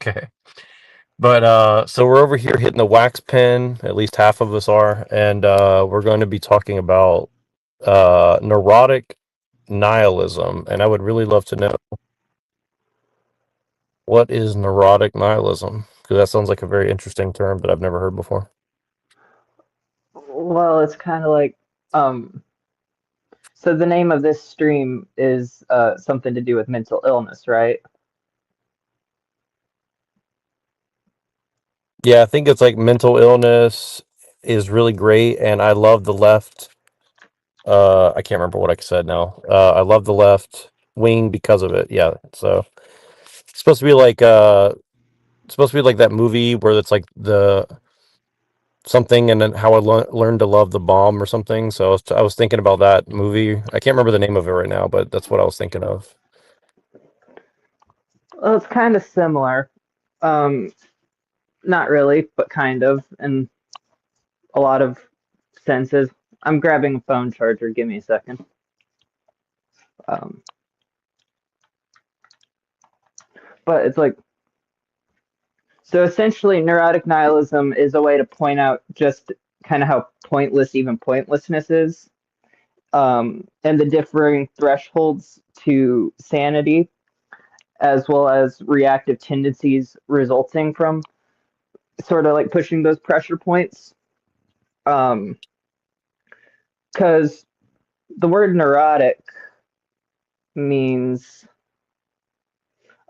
Okay. But so we're over here hitting the wax pen, at least half of us are, and we're going to be talking about neurotic nihilism. And I would really love to know, what is neurotic nihilism? Because that sounds like a very interesting term that I've never heard before. Well, it's kind of like, um, so the name of this stream is something to do with mental illness, right? Yeah, I think it's like mental illness is really great, and I love the left. I can't remember what I said now. I love the left wing because of it. Yeah, so it's supposed to be like that movie where it's like the something, and then how I learned to love the bomb or something. So I was thinking about that movie. I can't remember the name of it right now, but that's what I was thinking of. Well, it's kind of similar. Um, Not really, but kind of, in a lot of senses. I'm grabbing a phone charger. Give me a second. Um, but it's like, so essentially, neurotic nihilism is a way to point out just kind of how pointless even pointlessness is, and the differing thresholds to sanity, as well as reactive tendencies resulting from sort of like pushing those pressure points. Um, because the word neurotic means,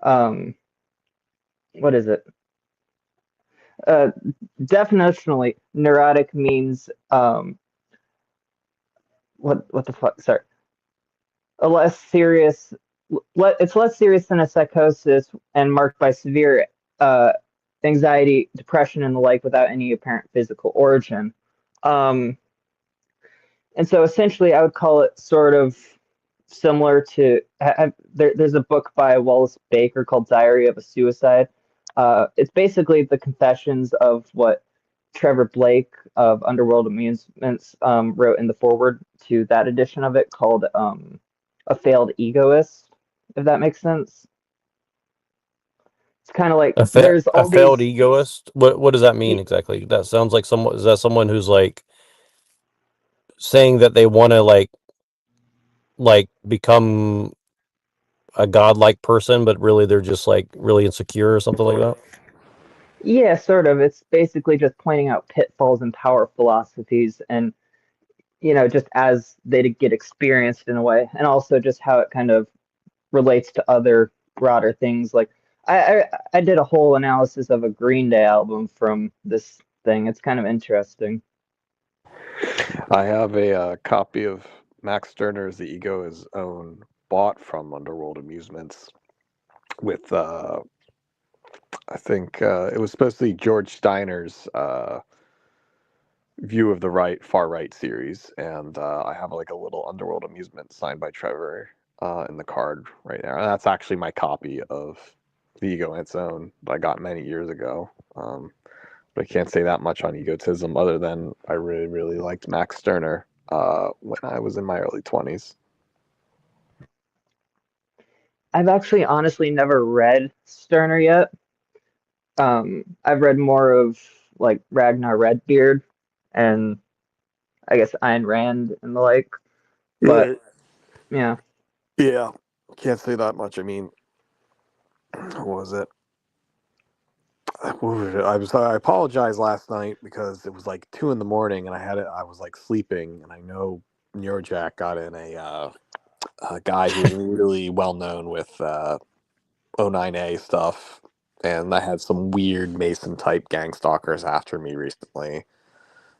um, what is it? Uh, Definitionally, neurotic means, what the fuck? Sorry, a less serious. It's less serious than a psychosis and marked by severe uh, anxiety, depression, and the like, without any apparent physical origin. Um, and so, essentially, I would call it sort of similar to there's a book by Wallace Baker called Diary of a Suicide. It's basically the confessions of what Trevor Blake of Underworld Amusements wrote in the foreword to that edition of it, called A Failed Egoist, if that makes sense. It's kind of like there's A all failed these. egoist. What does that mean exactly? That sounds like someone. Is that someone who's like saying that they want to become a godlike person, but really they're just like really insecure or something like that? Yeah, sort of. It's basically just pointing out pitfalls in power philosophies, and just as they get experienced in a way, and also just how it kind of relates to other broader things. Like I did a whole analysis of a Green Day album from this thing. It's kind of interesting. I have a copy of Max Stirner's The Ego Is Own, bought from Underworld Amusements, with I think it was supposed to be George Steiner's View of the Far Right series, and I have like a little Underworld Amusement signed by Trevor in the card right there. And that's actually my copy of The Ego in Its Own that I got many years ago. But I can't say that much on egotism, other than I really, really liked Max Stirner when I was in my early 20s. I've actually honestly never read Sterner yet. I've read more of like Ragnar Redbeard and I guess Ayn Rand and the like. But Right. yeah, Yeah. Can't say that much. I mean, what was it? I apologized last night because it was like 2 in the morning and I was like sleeping, and I know Neurojack got in a guy who's really well known with O9A stuff, and I had some weird Mason type gang stalkers after me recently.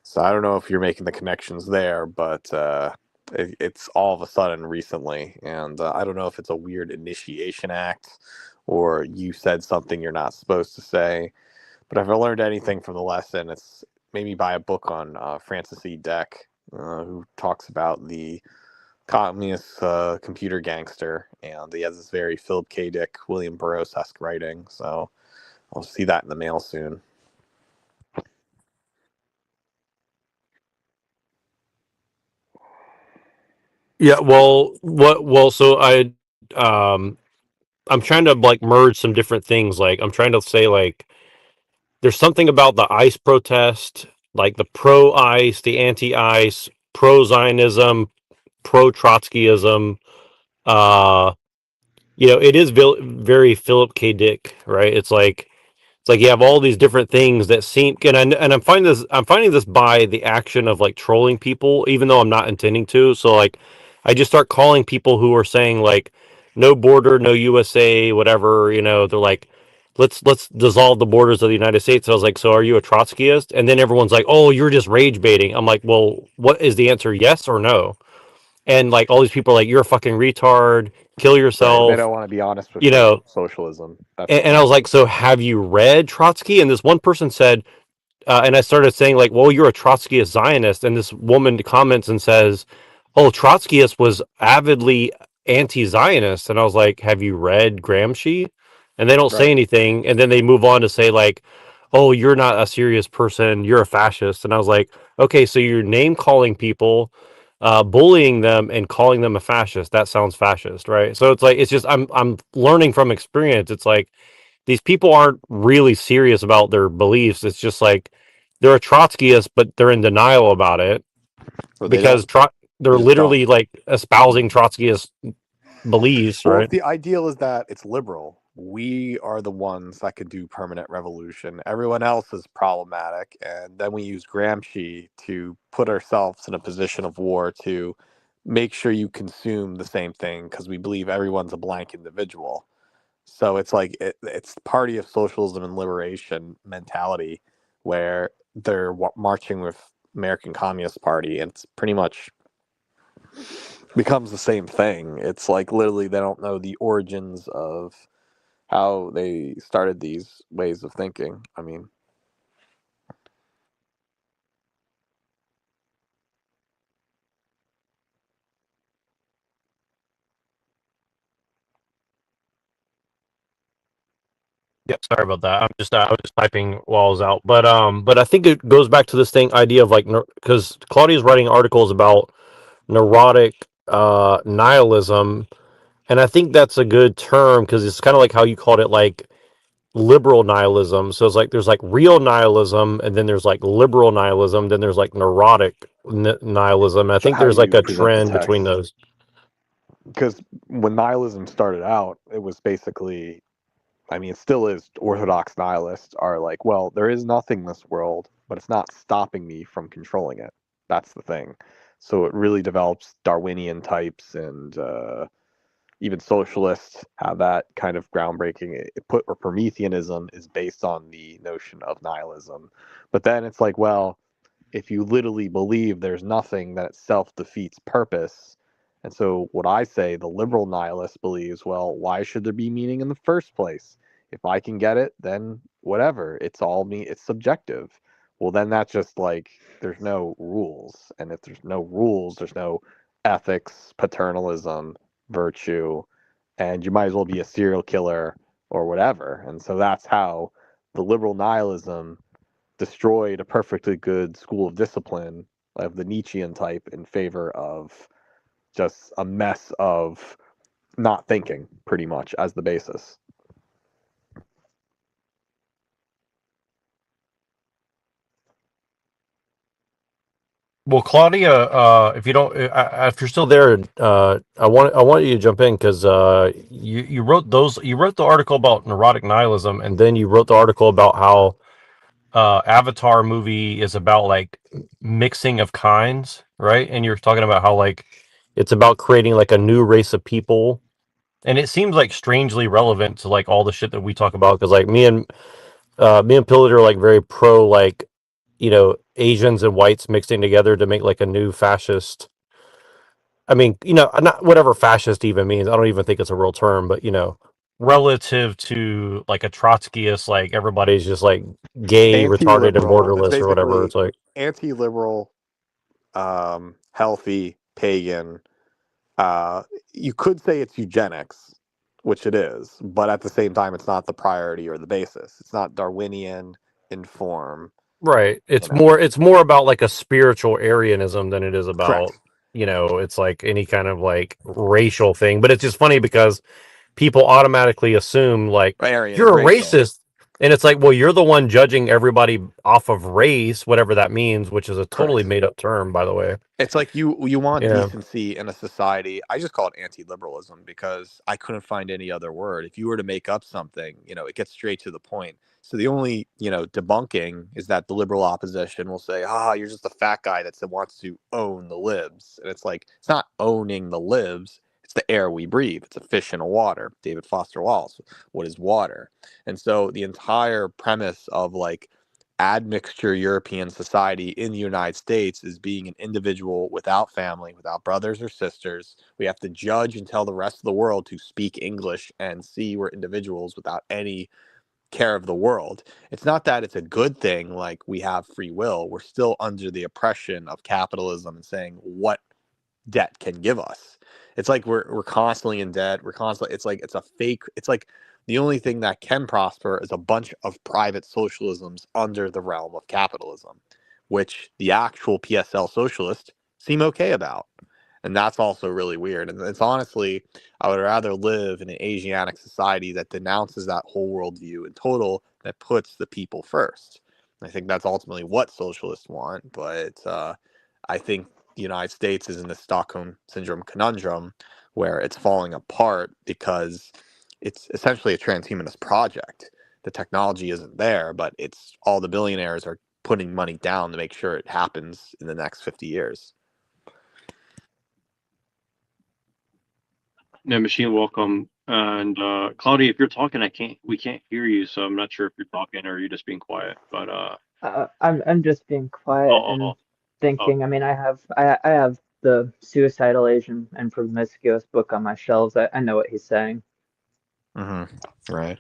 So I don't know if you're making the connections there, but it's all of a sudden recently, and I don't know if it's a weird initiation act or you said something you're not supposed to say. But if I learned anything from the lesson, it's maybe buy a book on Francis E. Deck, who talks about the communist computer gangster, and he has this very Philip K. Dick, William Burroughs-esque writing. So I'll see that in the mail soon. Yeah. Well, what? Well, so um I'm trying to like merge some different things. Like I'm trying to say like there's something about the ICE protest, like the pro ICE, the anti ICE, pro Zionism, pro Trotskyism. Uh, it is very Philip K. Dick, right? It's like you have all these different things that seem, I'm finding this by the action of like trolling people, even though I'm not intending to. So like, I just start calling people who are saying like, no border, no USA, whatever. They're like, let's dissolve the borders of the United States. I was like, so are you a Trotskyist? And then everyone's like, oh, you're just rage baiting. I'm like, well, what is the answer? Yes or no? And like all these people are like, you're a fucking retard. Kill Right. They yourself. don't want to be honest with You know, socialism. That's and what I was like, so have you read Trotsky? And this one person said, and I started saying like, well, you're a Trotskyist Zionist. And this woman comments and says, oh, Trotskyist was avidly anti-Zionist. And I was like, have you read Gramsci? And they don't say right. anything. And then they move on to say like, oh, you're not a serious person. You're a fascist. And I was like, okay, so you're name calling people, bullying them and calling them a fascist. That sounds fascist, right? So it's like, it's just, I'm learning from experience. It's like, these people aren't really serious about their beliefs. It's just like they're a Trotskyist, but they're in denial about it So they because don't. they're They just don't. literally like espousing Trotskyist beliefs, Well, right? if the ideal is that it's liberal, we are the ones that could do permanent revolution. Everyone else is problematic, and then we use Gramsci to put ourselves in a position of war to make sure you consume the same thing because we believe everyone's a blank individual. So it's like it's party of socialism and liberation mentality where they're marching with American Communist Party, and it's pretty much becomes the same thing. It's like literally they don't know the origins of how they started these ways of thinking. I mean, Yeah, sorry about that. I was just typing while I was out, but I think it goes back to this thing idea of like because Claudia's writing articles about neurotic nihilism, and I think that's a good term because it's kind of like how you called it, like liberal nihilism. So it's like there's like real nihilism, and then there's like liberal nihilism, then there's like neurotic nihilism. I so think how do there's like you a present the trend between text? those. Because when nihilism started out, it was basically, I mean, it still is. Orthodox nihilists are like, well, there is nothing in this world, but it's not stopping me from controlling it. That's the thing. So it really develops Darwinian types, and even socialists have that kind of groundbreaking. Or Prometheanism is based on the notion of nihilism. But then it's like, well, if you literally believe there's nothing, then it self defeats purpose. And so, what I say, the liberal nihilist believes, well, why should there be meaning in the first place? If I can get it, then whatever. It's all me, it's subjective. Well, then that's just like there's no rules. And if there's no rules, there's no ethics, paternalism, virtue, and you might as well be a serial killer or whatever. And so that's how the liberal nihilism destroyed a perfectly good school of discipline of the Nietzschean type in favor of just a mess of not thinking, pretty much, as the basis. Well, Claudia, if you don't, if you're still there, I want you to jump in because you wrote the article about neurotic nihilism, and then you wrote the article about how Avatar movie is about like mixing of kinds, right? And you're talking about how like it's about creating like a new race of people, and it seems like strangely relevant to like all the shit that we talk about because like me and Pillard are like very pro like Asians and whites mixing together to make like a new fascist. I mean, not whatever fascist even means. I don't even think it's a real term, but relative to like a Trotskyist, like everybody's just like gay, retarded, and Anti-liberal. It's borderless or whatever. basically It's like, anti-liberal, healthy, pagan. You could say it's eugenics, which it is, but at the same time, it's not the priority or the basis. It's not Darwinian in form. right. You It's know, more about like a spiritual Aryanism than it is correct. about, it's like any kind of like racial thing. But it's just funny because people automatically assume like Aryan is you're a racial. racist. And it's like, well, you're the one judging everybody off of race, whatever that means, which is a totally Correct. made up term, by the way. It's like you want Yeah. decency in a society. I just call it anti-liberalism because I couldn't find any other word. If you were to make up something, it gets straight to the point. So the only, debunking is that the liberal opposition will say, you're just a fat guy that wants to own the libs. And it's like, it's not owning the libs. It's the air we breathe. It's a fish in a water. David Foster Wallace, what is water? And so the entire premise of like admixture European society in the United States is being an individual without family, without brothers or sisters. We have to judge and tell the rest of the world to speak English and see we're individuals without any care of the world. It's not that it's a good thing, like we have free will. We're still under the oppression of capitalism and saying what debt can give us. It's like we're constantly in debt. It's a fake. It's like the only thing that can prosper is a bunch of private socialisms under the realm of capitalism, which the actual PSL socialists seem okay about. And that's also really weird. And it's honestly, I would rather live in an Asiatic society that denounces that whole worldview in total, that puts the people first. I think that's ultimately what socialists want. But I think the United States is in the Stockholm Syndrome conundrum where it's falling apart because it's essentially a transhumanist project. The technology isn't there, but it's all the billionaires are putting money down to make sure it happens in the next 50 years. No, Machine, welcome. And Claudia, if you're talking, we can't hear you, so I'm not sure if you're talking or you're just being quiet. But I'm just being quiet and thinking. I mean, I have the Suicidal Asian and Promiscuous book on my shelves. I know what he's saying. Mm-hmm. Right.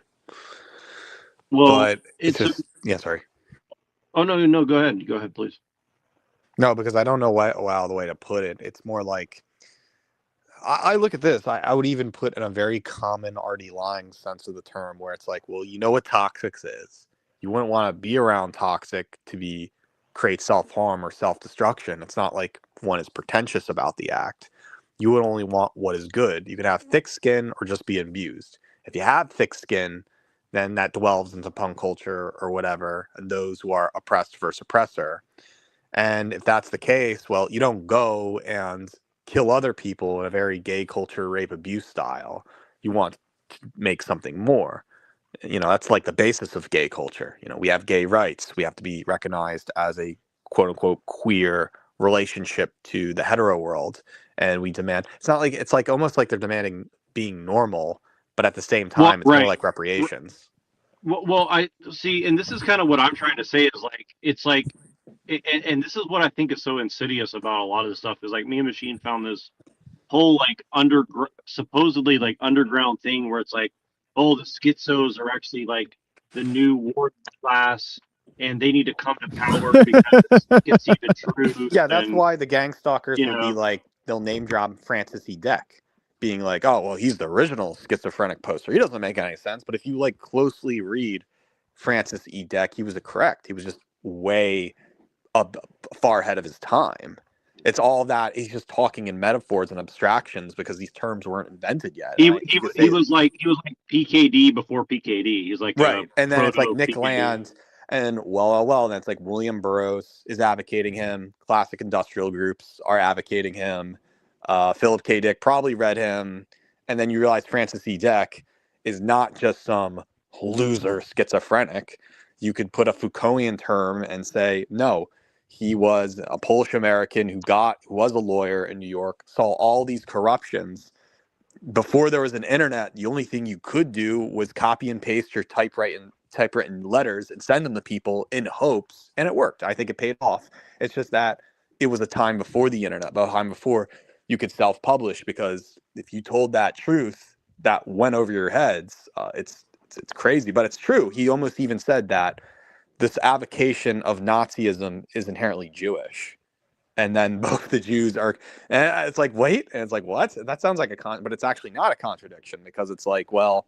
well, But it's just, yeah, sorry. Oh no, go ahead, please. No, because I don't know the way to put it. It's more like, I look at this. I would even put in a very common Artie Lang sense of the term, where it's like, well, you know what toxic is. You wouldn't want to be around toxic to create self-harm or self-destruction. It's not like one is pretentious about the act. You would only want what is good. You could have thick skin or just be abused. If you have thick skin, then that dwells into punk culture or whatever, and those who are oppressed versus oppressor. And if that's the case, well, you don't go and kill other people in a very gay culture, rape, abuse style. You want to make something more. That's like the basis of gay culture. We have gay rights. We have to be recognized as a quote unquote queer relationship to the hetero world. And we demand, it's like almost like they're demanding being normal, but at the same time, it's more like reparations. Well, I see, and this is kind of what I'm trying to say is like, it's like, and this is what I think is so insidious about a lot of this stuff is like me and Machine found this whole like supposedly like underground thing where it's like, oh, the schizos are actually like the new war class and they need to come to power because it's see the truth. Yeah, that's why the gang stalkers will be like, they'll name drop Francis E. Deck, being like, oh, well, he's the original schizophrenic poster. He doesn't make any sense. But if you like closely read Francis E. Deck, he was correct. He was just way far ahead of his time. It's all that he's just talking in metaphors and abstractions because these terms weren't invented yet. He was like PKD before PKD. He's like right, and then it's like Nick PKD. Land, and well, and it's like William Burroughs is advocating him. Classic industrial groups are advocating him. Philip K. Dick probably read him, and then you realize Francis E. Deck is not just some loser schizophrenic. You could put a Foucaultian term and say, no, he was a Polish American who was a lawyer in New York, saw all these corruptions. Before there was an internet, the only thing you could do was copy and paste your typewritten letters and send them to people in hopes, and it worked. I think it paid off. It's just that it was a time before the internet, a time before you could self-publish, because if you told that truth, that went over your heads. It's crazy, but it's true. He almost even said that this avocation of Nazism is inherently Jewish. And then both the Jews are, and it's like, wait, and it's like, what? That sounds like but it's actually not a contradiction, because it's like, well,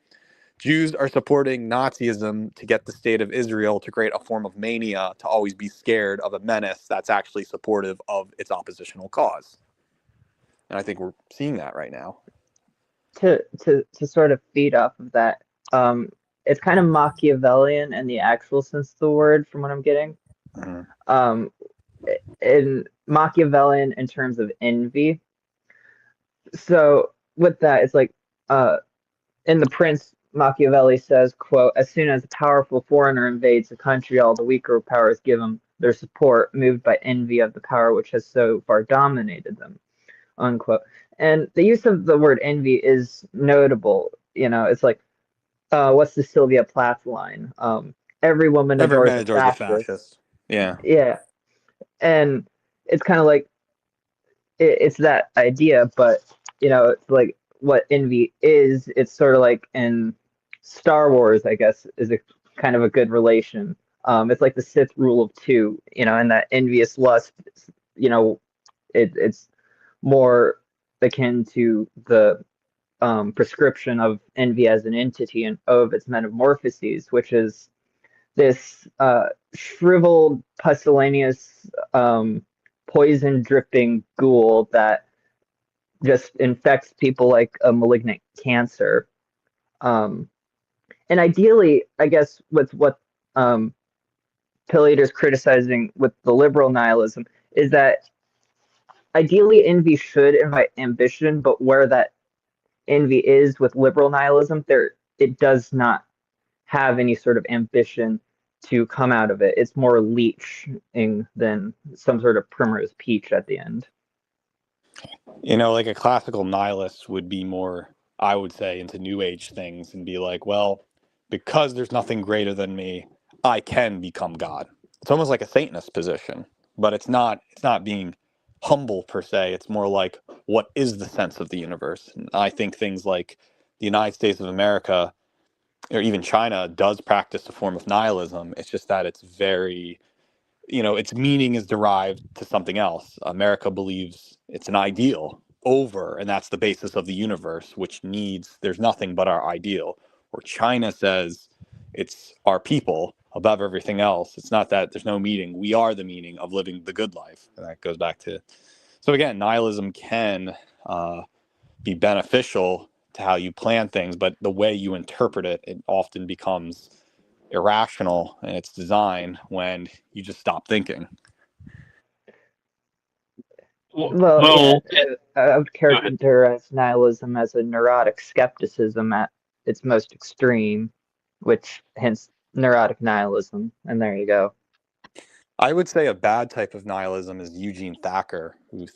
Jews are supporting Nazism to get the state of Israel to create a form of mania, to always be scared of a menace that's actually supportive of its oppositional cause. And I think we're seeing that right now. to sort of feed off of that, it's kind of Machiavellian in the actual sense of the word, from what I'm getting. Mhm. Um, in Machiavellian in terms of envy. So with that, it's like in The Prince, Machiavelli says, quote, as soon as a powerful foreigner invades a country, all the weaker powers give him their support, moved by envy of the power which has so far dominated them, unquote. And the use of the word envy is notable. You know, it's like, what's the Sylvia Plath line? Every woman Every adores man a adores a fascist. fascist. Yeah. Yeah. And it's kind of like, it's that idea, but you know, it's like what envy is. It's sort of like in Star Wars, I guess, is a kind of a good relation. It's like the Sith rule of two, you know, and that envious lust, you know, it's more akin to the prescription of envy as an entity and of its metamorphoses, which is this shriveled, pusillanimous, poison dripping ghoul that just infects people like a malignant cancer. Um, and ideally, I guess with what Pilater's criticizing with the liberal nihilism is that ideally envy should invite ambition, but where that envy is with liberal nihilism, there it does not have any sort of ambition to come out of it. It's more leeching than some sort of primrose peach at the end. You know, like a classical nihilist would be more, I would say, into new age things and be like, well, because there's nothing greater than me, I can become God. It's almost like a Satanist position, but it's not being humble per se. It's more like, what is the sense of the universe? And I think things like the United States of America or even China does practice a form of nihilism. It's just that it's very, its meaning is derived to something else. America believes it's an ideal over, and that's the basis of the universe, which needs, there's nothing but our ideal. Or China says it's our people above everything else. It's not that there's no meaning. We are the meaning of living the good life. And that goes back to, so again, nihilism can be beneficial to how you plan things, but the way you interpret it, it often becomes irrational in its design when you just stop thinking. Well, yeah, Well, I would go ahead. characterize nihilism as a neurotic skepticism at its most extreme, which hence neurotic nihilism. And there you go. I would say a bad type of nihilism is Eugene Thacker, who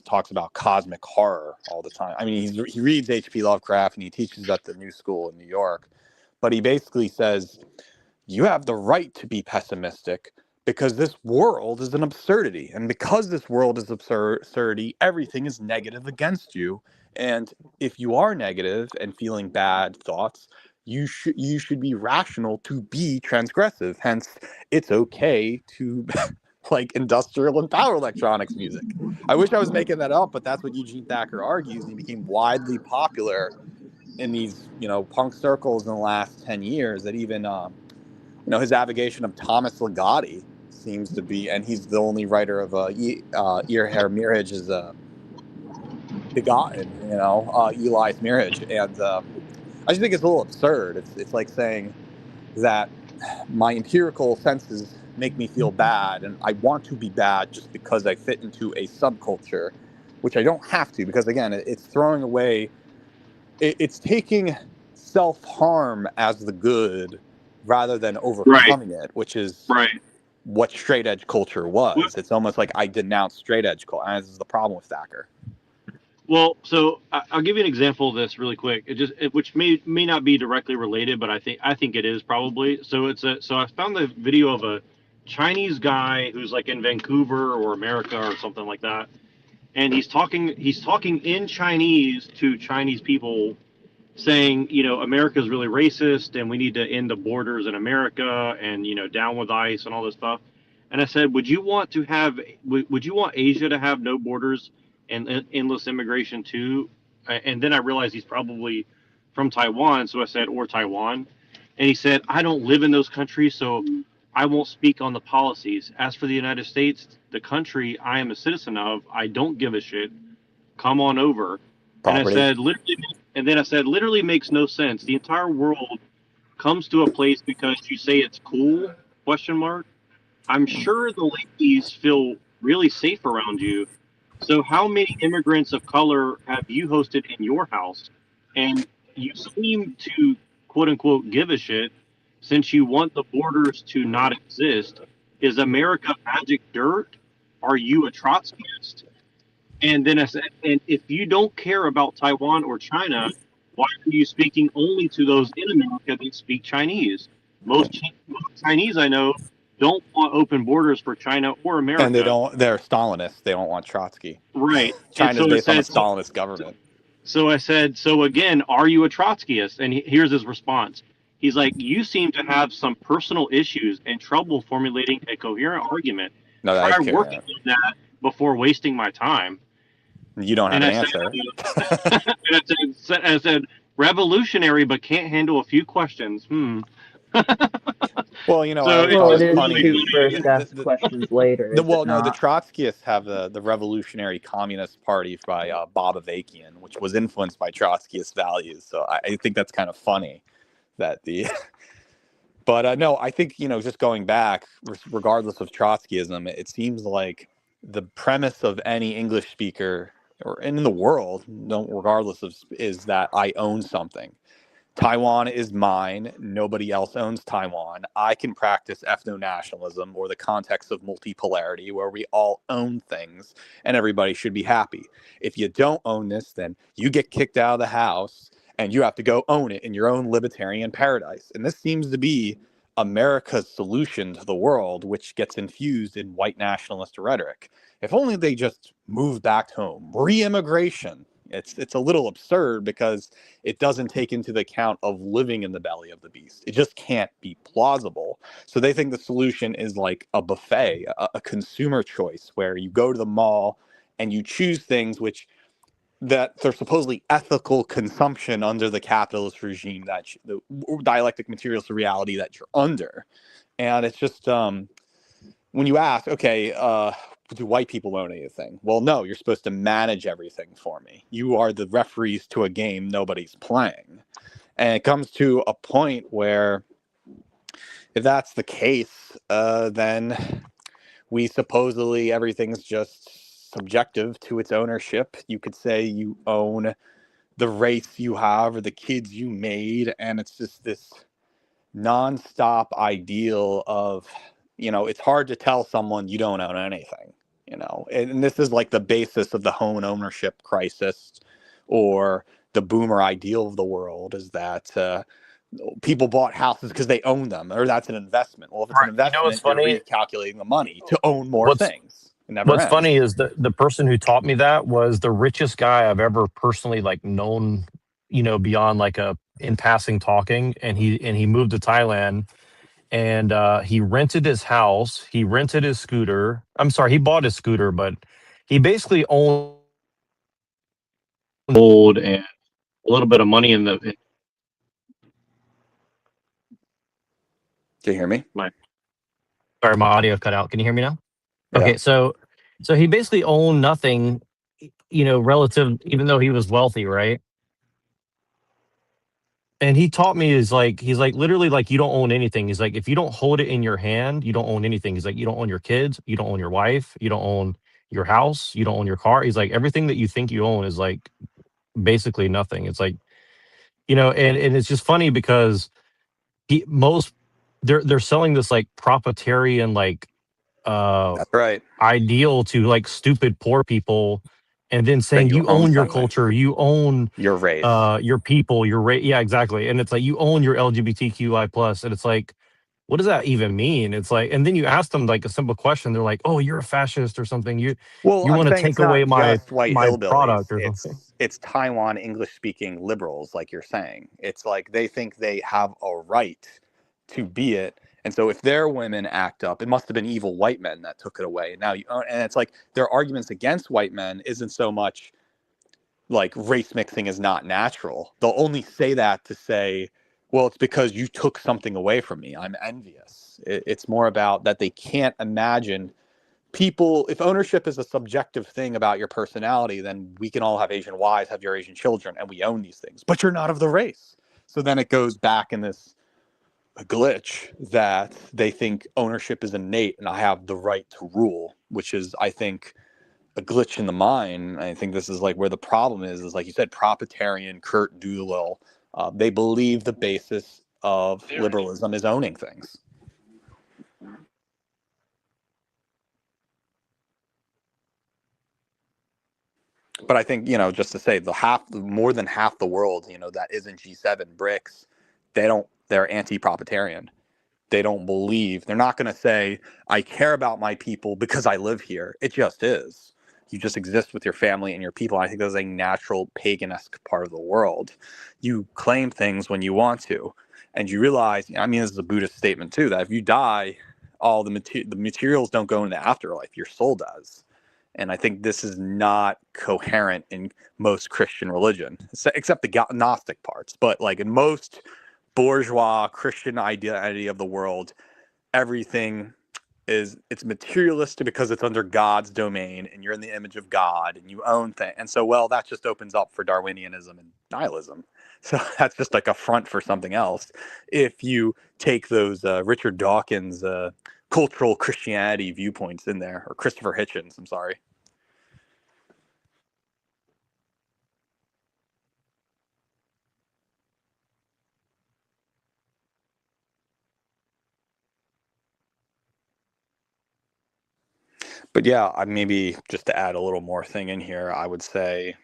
talks about cosmic horror all the time. I mean, he reads H.P. Lovecraft and he teaches at the New School in New York, but he basically says you have the right to be pessimistic because this world is an absurdity, and because this world is absurdity, everything is negative against you. And if you are negative and feeling bad thoughts, you should be rational to be transgressive. Hence, it's okay to like industrial and power electronics music. I wish I was making that up, but that's what Eugene Thacker argues, and he became widely popular in these punk circles in the last 10 years. That even his avogation of Thomas Ligotti seems to be, and he's the only writer of Ear Hair Mirage is begotten, Eli's Mirage, and I just think it's a little absurd. It's like saying that my empirical senses make me feel bad, and I want to be bad just because I fit into a subculture, which I don't have to, because again, it's throwing away, it's taking self-harm as the good rather than Right, overcoming it, which is right. what straight edge culture was. What- It's almost like I denounce straight edge culture, and this is the problem with Thacker. Well, so I'll give you an example of this really quick. Which may not be directly related, but I think it is probably. So I found the video of a Chinese guy who's like in Vancouver or America or something like that, and he's talking in Chinese to Chinese people, saying, America's really racist and we need to end the borders in America and, down with ICE and all this stuff. And I said, would you want Asia to have no borders and endless immigration too? And then I realized he's probably from Taiwan. So I said, or Taiwan. And he said, I don't live in those countries, so I won't speak on the policies. As for the United States, the country I am a citizen of, I don't give a shit. Come on over. And I property. said, literally makes no sense. The entire world comes to a place because you say it's cool? Question mark. I'm sure the ladies feel really safe around you. So how many immigrants of color have you hosted in your house? And you seem to quote unquote give a shit since you want the borders to not exist. Is America magic dirt? Are you a Trotskyist? And then I said, and if you don't care about Taiwan or China, why are you speaking only to those in America that speak Chinese? Most Chinese I know don't want open borders for China or America. And they're Stalinists. They don't want Trotsky. Right. China's so based on a Stalinist government. So I said, so again, are you a Trotskyist? And here's his response. He's like, you seem to have some personal issues and trouble formulating a coherent argument. No, Try that's working on that before wasting my time. You don't have And an answer. and I said, revolutionary, but can't handle a few questions. Well, you know, So I it's thought Well, it it was is funny. shoot first, ask questions later. The is it the not? Trotskyists have the Revolutionary Communist Party by Bob Avakian, which was influenced by Trotskyist values. So I think that's kind of funny that the. But no, I think, you know, just going back, regardless of Trotskyism, it seems like the premise of any English speaker or in the world, regardless of, is that I own something. Taiwan is mine. Nobody else owns Taiwan. I can practice ethno-nationalism or the context of multipolarity where we all own things and everybody should be happy. If you don't own this, then you get kicked out of the house and you have to go own it in your own libertarian paradise. And this seems to be America's solution to the world, which gets infused in white nationalist rhetoric. If only they just moved back home. Re-immigration. It's a little absurd because it doesn't take into the account of living in the belly of the beast. It just can't be plausible. So they think the solution is like a buffet, a consumer choice where you go to the mall and you choose things that they're supposedly ethical consumption under the capitalist regime, that the dialectic materials to reality that you're under. And it's just when you ask, okay, do white people own anything? Well, no, you're supposed to manage everything for me. You are the referees to a game nobody's playing. And it comes to a point where if that's the case, then we supposedly everything's just subjective to its ownership. You could say you own the race you have or the kids you made, and it's just this nonstop ideal of, you know, it's hard to tell someone you don't own anything, you know, and this is like the basis of the home ownership crisis or the boomer ideal of the world, is that people bought houses because they own them, or that's an investment. Well, if it's an Right. You know what's investment, you're funny? recalculating the money to own more What's things. It never What's ends. funny is the person who taught me that was the richest guy I've ever personally like known, you know, beyond like a in passing talking. And he moved to Thailand and he rented his house, he rented his scooter. I'm sorry, he bought his scooter, but he basically owned gold and a little bit of money in the. Can you hear me? Sorry, my audio cut out. Can you hear me now? Yeah. Okay, so he basically owned nothing, you know, relative, even though he was wealthy, right? And he taught me he's like literally like you don't own anything. He's like, if you don't hold it in your hand, you don't own anything. He's like, you don't own your kids, you don't own your wife, you don't own your house, you don't own your car. He's like, everything that you think you own is like basically nothing. It's like, you know, and it's just funny because they're selling this like proprietarian like That's right. ideal to like stupid poor people, and then saying you you own own your something. culture, you own Your race. your people, your race. Yeah, exactly. And it's like you own your LGBTQI plus, and it's like, what does that even mean? It's like, and then you ask them like a simple question, they're like, oh, you're a fascist or something. You Well, I'm want to saying it's take away not my just white product hillbillies. or something. It's Taiwan English-speaking liberals, like you're saying. It's like they think they have a right to be it, and so if their women act up, it must have been evil white men that took it away. And now you own, and it's like their arguments against white men isn't so much like race mixing is not natural. They'll only say that to say, well, it's because you took something away from me. I'm envious. It's more about that they can't imagine if ownership is a subjective thing about your personality, then we can all have Asian wives, have your Asian children, and we own these things, but you're not of the race. So then it goes back in this glitch that they think ownership is innate and I have the right to rule, which is, I think, a glitch in the mind. I think this is like where the problem is like you said, Propitarian, Kurt Doolittle, they believe the basis of liberalism is owning things. But I think, just to say more than half the world, that isn't G7 BRICS, they're anti-Propitarian. They don't believe, they're not going to say, I care about my people because I live here. It just is. You just exist with your family and your people. I think that's a natural pagan-esque part of the world. You claim things when you want to. And you realize, this is a Buddhist statement too, that if you die, all the materials don't go into the afterlife. Your soul does. And I think this is not coherent in most Christian religion, except the Gnostic parts. But like in most bourgeois Christian identity of the world, everything it's materialistic because it's under God's domain and you're in the image of God and you own things. And so, that just opens up for Darwinianism and nihilism. So that's just like a front for something else. If you take those Richard Dawkins cultural Christianity viewpoints in there, or Christopher Hitchens, I'm sorry. But yeah, maybe just to add a little more thing in here, I would say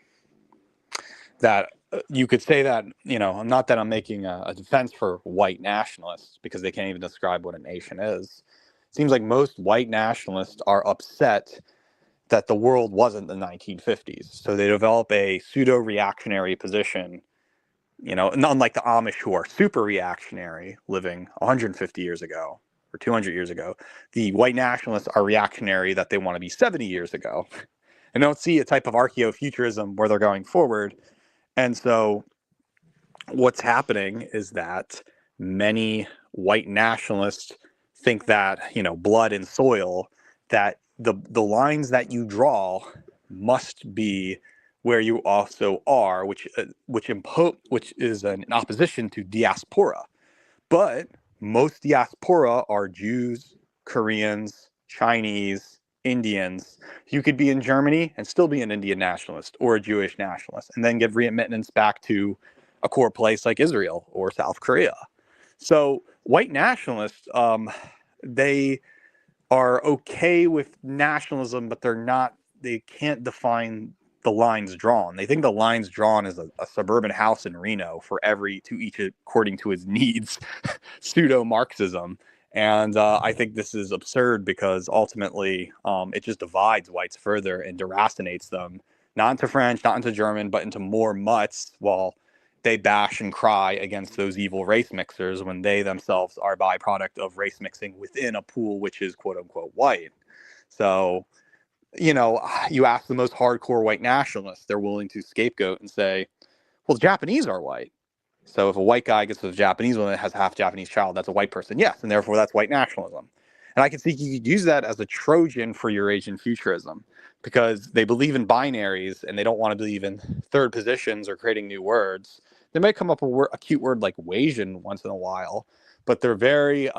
that you could say that, not that I'm making a defense for white nationalists, because they can't even describe what a nation is. It seems like most white nationalists are upset that the world wasn't the 1950s. So they develop a pseudo-reactionary position, unlike the Amish, who are super reactionary, living 150 years ago or 200 years ago. The white nationalists are reactionary that they want to be 70 years ago. And don't see a type of archaeofuturism where they're going forward. And so what's happening is that many white nationalists think that, blood and soil, that the lines that you draw must be where you also are, which is in opposition to diaspora. But most diaspora are Jews, Koreans, Chinese, Indians. You could be in Germany and still be an Indian nationalist or a Jewish nationalist, and then give readmittance back to a core place like Israel or South Korea. So white nationalists, they are okay with nationalism, but they can't define the lines drawn. They think the lines drawn is a suburban house in Reno for each according to his needs, pseudo-Marxism. And I think this is absurd because ultimately it just divides whites further and deracinates them, not into French, not into German, but into more mutts, while they bash and cry against those evil race mixers when they themselves are a byproduct of race mixing within a pool which is quote unquote white. So, you ask the most hardcore white nationalists, they're willing to scapegoat and say, well, the Japanese are white. So if a white guy gets with a Japanese woman that has a half Japanese child, that's a white person. Yes, and therefore that's white nationalism. And I can see you could use that as a Trojan for Eurasian futurism, because they believe in binaries and they don't want to believe in third positions or creating new words. They might come up with a cute word like Wasian once in a while, but they're very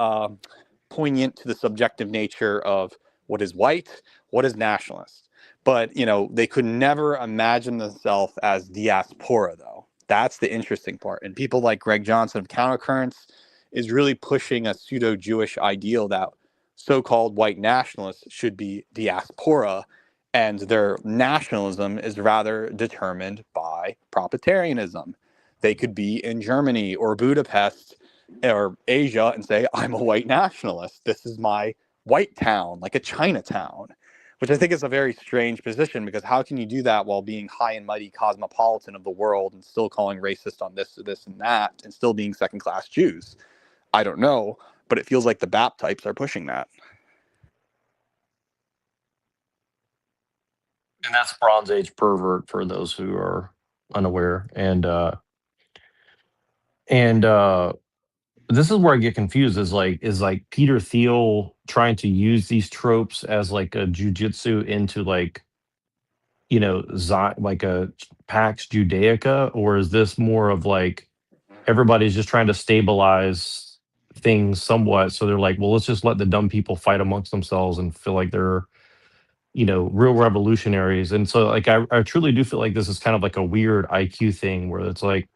poignant to the subjective nature of what is white, what is nationalist. But, they could never imagine themselves as diaspora, though. That's the interesting part. And people like Greg Johnson of Countercurrents is really pushing a pseudo-Jewish ideal that so-called white nationalists should be diaspora, and their nationalism is rather determined by Propitarianism. They could be in Germany or Budapest or Asia and say, I'm a white nationalist. This is my white town, like a Chinatown, which I think is a very strange position, because how can you do that while being high and mighty cosmopolitan of the world and still calling racist on this, and that, and still being second-class Jews? I don't know, but it feels like the BAP types are pushing that. And that's Bronze Age pervert for those who are unaware. And this is where I get confused. Is like Peter Thiel trying to use these tropes as like a jujitsu into like, you know, like a Pax Judaica, or is this more of like everybody's just trying to stabilize things somewhat? So they're like, well, let's just let the dumb people fight amongst themselves and feel like they're, you know, real revolutionaries. And so like I truly do feel like this is kind of like a weird IQ thing where it's like,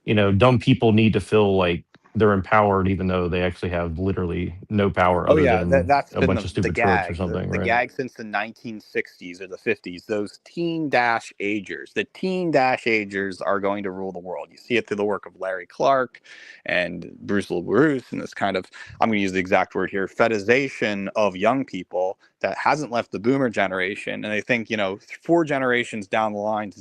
you know, dumb people need to feel like they're empowered even though they actually have literally no power Oh other yeah, than that's a been bunch of the stupid tropes or gag. something, The right? gag since the 1960s or the 50s. Those teen dash agers. The teen dash agers are going to rule the world. You see it through the work of Larry Clark and Bruce LaBruce and this kind of, I'm going to use the exact word here, fetishization of young people that hasn't left the boomer generation. And they think, you know, 4 generations down the line to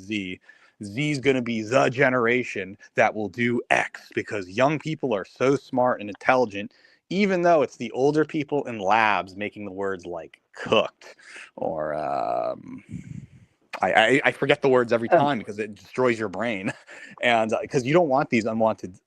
Z's going to be the generation that will do X because young people are so smart and intelligent, even though it's the older people in labs making the words like cooked or I forget the words every Um, time because it destroys your brain, and because you don't want these unwanted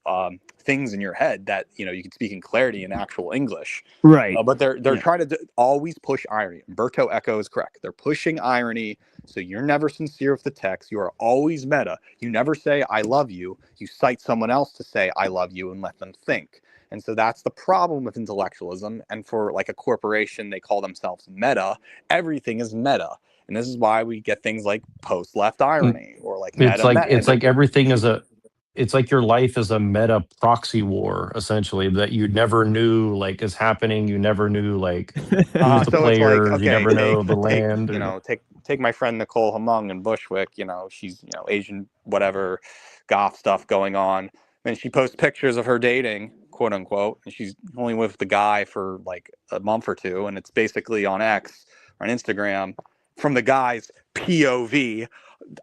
things in your head that you know you can speak in clarity in actual English. right. But they're Yeah. trying to always push irony. Umberto Eco is correct. They're pushing irony, so you're never sincere with the text. You are always meta. You never say "I love you." You cite someone else to say "I love you" and let them think. And so that's the problem with intellectualism. And for like a corporation, they call themselves Meta. Everything is meta. And this is why we get things like post-left Mm, irony or like meta it's meta. like everything is a it's like your life is a meta proxy war essentially that you never knew like is happening. You never knew like who's the So it's like, players. You okay, never know the take land. you Or, know take my friend Nicole Hmong in Bushwick. You know she's Asian whatever goth stuff going on, and she posts pictures of her dating quote unquote, and she's only with the guy for like a month or two, and it's basically on X or on Instagram from the guy's POV.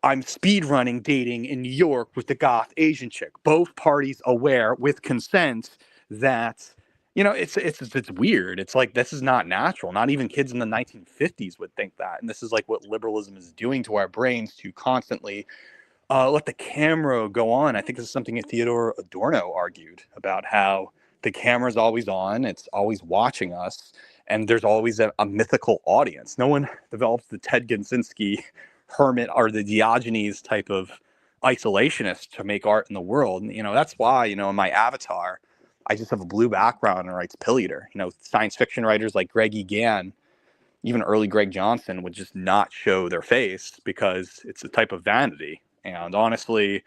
I'm speed running dating in New York with the goth Asian chick. Both parties aware with consent that it's weird. It's like this is not natural. Not even kids in the 1950s would think that. And this is like what liberalism is doing to our brains to constantly let the camera go on. I think this is something that Theodore Adorno argued about how the camera's always on, it's always watching us, and there's always a mythical audience. No one develops the Ted Kaczynski hermit or the Diogenes type of isolationist to make art in the world. And, that's why, in my avatar, I just have a blue background and writes Pill Eater. Science fiction writers like Greg Egan, even early Greg Johnson would just not show their face because it's a type of vanity. And honestly,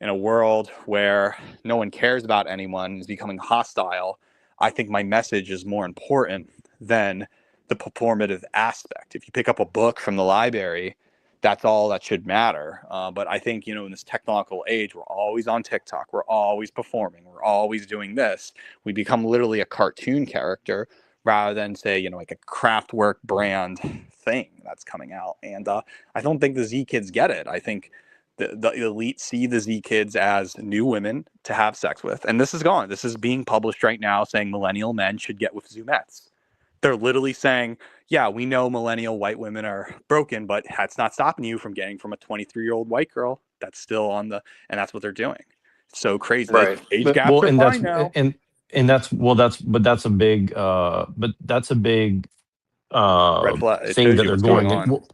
in a world where no one cares about anyone, is becoming hostile, I think my message is more important than the performative aspect. If you pick up a book from the library, that's all that should matter. But I think, in this technological age, we're always on TikTok, we're always performing, we're always doing this. We become literally a cartoon character rather than say, like a Kraftwerk brand thing that's coming out. And I don't think the Z kids get it. I think the elite see the Z kids as new women to have sex with. And this is gone. This is being published right now saying millennial men should get with Zoomettes. They're literally saying, yeah, we know millennial white women are broken, but that's not stopping you from getting from a 23-year-old white girl that's still on and that's what they're doing. So crazy. Right. Age gaps well, are fine now. and that's well, that's a big Red flag. It thing shows that you they're what's going going in. on. Well,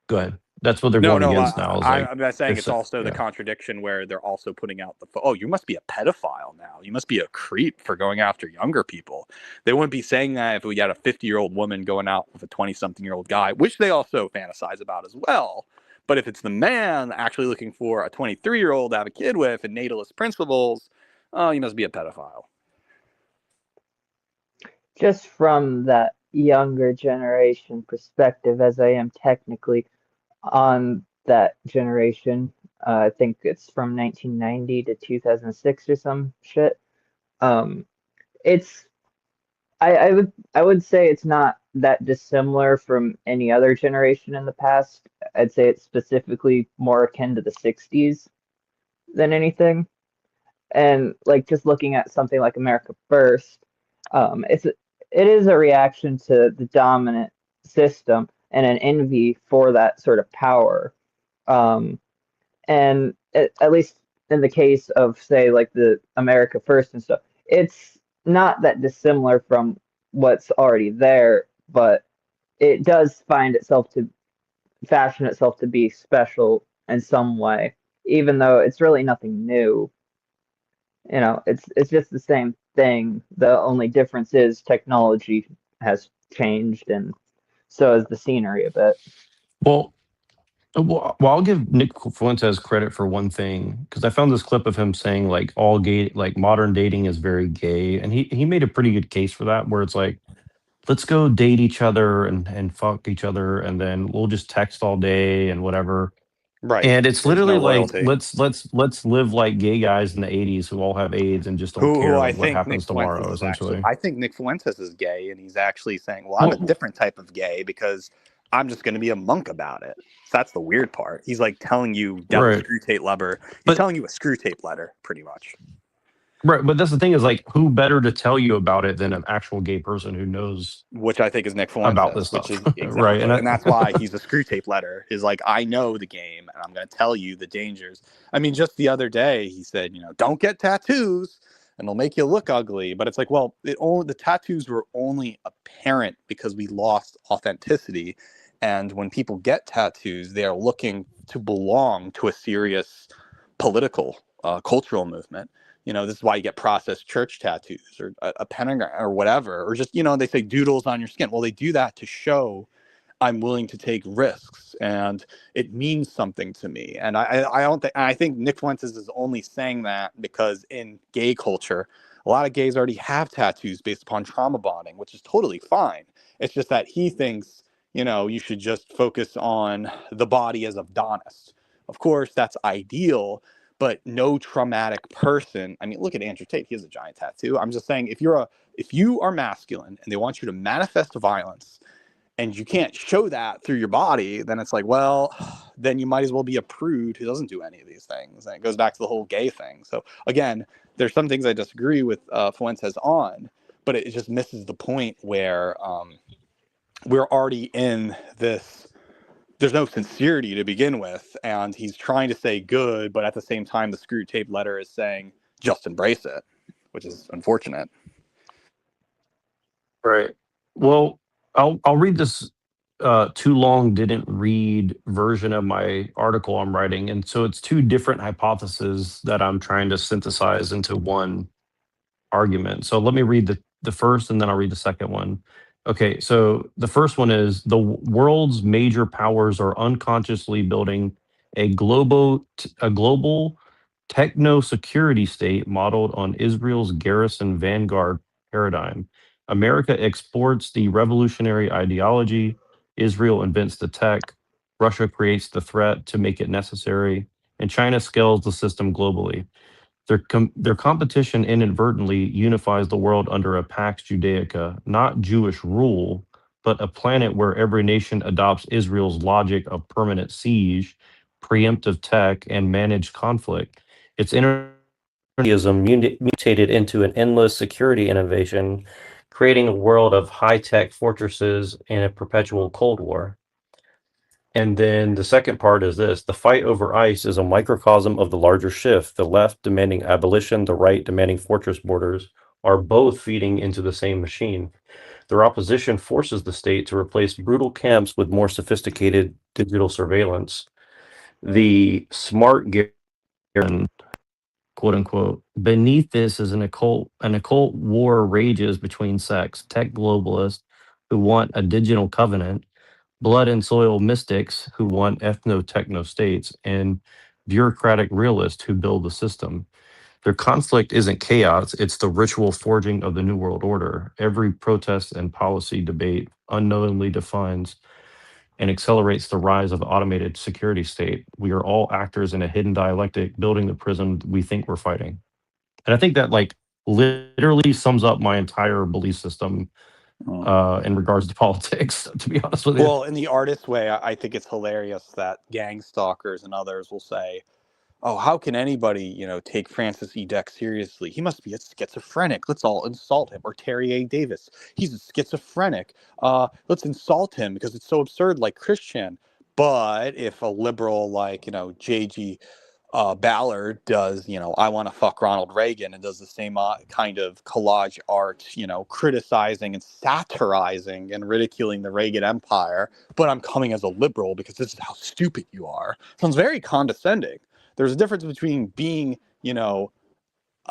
go ahead. That's what they're No, going no, against now. Is like I'm not saying it's this, also the yeah. contradiction where they're also putting out oh, you must be a pedophile now. You must be a creep for going after younger people. They wouldn't be saying that if we had a 50-year-old woman going out with a 20-something-year-old guy, which they also fantasize about as well. But if it's the man actually looking for a 23-year-old to have a kid with and natalist principles, oh, you must be a pedophile. Just from that younger generation perspective, as I am technically on that generation, I think it's from 1990 to 2006 or some shit. Um, it's I would say it's not that dissimilar from any other generation in the past. I'd say it's specifically more akin to the 60s than anything. And like just looking at something like America First, it is a reaction to the dominant system and an envy for that sort of power. Um, and at least in the case of say like the America First and stuff, it's not that dissimilar from what's already there, but it does find itself to fashion itself to be special in some way, even though it's really nothing new. You know, it's just the same thing. The only difference is technology has changed, and so has the scenery a bit. Well, I'll give Nick Fuentes credit for one thing because I found this clip of him saying like all gay, like modern dating is very gay, and he made a pretty good case for that. Where it's like, let's go date each other and fuck each other, and then we'll just text all day and whatever. Right. And it's There's no literally like loyalty. let's live like gay guys in the '80s who all have AIDS and just don't Who care I like what think Nick happens Fuentes tomorrow. is actually. Essentially, I think Nick Fuentes is gay, and he's actually saying, "Well, I'm a well, different type of gay because I'm just going to be a monk about it." So that's the weird part. He's like telling you, "Devil right. screw tape letter." He's But telling you a screw tape letter, pretty much. right, but that's the thing is like, who better to tell you about it than an actual gay person who knows Which I think is Nick about this Fuentes, which stuff, is right? exactly, and that's why he's a screw tape letter. Is like, I know the game, and I'm going to tell you the dangers. I mean, just the other day, he said, don't get tattoos, and they'll make you look ugly. But it's like, well, the tattoos were only apparent because we lost authenticity, and when people get tattoos, they are looking to belong to a serious political, cultural movement. This is why you get processed church tattoos or a pentagram or whatever, or just, they say doodles on your skin. Well, they do that to show I'm willing to take risks and it means something to me. And I don't think, I think Nick Fuentes is only saying that because in gay culture, a lot of gays already have tattoos based upon trauma bonding, which is totally fine. It's just that he thinks, you should just focus on the body as Adonis. Of course, that's ideal, but no traumatic person. I mean, look at Andrew Tate. He has a giant tattoo. I'm just saying, if you are masculine and they want you to manifest violence and you can't show that through your body, then it's like, well, then you might as well be a prude who doesn't do any of these things. And it goes back to the whole gay thing. So again, there's some things I disagree with Fuentes on, but it just misses the point where we're already in this. There's no sincerity to begin with, and he's trying to say good, but at the same time, the screw tape letter is saying just embrace it, which is unfortunate. Right. Well, I'll read this too long didn't read version of my article I'm writing, and so it's two different hypotheses that I'm trying to synthesize into one argument. So let me read the first, and then I'll read the second one. Okay, so the first one is the world's major powers are unconsciously building a global techno security state modeled on Israel's garrison vanguard paradigm. America exports the revolutionary ideology, Israel invents the tech, Russia creates the threat to make it necessary, and China scales the system globally. Their competition inadvertently unifies the world under a Pax Judaica, not Jewish rule, but a planet where every nation adopts Israel's logic of permanent siege, preemptive tech, and managed conflict. Its internationalism mutated into an endless security innovation, creating a world of high-tech fortresses and a perpetual Cold War. And then the second part is this: the fight over ICE is a microcosm of the larger shift. The left demanding abolition, the right demanding fortress borders are both feeding into the same machine. Their opposition forces the state to replace brutal camps with more sophisticated digital surveillance. The smart quote unquote, beneath this is an occult war rages between sects, tech globalists who want a digital covenant, blood and soil mystics who want ethno-techno states, and bureaucratic realists who build the system. Their conflict isn't chaos, it's the ritual forging of the New World Order. Every protest and policy debate unknowingly defines and accelerates the rise of the automated security state. We are all actors in a hidden dialectic building the prism we think we're fighting. And I think that like literally sums up my entire belief system in regards to politics, to be honest with you. Well, in the artist way, I think it's hilarious that gang stalkers and others will say, oh, how can anybody, take Francis E. Deck seriously? He must be a schizophrenic. Let's all insult him. Or Terry A. Davis. He's a schizophrenic. Let's insult him because it's so absurd, like Christian. But if a liberal like, J.G. Ballard does, I want to fuck Ronald Reagan, and does the same kind of collage art, criticizing and satirizing and ridiculing the Reagan Empire, but I'm coming as a liberal because this is how stupid you are. Sounds very condescending. There's a difference between being,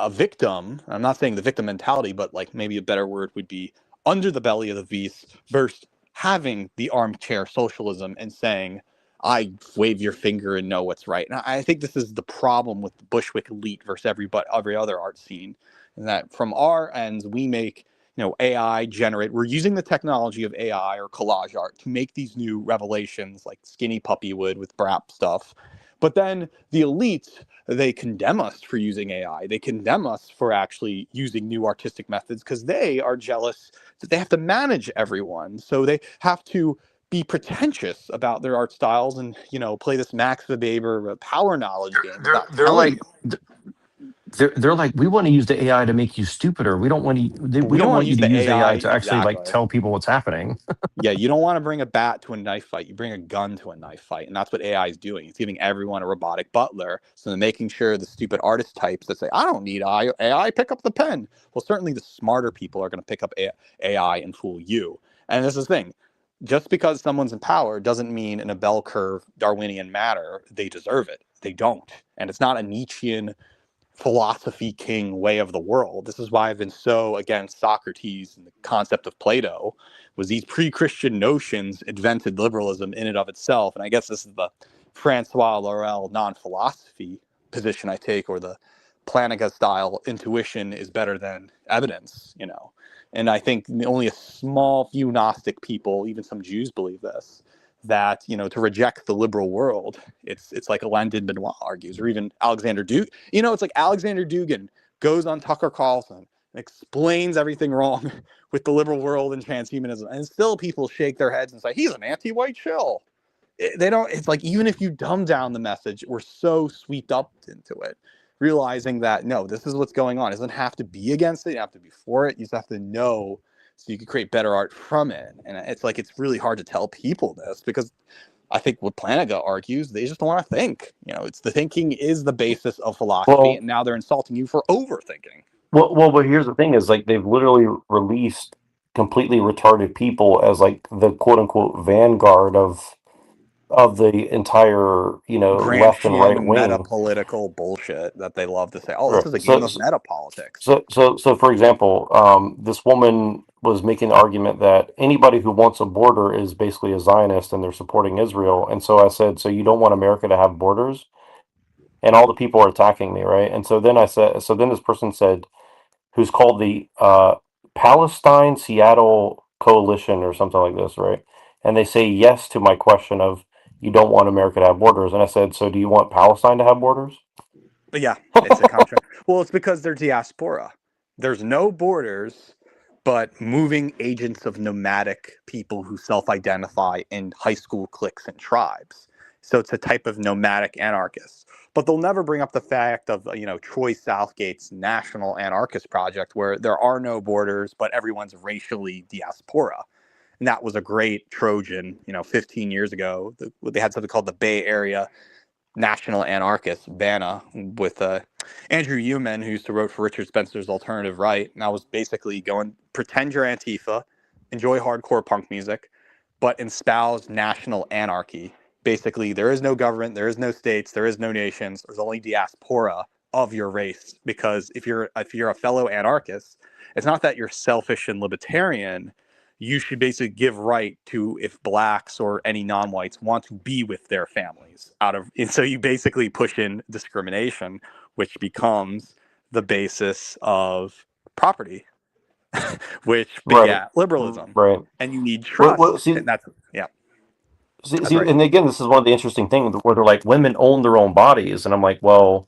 a victim. I'm not saying the victim mentality, but like maybe a better word would be under the belly of the beast versus having the armchair socialism and saying, I wave your finger and know what's right. And I think this is the problem with the Bushwick elite versus every other art scene, and that from our ends we make AI generate. We're using the technology of AI or collage art to make these new revelations, like Skinny Puppy would with BRAP stuff. But then the elites, they condemn us for using AI. They condemn us for actually using new artistic methods because they are jealous that they have to manage everyone. So they have to be pretentious about their art styles and play this Max Weber power knowledge game. They're like they're like, we want to use the AI to make you stupider. We don't want to. We don't want you to use AI to actually like tell people what's happening. Yeah, you don't want to bring a bat to a knife fight. You bring a gun to a knife fight, and that's what AI is doing. It's giving everyone a robotic butler, so they're making sure the stupid artist types that say, "I don't need AI, pick up the pen." Well, certainly the smarter people are going to pick up AI and fool you. And this is the thing: just because someone's in power doesn't mean, in a bell curve Darwinian manner, they deserve it. They don't, and it's not a Nietzschean philosophy king way of the world. This is why I've been so against Socrates and the concept of Plato. Was these pre-Christian notions invented liberalism in and of itself. And I guess this is the Francois Laurel non-philosophy position I take, or the Plantinga style intuition is better than evidence, And I think only a small few Gnostic people, even some Jews, believe this, that to reject the liberal world, it's like Landon Benoit argues, or even Alexander Dugin. It's like Alexander Dugin goes on Tucker Carlson and explains everything wrong with the liberal world and transhumanism, and still people shake their heads and say he's an anti-white shill. They don't. It's like, even if you dumb down the message, we're so swept up into it, realizing that no, this is what's going on. It doesn't have to be against it. You have to be for it. You just have to know, so you can create better art from it. And it's like, it's really hard to tell people this, because I think what Plantinga argues, they just don't want to think. It's the thinking is the basis of philosophy, and now they're insulting you for overthinking. But here's the thing: is like they've literally released completely retarded people as like the quote unquote vanguard of the entire left and right wing. Meta-political bullshit that they love to say. Oh, this is a game of meta-politics. So for example, this woman was making the argument that anybody who wants a border is basically a Zionist and they're supporting Israel. And so I said, so you don't want America to have borders? And all the people are attacking me, right? And so then I said, so then this person said, who's called the Palestine Seattle Coalition or something like this, right? And they say yes to my question of, you don't want America to have borders. And I said, so do you want Palestine to have borders? But yeah, it's a contract. Well, it's because they're diaspora. There's no borders, but moving agents of nomadic people who self-identify in high school cliques and tribes. So it's a type of nomadic anarchist. But they'll never bring up the fact of, Troy Southgate's National Anarchist Project, where there are no borders, but everyone's racially diaspora. And that was a great Trojan, 15 years ago. They had something called the Bay Area National Anarchists, BANA, with Andrew Human, who used to wrote for Richard Spencer's Alternative Right. And I was basically going, pretend you're Antifa, enjoy hardcore punk music, but espouse national anarchy. Basically, there is no government, there is no states, there is no nations, there's only diaspora of your race. Because if you're a fellow anarchist, it's not that you're selfish and libertarian. You should basically give right to if blacks or any non-whites want to be with their families and so you basically push in discrimination, which becomes the basis of property, which begat liberalism. Right. And you need trust. See, and that's yeah. See, right. And again, this is one of the interesting things where they're like, women own their own bodies, and I'm like, well,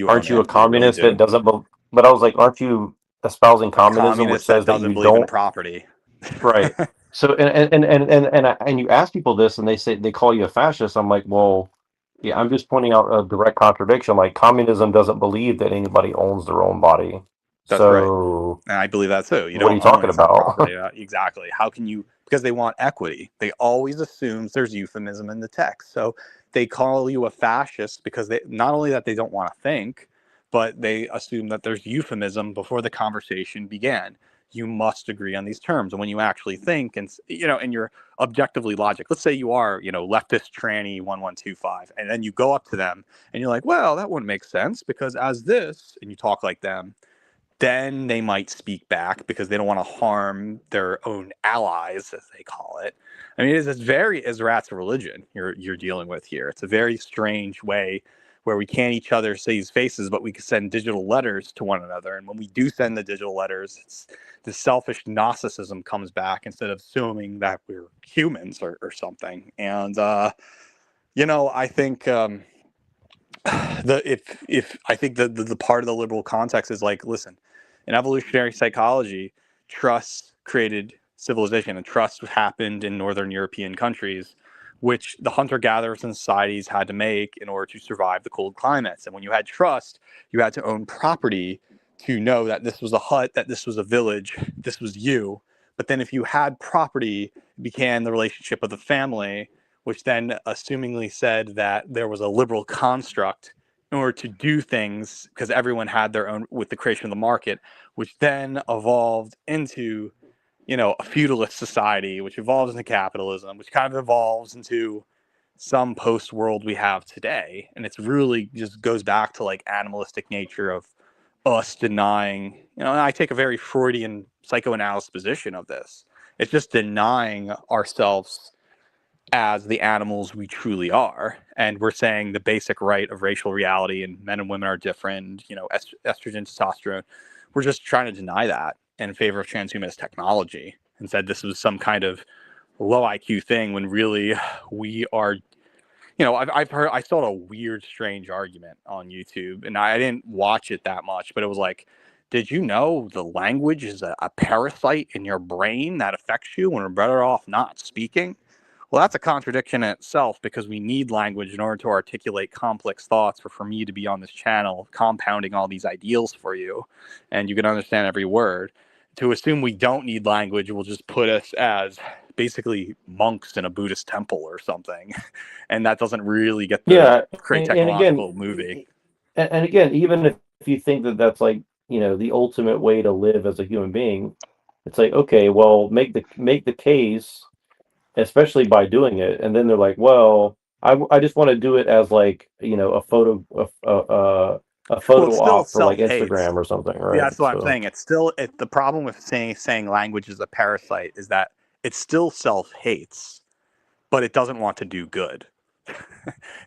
aren't you a communist that doesn't? But I was like, aren't you espousing communism, which says that you don't in property? Right. So and you ask people this, and they call you a fascist. I'm like, well, yeah, I'm just pointing out a direct contradiction. Like, communism doesn't believe that anybody owns their own body. That's right. And I believe that too. What are you talking about? Exactly. How can you? because they want equity. They always assume there's euphemism in the text. So they call you a fascist because they not only that they don't want to think, but they assume that there's euphemism before the conversation began. You must agree on these terms. And when you actually think and, and you're objectively logic, let's say you are, leftist tranny 1125, and then you go up to them and you're like, well, that wouldn't make sense because as this, and you talk like them, then they might speak back because they don't want to harm their own allies, as they call it. I mean, it's very Israt's religion you're dealing with here. It's a very strange way where we can't each other see his faces, but we can send digital letters to one another. And when we do send the digital letters, it's the selfish narcissism comes back instead of assuming that we're humans or something. And I think I think the part of the liberal context is like, listen, in evolutionary psychology, trust created civilization, and trust happened in Northern European countries, which the hunter-gatherers and societies had to make in order to survive the cold climates. And when you had trust, you had to own property to know that this was a hut, that this was a village, this was you. But then if you had property, it began the relationship of the family, which then assumingly said that there was a liberal construct in order to do things because everyone had their own with the creation of the market, which then evolved into a feudalist society, which evolves into capitalism, which kind of evolves into some post-world we have today. And it's really just goes back to like animalistic nature of us denying, and I take a very Freudian psychoanalysis position of this. It's just denying ourselves as the animals we truly are. And we're saying the basic right of racial reality and men and women are different, estrogen, testosterone. We're just trying to deny that in favor of transhumanist technology and said this was some kind of low IQ thing when really we are, I saw a weird, strange argument on YouTube, and I didn't watch it that much, but it was like, did you know the language is a parasite in your brain that affects you when we're better off not speaking? Well, that's a contradiction in itself because we need language in order to articulate complex thoughts for me to be on this channel, compounding all these ideals for you, and you can understand every word. To assume we don't need language will just put us as basically monks in a Buddhist temple or something, and that doesn't really get the great technological movie. And again, even if you think that that's like the ultimate way to live as a human being, it's like, okay, well, make the case, especially by doing it, and then they're like, well, I just want to do it as like a photo op for like Instagram or something, right? Yeah, that's what I'm saying. It's still the problem with saying language is a parasite is that it still self-hates, but it doesn't want to do good.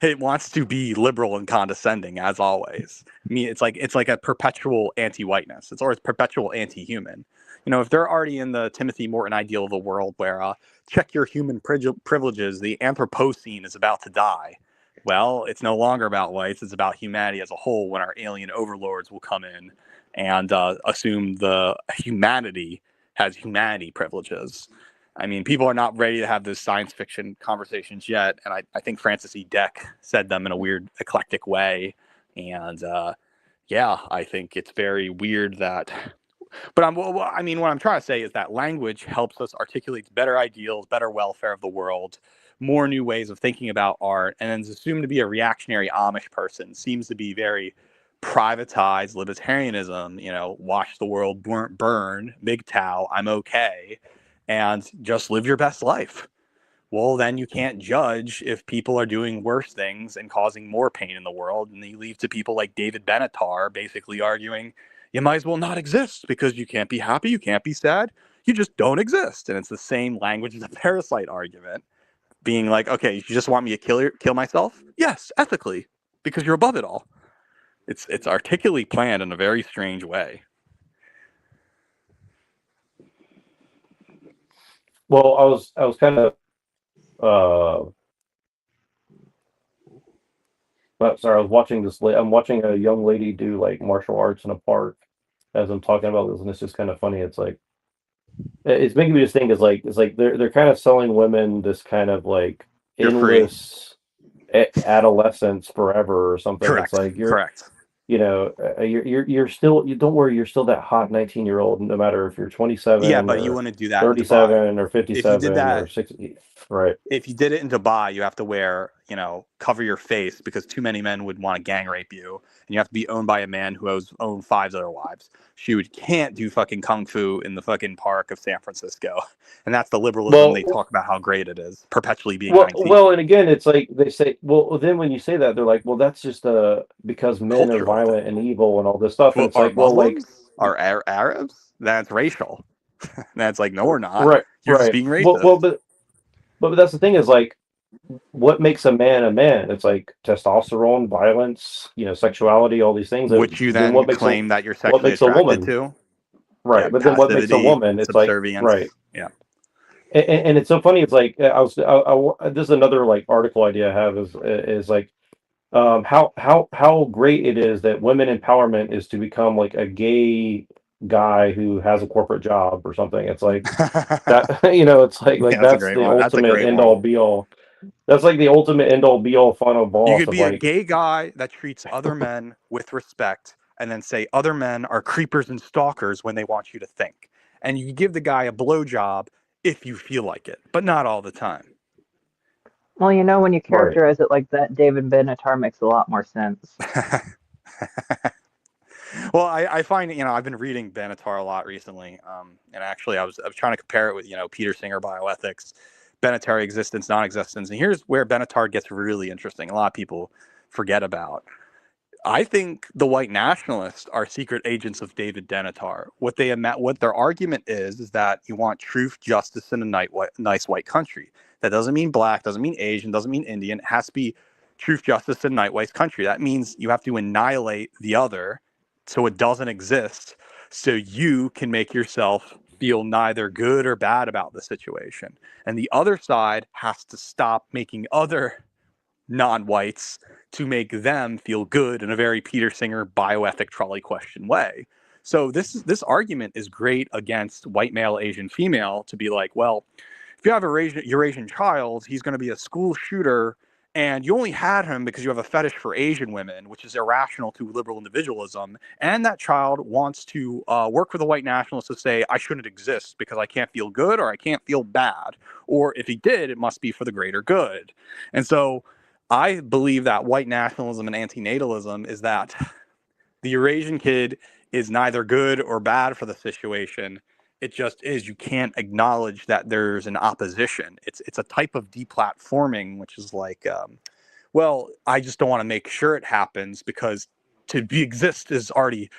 It wants to be liberal and condescending as always. I mean, it's like a perpetual anti-whiteness. It's always perpetual anti-human. If they're already in the Timothy Morton ideal of the world where check your human privileges, the Anthropocene is about to die. Well, it's no longer about whites. It's about humanity as a whole when our alien overlords will come in and assume the humanity has humanity privileges. I mean, people are not ready to have those science fiction conversations yet. And I think Francis E. Deck said them in a weird, eclectic way. And I think it's very weird that... But what I'm trying to say is that language helps us articulate better ideals, better welfare of the world, more new ways of thinking about art, and then is assumed to be a reactionary Amish person seems to be very privatized libertarianism, watch the world burn, MGTOW, I'm okay, and just live your best life. Well, then you can't judge if people are doing worse things and causing more pain in the world, and you leave to people like David Benatar basically arguing, you might as well not exist because you can't be happy, you can't be sad, you just don't exist. And it's the same language as a parasite argument, being like, okay, you just want me to kill myself? Yes, ethically, because you're above it all. It's articulately planned in a very strange way. Well, I was kind of sorry, I was watching I'm watching a young lady do like martial arts in a park as I'm talking about this, and it's just kind of funny. It's like it's making me just think it's like they're kind of selling women this kind of like endless adolescence forever or something. Correct. It's like Correct. you're still, you don't worry, you're still that hot 19-year-old, no matter if you're Yeah, 27 but you or wouldn't do that in Dubai. 37 or If you did 57 or that, 60. Right. if you did it in Dubai, you have to wear, cover your face because too many men would want to gang rape you, and you have to be owned by a man who owned 5 other wives. Can't do fucking kung fu in the fucking park of San Francisco, and that's the liberalism they Well, talk about how great it is, perpetually being well, 19. well, and again, it's like they say, well, then when you say that, they're like, well, that's just because men are Cultural violent thing. and evil and all this stuff, and Well, it's are like, well, like, Muslims? Are Arabs? That's racial. That's like, no, we're not. right, You're just right. being Well, racist. but that's the thing is like, what makes a man a man? It's like testosterone, violence, sexuality, all these things. Which you Then then claim that you're what sexually makes a attracted woman? to. Yeah, Right. But then what makes a passivity, woman? It's like, subservience. right. Yeah. And it's so funny. It's like this is another like article idea I have is like how great it is that women empowerment is to become like a gay guy who has a corporate job or something. It's like that, it's like Yeah, that's a that's great the one. That's a ultimate great end one. all be all. That's like the ultimate end all be all final You boss could of be a like, gay guy that treats other men with respect and then say other men are creepers and stalkers when they want you to think. And you give the guy a blowjob if you feel like it, but not all the time. Well, when you right. characterize it like that, David Benatar makes a lot more sense. Well, I find, I've been reading Benatar a lot recently. And actually I was trying to compare it with, Peter Singer bioethics, Benatari existence, non-existence. And here's where Benatar gets really interesting. A lot of people forget about. I think the white nationalists are secret agents of David Benatar. What their argument is that you want truth, justice, in a nice white country. That doesn't mean black, doesn't mean Asian, doesn't mean Indian. It has to be truth, justice, in a nice white country. That means you have to annihilate the other so it doesn't exist, so you can make yourself feel neither good or bad about the situation. And the other side has to stop making other non-whites to make them feel good in a very Peter Singer bioethic trolley question way. So this argument is great against white male, Asian female to be like, well, if you have a Eurasian child, he's going to be a school shooter, and you only had him because you have a fetish for Asian women, which is irrational to liberal individualism. And that child wants to work with a white nationalist to say, I shouldn't exist because I can't feel good or I can't feel bad. Or if he did, it must be for the greater good. And so I believe that white nationalism and antinatalism is that the Eurasian kid is neither good or bad for the situation. It just is. You can't acknowledge that there's an opposition. It's a type of deplatforming, which is like, well, I just don't want to make sure it happens because exist is already,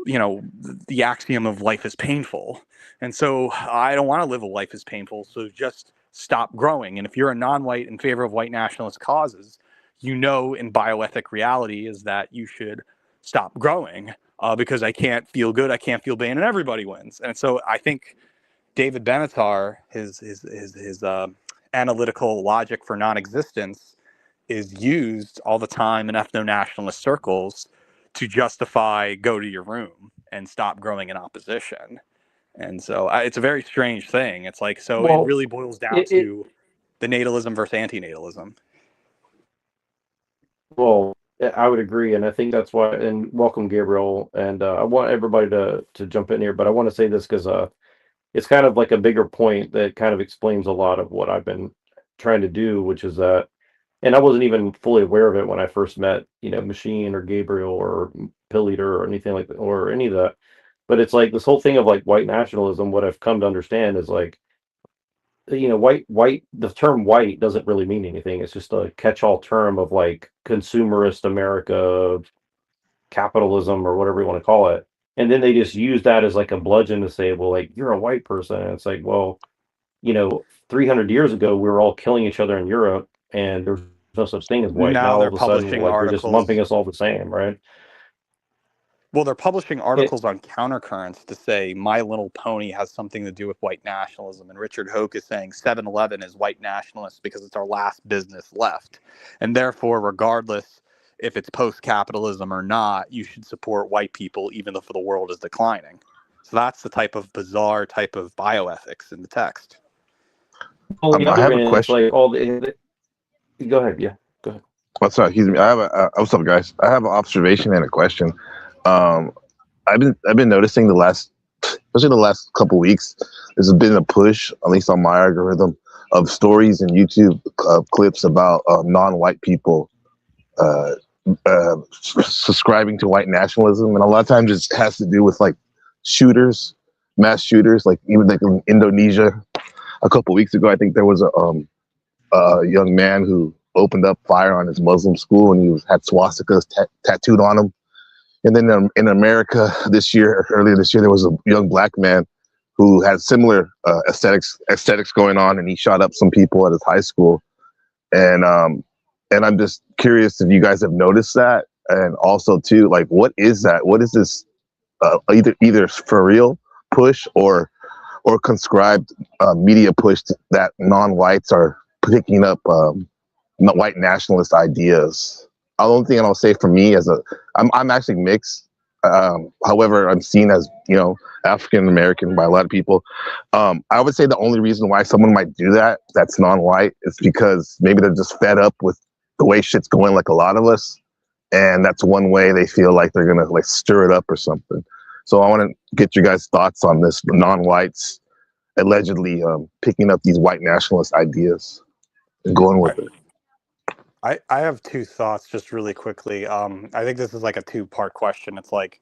the axiom of life is painful. And so I don't want to live a life is painful. So just stop growing. And if you're a non-white in favor of white nationalist causes, in bioethic reality is that you should stop growing because I can't feel good, I can't feel pain, and everybody wins. And so I think David Benatar, his analytical logic for non-existence is used all the time in ethno-nationalist circles to justify go to your room and stop growing in opposition. And so it's a very strange thing. It's like, so it Well, really boils down it to the natalism versus antinatalism. well, I would agree, and I think that's why. And welcome, Gabriel. And I want everybody to jump in here, but I want to say this because it's kind of like a bigger point that kind of explains a lot of what I've been trying to do, which is that, and I wasn't even fully aware of it when I first met, Machine or Gabriel or Pill Eater or anything like that, or any of that. But it's like this whole thing of like white nationalism. What I've come to understand is like, white, the term white doesn't really mean anything. It's just a catch-all term of like consumerist America, capitalism, or whatever you want to call it. And then they just use that as like a bludgeon to say, well, like, you're a white person. And it's like, well, 300 years ago, we were all killing each other in Europe, and there's no such thing as white. Now Now all they're of a sudden, publishing like, they're just lumping articles. us all the same, right? Well, they're publishing It, articles on countercurrents to say My Little Pony has something to do with white nationalism. And Richard Hoke is saying 7-Eleven is white nationalist because it's our last business left. And therefore, regardless if it's post-capitalism or not, you should support white people even if the world is declining. So that's the type of bizarre type of bioethics in the text. on the I other have a end, it's question. like all the. Go ahead, yeah, go ahead. What's up? I have what's up, guys? I have an observation and a question. Um, I've been noticing especially the last couple weeks, there's been a push, at least on my algorithm, of stories and YouTube clips about non-white people uh, subscribing to white nationalism, and a lot of times it has to do with like shooters, mass shooters, like even like in Indonesia. A couple weeks ago, I think there was a young man who opened up fire on his Muslim school, and had swastikas tattooed on him. And then in America earlier this year, there was a young black man who had similar aesthetics going on, and he shot up some people at his high school. And I'm just curious if you guys have noticed that, and also too, like, what is that? What is this? Either for real push or conscribed media push that non-whites are picking up white nationalist ideas. The only thing I'll say for me I'm actually mixed. However, I'm seen as, African American by a lot of people. I would say the only reason why someone might do that's non-white is because maybe they're just fed up with the way shit's going, like a lot of us, and that's one way they feel like they're gonna like stir it up or something. So I want to get your guys' thoughts on this non-whites allegedly picking up these white nationalist ideas and going with it. I have two thoughts just really quickly. I think this is like a two-part question. It's like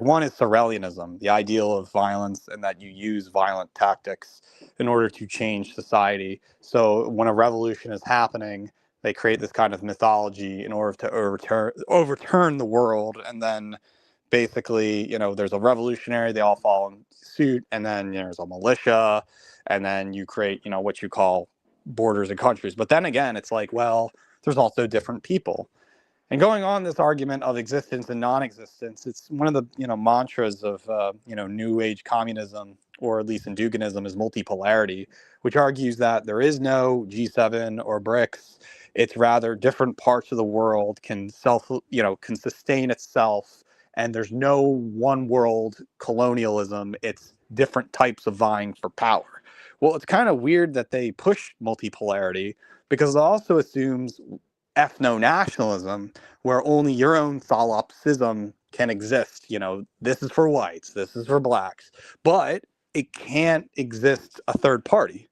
one is Sorelianism, the ideal of violence, and that you use violent tactics in order to change society. So when a revolution is happening, they create this kind of mythology in order to overturn the world, and then basically, there's a revolutionary, they all fall in suit, and then there's a militia, and then you create, what you call borders and countries. But then again, it's like, well, there's also different people. And going on this argument of existence and non-existence, it's one of the mantras of New Age communism, or at least in Duginism, is multipolarity, which argues that there is no G7 or BRICS. It's rather different parts of the world can sustain itself, and there's no one world colonialism. It's different types of vying for power. Well, it's kind of weird that they push multipolarity, because it also assumes ethno-nationalism, where only your own solipsism can exist. This is for whites, this is for blacks, but it can't exist a third party.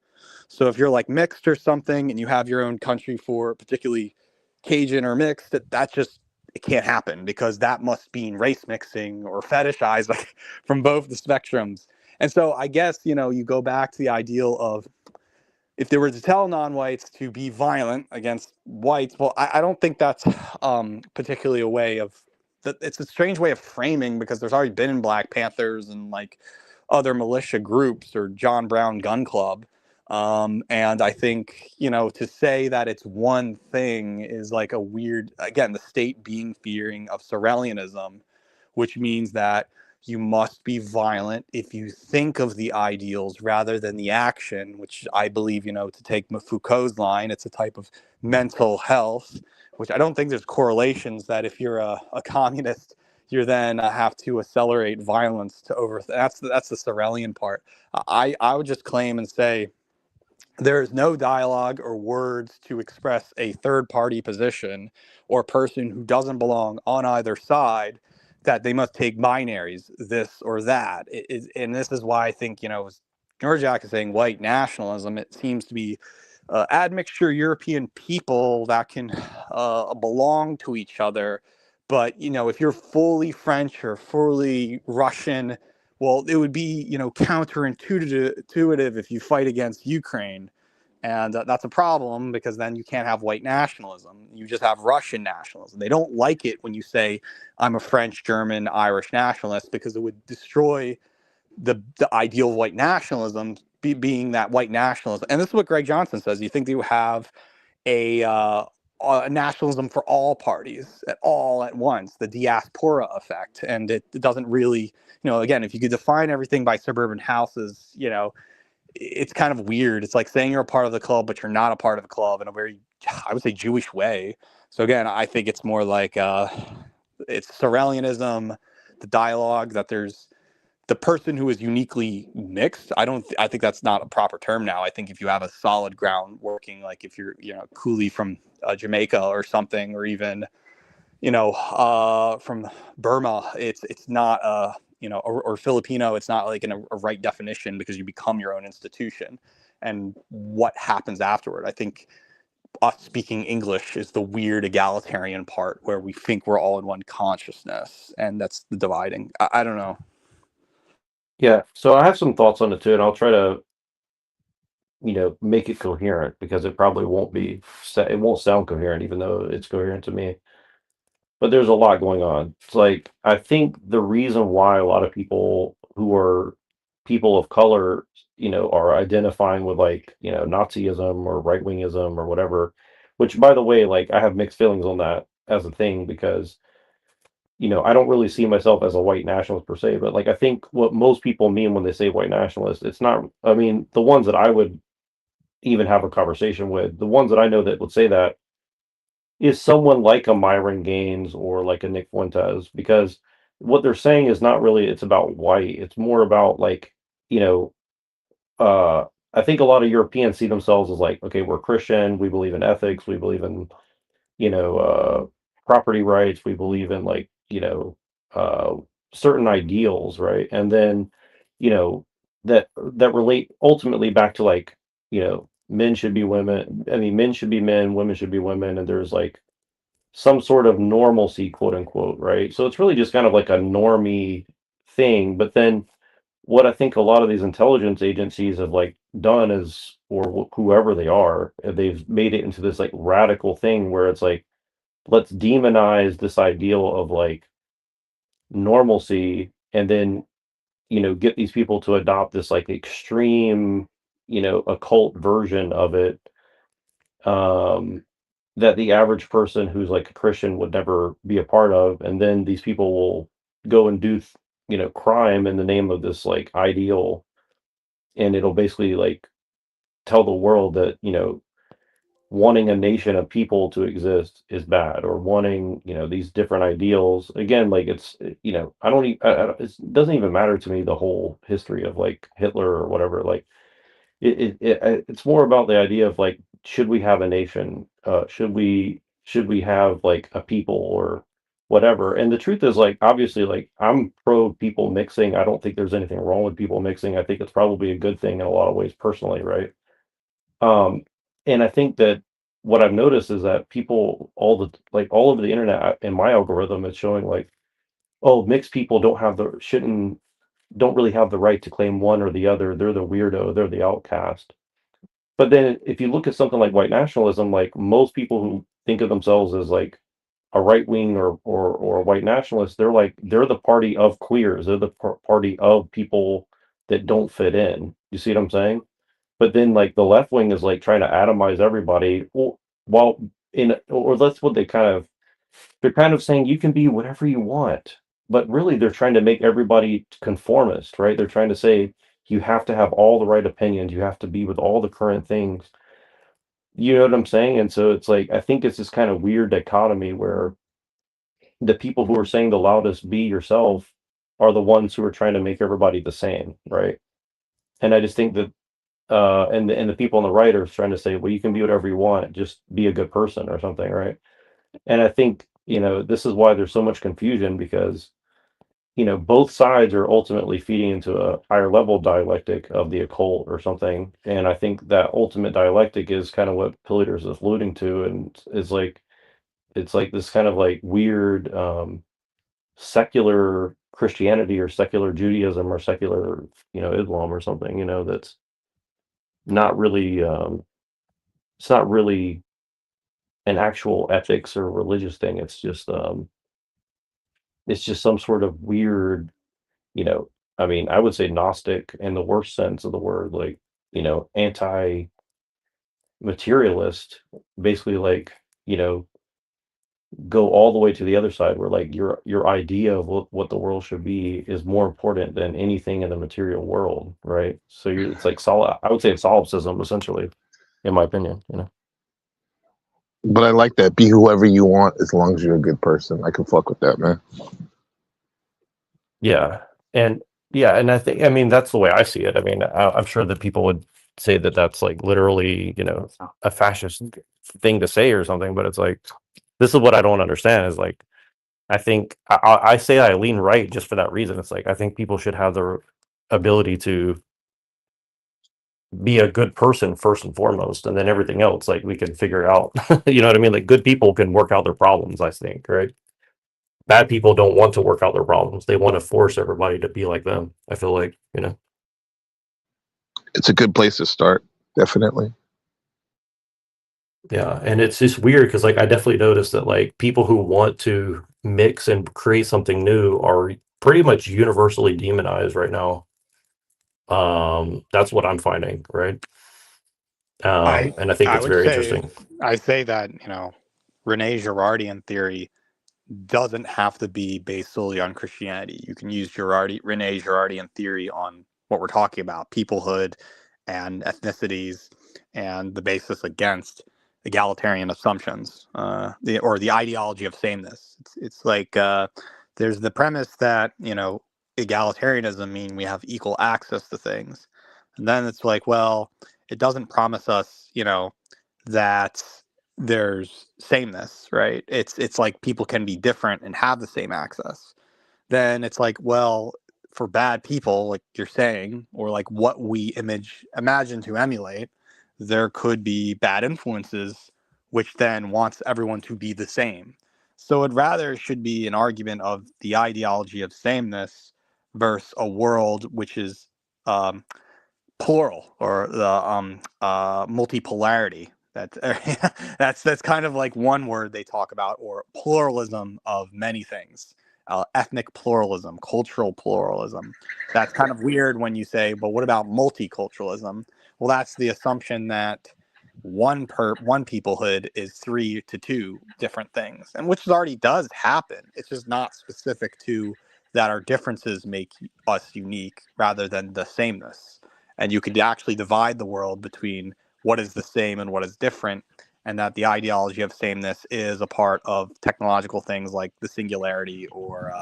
So if you're like mixed or something and you have your own country for particularly Cajun or mixed, that just, it can't happen, because that must mean race mixing or fetishized, like, from both the spectrums. And so I guess, you go back to the ideal of, if they were to tell non-whites to be violent against whites, well, I don't think that's particularly a way of, it's a strange way of framing, because there's already been in Black Panthers and like other militia groups or John Brown Gun Club. And I think, to say that it's one thing is like a weird, again, the state being fearing of Sorelianism, which means that you must be violent if you think of the ideals rather than the action, which I believe, to take Foucault's line, it's a type of mental health, which I don't think there's correlations that if you're a communist, you then have to accelerate violence to that's the Sorelian part. I would just claim and say there is no dialogue or words to express a third party position or person who doesn't belong on either side, that they must take binaries, this or that. And this is why I think, as Norjack is saying, white nationalism, it seems to be admixture European people that can belong to each other. But, if you're fully French or fully Russian, well, it would be, counterintuitive if you fight against Ukraine. And that's a problem, because then you can't have white nationalism. You just have Russian nationalism. They don't like it when you say, I'm a French, German, Irish nationalist, because it would destroy the ideal of white nationalism, being that white nationalism. And this is what Greg Johnson says. You think you have a nationalism for all parties at once, the diaspora effect. And it doesn't really, again, if you could define everything by suburban houses, it's kind of weird. It's like saying you're a part of the club, but you're not a part of the club, in a very, I would say, Jewish way. So again, I think it's more like it's Sorelianism, the dialogue that there's the person who is uniquely mixed, I think that's not a proper term now. I think if you have a solid ground working, like if you're, Cooley from Jamaica or something, or even, from Burma, it's not or Filipino, it's not like in a right definition, because you become your own institution. And what happens afterward, I think us speaking English is the weird egalitarian part where we think we're all in one consciousness, and that's the dividing. I don't know. Yeah, so I have some thoughts on it too, and I'll try to, make it coherent, because it probably won't be. It won't sound coherent, even though it's coherent to me. But there's a lot going on. It's like, I think the reason why a lot of people who are people of color, are identifying with, like, Nazism or right wingism or whatever. Which, by the way, like, I have mixed feelings on that as a thing, because I don't really see myself as a white nationalist per se, but, like, I think what most people mean when they say white nationalist, it's not. I mean, the ones that I would even have a conversation with, the ones that I know that would say that, is someone like a Myron Gaines or like a Nick Fuentes, because what they're saying is not really it's about white. It's more about, like, you know, I think a lot of Europeans see themselves as like, okay, we're Christian, we believe in ethics, we believe in, you know, property rights, we believe in, like, uh, certain ideals, right? And then, that relate ultimately back to, like, men should be women. I mean, men should be men, women should be women, and there's, like, some sort of normalcy, quote unquote, right? So it's really just kind of like a normie thing. But then what I think a lot of these intelligence agencies have, like, done is, or whoever they are, they've made it into this, like, radical thing where it's like, let's demonize this ideal of, like, normalcy, and then, get these people to adopt this, like, extreme, occult version of it, um that the average person who's, like, a Christian would never be a part of, and then these people will go and do crime in the name of this, like, ideal, and it'll basically, like, tell the world that, wanting a nation of people to exist is bad, or wanting, these different ideals. Again, like, it's, I don't even, it doesn't even matter to me, the whole history of, like, Hitler or whatever. Like, it's more about the idea of, like, should we have a nation? Should we have, like, a people or whatever? And the truth is, like, obviously, like, I'm pro people mixing. I don't think there's anything wrong with people mixing. I think it's probably a good thing in a lot of ways, personally, right? Um, and I think that what I've noticed is that people, all over the internet, in my algorithm, is showing, like, oh, mixed people don't really have the right to claim one or the other. They're the weirdo. They're the outcast. But then if you look at something like white nationalism, like, most people who think of themselves as, like, a right wing or a white nationalist, they're the party of queers. They're the party of people that don't fit in. You see what I'm saying? But then, like, the left wing is, like, trying to atomize everybody. While or that's what they're kind of saying, you can be whatever you want, but really they're trying to make everybody conformist, right? They're trying to say you have to have all the right opinions, you have to be with all the current things. You know what I'm saying? And so it's like, I think it's this kind of weird dichotomy where the people who are saying the loudest, be yourself, are the ones who are trying to make everybody the same, right? And I just think that and the people on the right are trying to say, well, you can be whatever you want, just be a good person or something, right? And I think, this is why there's so much confusion, because, both sides are ultimately feeding into a higher level dialectic of the occult or something. And I think that ultimate dialectic is kind of what Pilliters is alluding to, and is like, it's like this kind of, like, weird, secular Christianity or secular Judaism or secular, Islam or something, that's not really, it's not really an actual ethics or religious thing. It's just some sort of weird, you know, I mean, I would say Gnostic in the worst sense of the word, like, anti-materialist, basically, like, you know, go all the way to the other side where, like, your idea of what the world should be is more important than anything in the material world, right? So it's like I would say it's solipsism, essentially, in my opinion. But I like that. Be whoever you want as long as you're a good person. I can fuck with that, man. Yeah. And Yeah, and I mean, that's the way I see it. I mean, I'm sure that people would say that that's like literally, a fascist thing to say or something, but it's like, this is what I don't understand is like, I think I say I lean right just for that reason. It's like, I think people should have the ability to be a good person first and foremost, and then everything else, like, we can figure out. You know what I mean? Like, good people can work out their problems, I think, right? Bad people don't want to work out their problems. They want to force everybody to be like them. I feel like, It's a good place to start, definitely. yeah, and it's just weird because like I definitely noticed that like people who want to mix and create something new are pretty much universally demonized right now. That's what I'm finding, right? I And I think I it's would very say interesting. that Rene Girardian theory doesn't have to be based solely on Christianity. You can use Rene Girardian theory on what we're talking about, peoplehood and ethnicities, and the basis against egalitarian assumptions, or the ideology of sameness. It's like there's the premise that egalitarianism mean we have equal access to things, and then it's like, well, it doesn't promise us, that there's sameness, right? It's like people can be different and have the same access. Then it's like, well, for bad people, like you're saying, or like what we imagine to emulate, there could be bad influences, which then wants everyone to be the same. So it rather should be an argument of the ideology of sameness versus a world which is um, plural, or the multipolarity. That that's kind of like one word they talk about, or pluralism of many things, ethnic pluralism, cultural pluralism. That's kind of weird when you say, but what about multiculturalism? Well, that's the assumption that one peoplehood is 3 to 2 different things, and which already does happen. It's just not specific to that our differences make us unique rather than the sameness. And you could actually divide the world between what is the same and what is different, and that the ideology of sameness is a part of technological things like the singularity or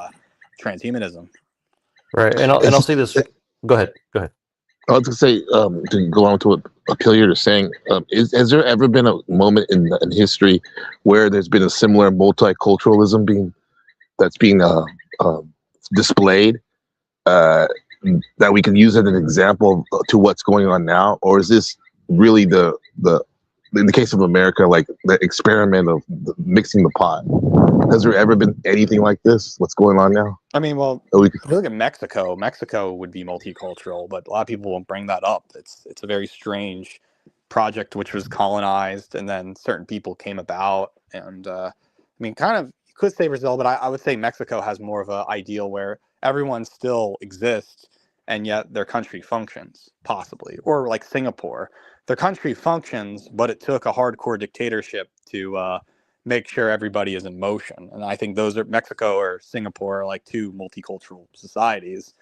transhumanism. Right. And I'll say this. Go ahead. Go ahead. I was going to say, to go on to what Hilliard is saying, has there ever been a moment in history where there's been a similar multiculturalism that's being displayed, that we can use as an example to what's going on now? Or is this really the in the case of America, like the experiment of mixing the pot? Has there ever been anything like this? What's going on now? I mean, well, That we if you look at Mexico, Mexico would be multicultural, but a lot of people won't bring that up. It's a very strange project which was colonized, and then certain people came about. And I mean, kind of, you could say Brazil, but I would say Mexico has more of an ideal where everyone still exists, and yet their country functions, possibly. Or like Singapore, their country functions, but it took a hardcore dictatorship to make sure everybody is in motion. And I think those are, Mexico or Singapore, are like two multicultural societies.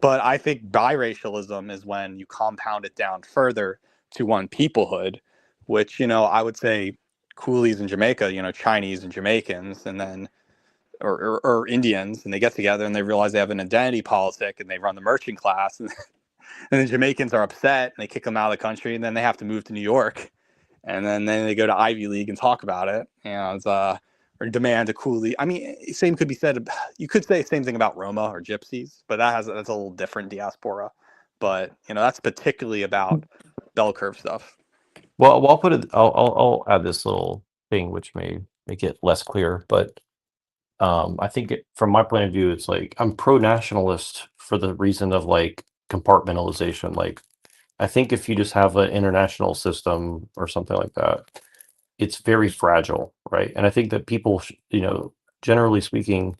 But I think biracialism is when you compound it down further to one peoplehood, which, I would say coolies in Jamaica, Chinese and Jamaicans, and then or Indians, and they get together and they realize they have an identity politic, and they run the merchant class, and the Jamaicans are upset and they kick them out of the country, and then they have to move to New York, and then they go to Ivy League and talk about it, and or demand a coolie. I mean, same could be said. You could say the same thing about Roma or Gypsies, but that's a little different diaspora. But that's particularly about bell curve stuff. Well, I'll put it. I'll add this little thing which may make it less clear, but I think from my point of view, it's like I'm pro-nationalist for the reason of like compartmentalization. Like, I think if you just have an international system or something like that, it's very fragile, right? And I think that people, generally speaking,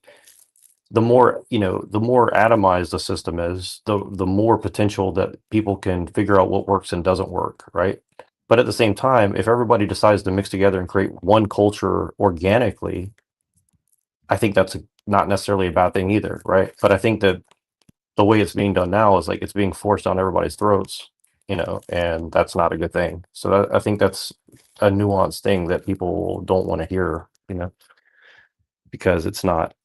the more atomized the system is, the more potential that people can figure out what works and doesn't work, right? But at the same time, if everybody decides to mix together and create one culture organically, I think that's not necessarily a bad thing either, right? But I think that the way it's being done now is like it's being forced down everybody's throats, and that's not a good thing. So I think that's a nuanced thing that people don't want to hear, because it's not.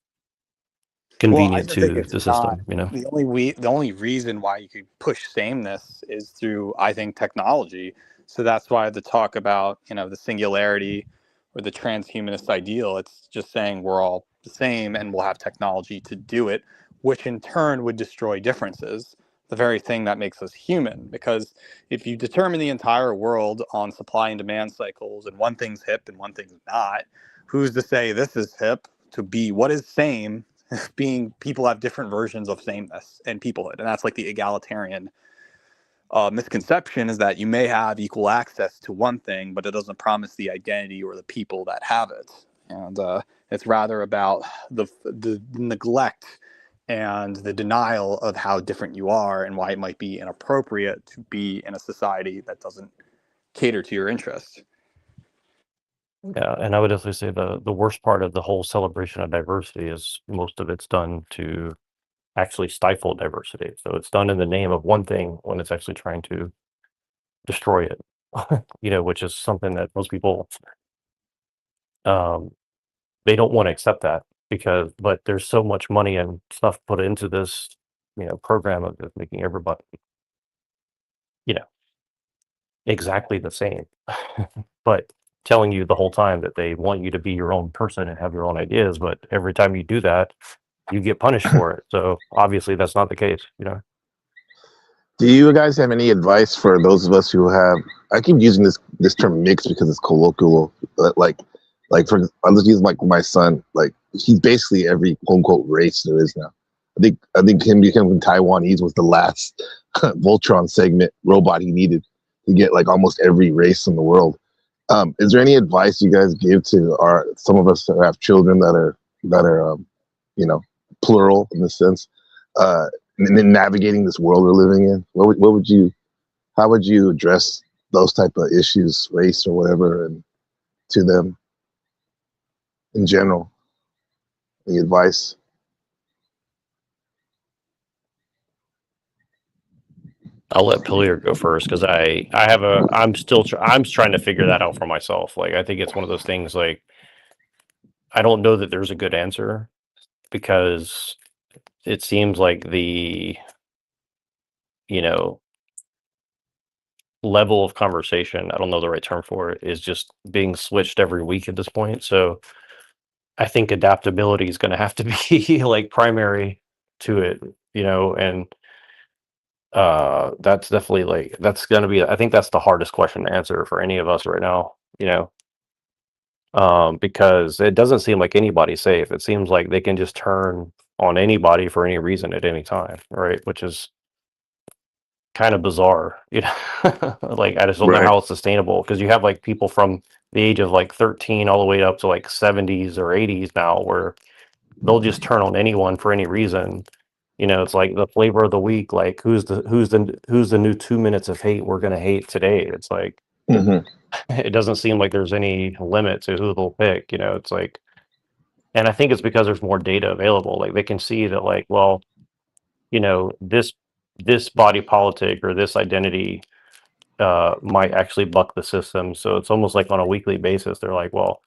convenient just think to it's the not system, you know. the only reason why you could push sameness is through, I think, technology. So that's why the talk about, the singularity or the transhumanist ideal, it's just saying we're all the same and we'll have technology to do it, which in turn would destroy differences, the very thing that makes us human. Because if you determine the entire world on supply and demand cycles and one thing's hip and one thing's not, who's to say this is hip to be what is same, being people have different versions of sameness and peoplehood. And that's like the egalitarian misconception, is that you may have equal access to one thing, but it doesn't promise the identity or the people that have it. And it's rather about the neglect and the denial of how different you are and why it might be inappropriate to be in a society that doesn't cater to your interests. Yeah, and I would definitely say the worst part of the whole celebration of diversity is most of it's done to actually stifle diversity. So it's done in the name of one thing when it's actually trying to destroy it. Which is something that most people they don't want to accept that, but there's so much money and stuff put into this, program of just making everybody, exactly the same. But telling you the whole time that they want you to be your own person and have your own ideas, but every time you do that, you get punished for it. So obviously that's not the case, Do you guys have any advice for those of us who have? I keep using this term mixed because it's colloquial. But I'll just use my son. Like, he's basically every quote unquote race there is now. I think him becoming Taiwanese was the last Voltron segment robot he needed to get like almost every race in the world. Is there any advice you guys give to some of us that have children that are plural in the sense, and then navigating this world we're living in? How would you address those type of issues, race or whatever, and to them in general? Any advice? I'll let Pillier go first because I'm trying to figure that out for myself. Like, I think it's one of those things, like, I don't know that there's a good answer because it seems like the, level of conversation, I don't know the right term for it, is just being switched every week at this point. So I think adaptability is going to have to be like primary to it, and that's definitely that's going to be, I think that's the hardest question to answer for any of us right now, because it doesn't seem like anybody's safe. It seems like they can just turn on anybody for any reason at any time, right? Which is kind of bizarre, like, I just don't know Right. how it's sustainable, because you have like people from the age of like 13 all the way up to like 70s or 80s now, where they'll just turn on anyone for any reason. It's like the flavor of the week, like who's the new 2 minutes of hate we're gonna hate today. It's like, Mm-hmm. it doesn't seem like there's any limit to who they'll pick. It's like, and I think it's because there's more data available. Like, they can see that, like, well, this body politic or this identity might actually buck the system. So it's almost like on a weekly basis, they're like, well,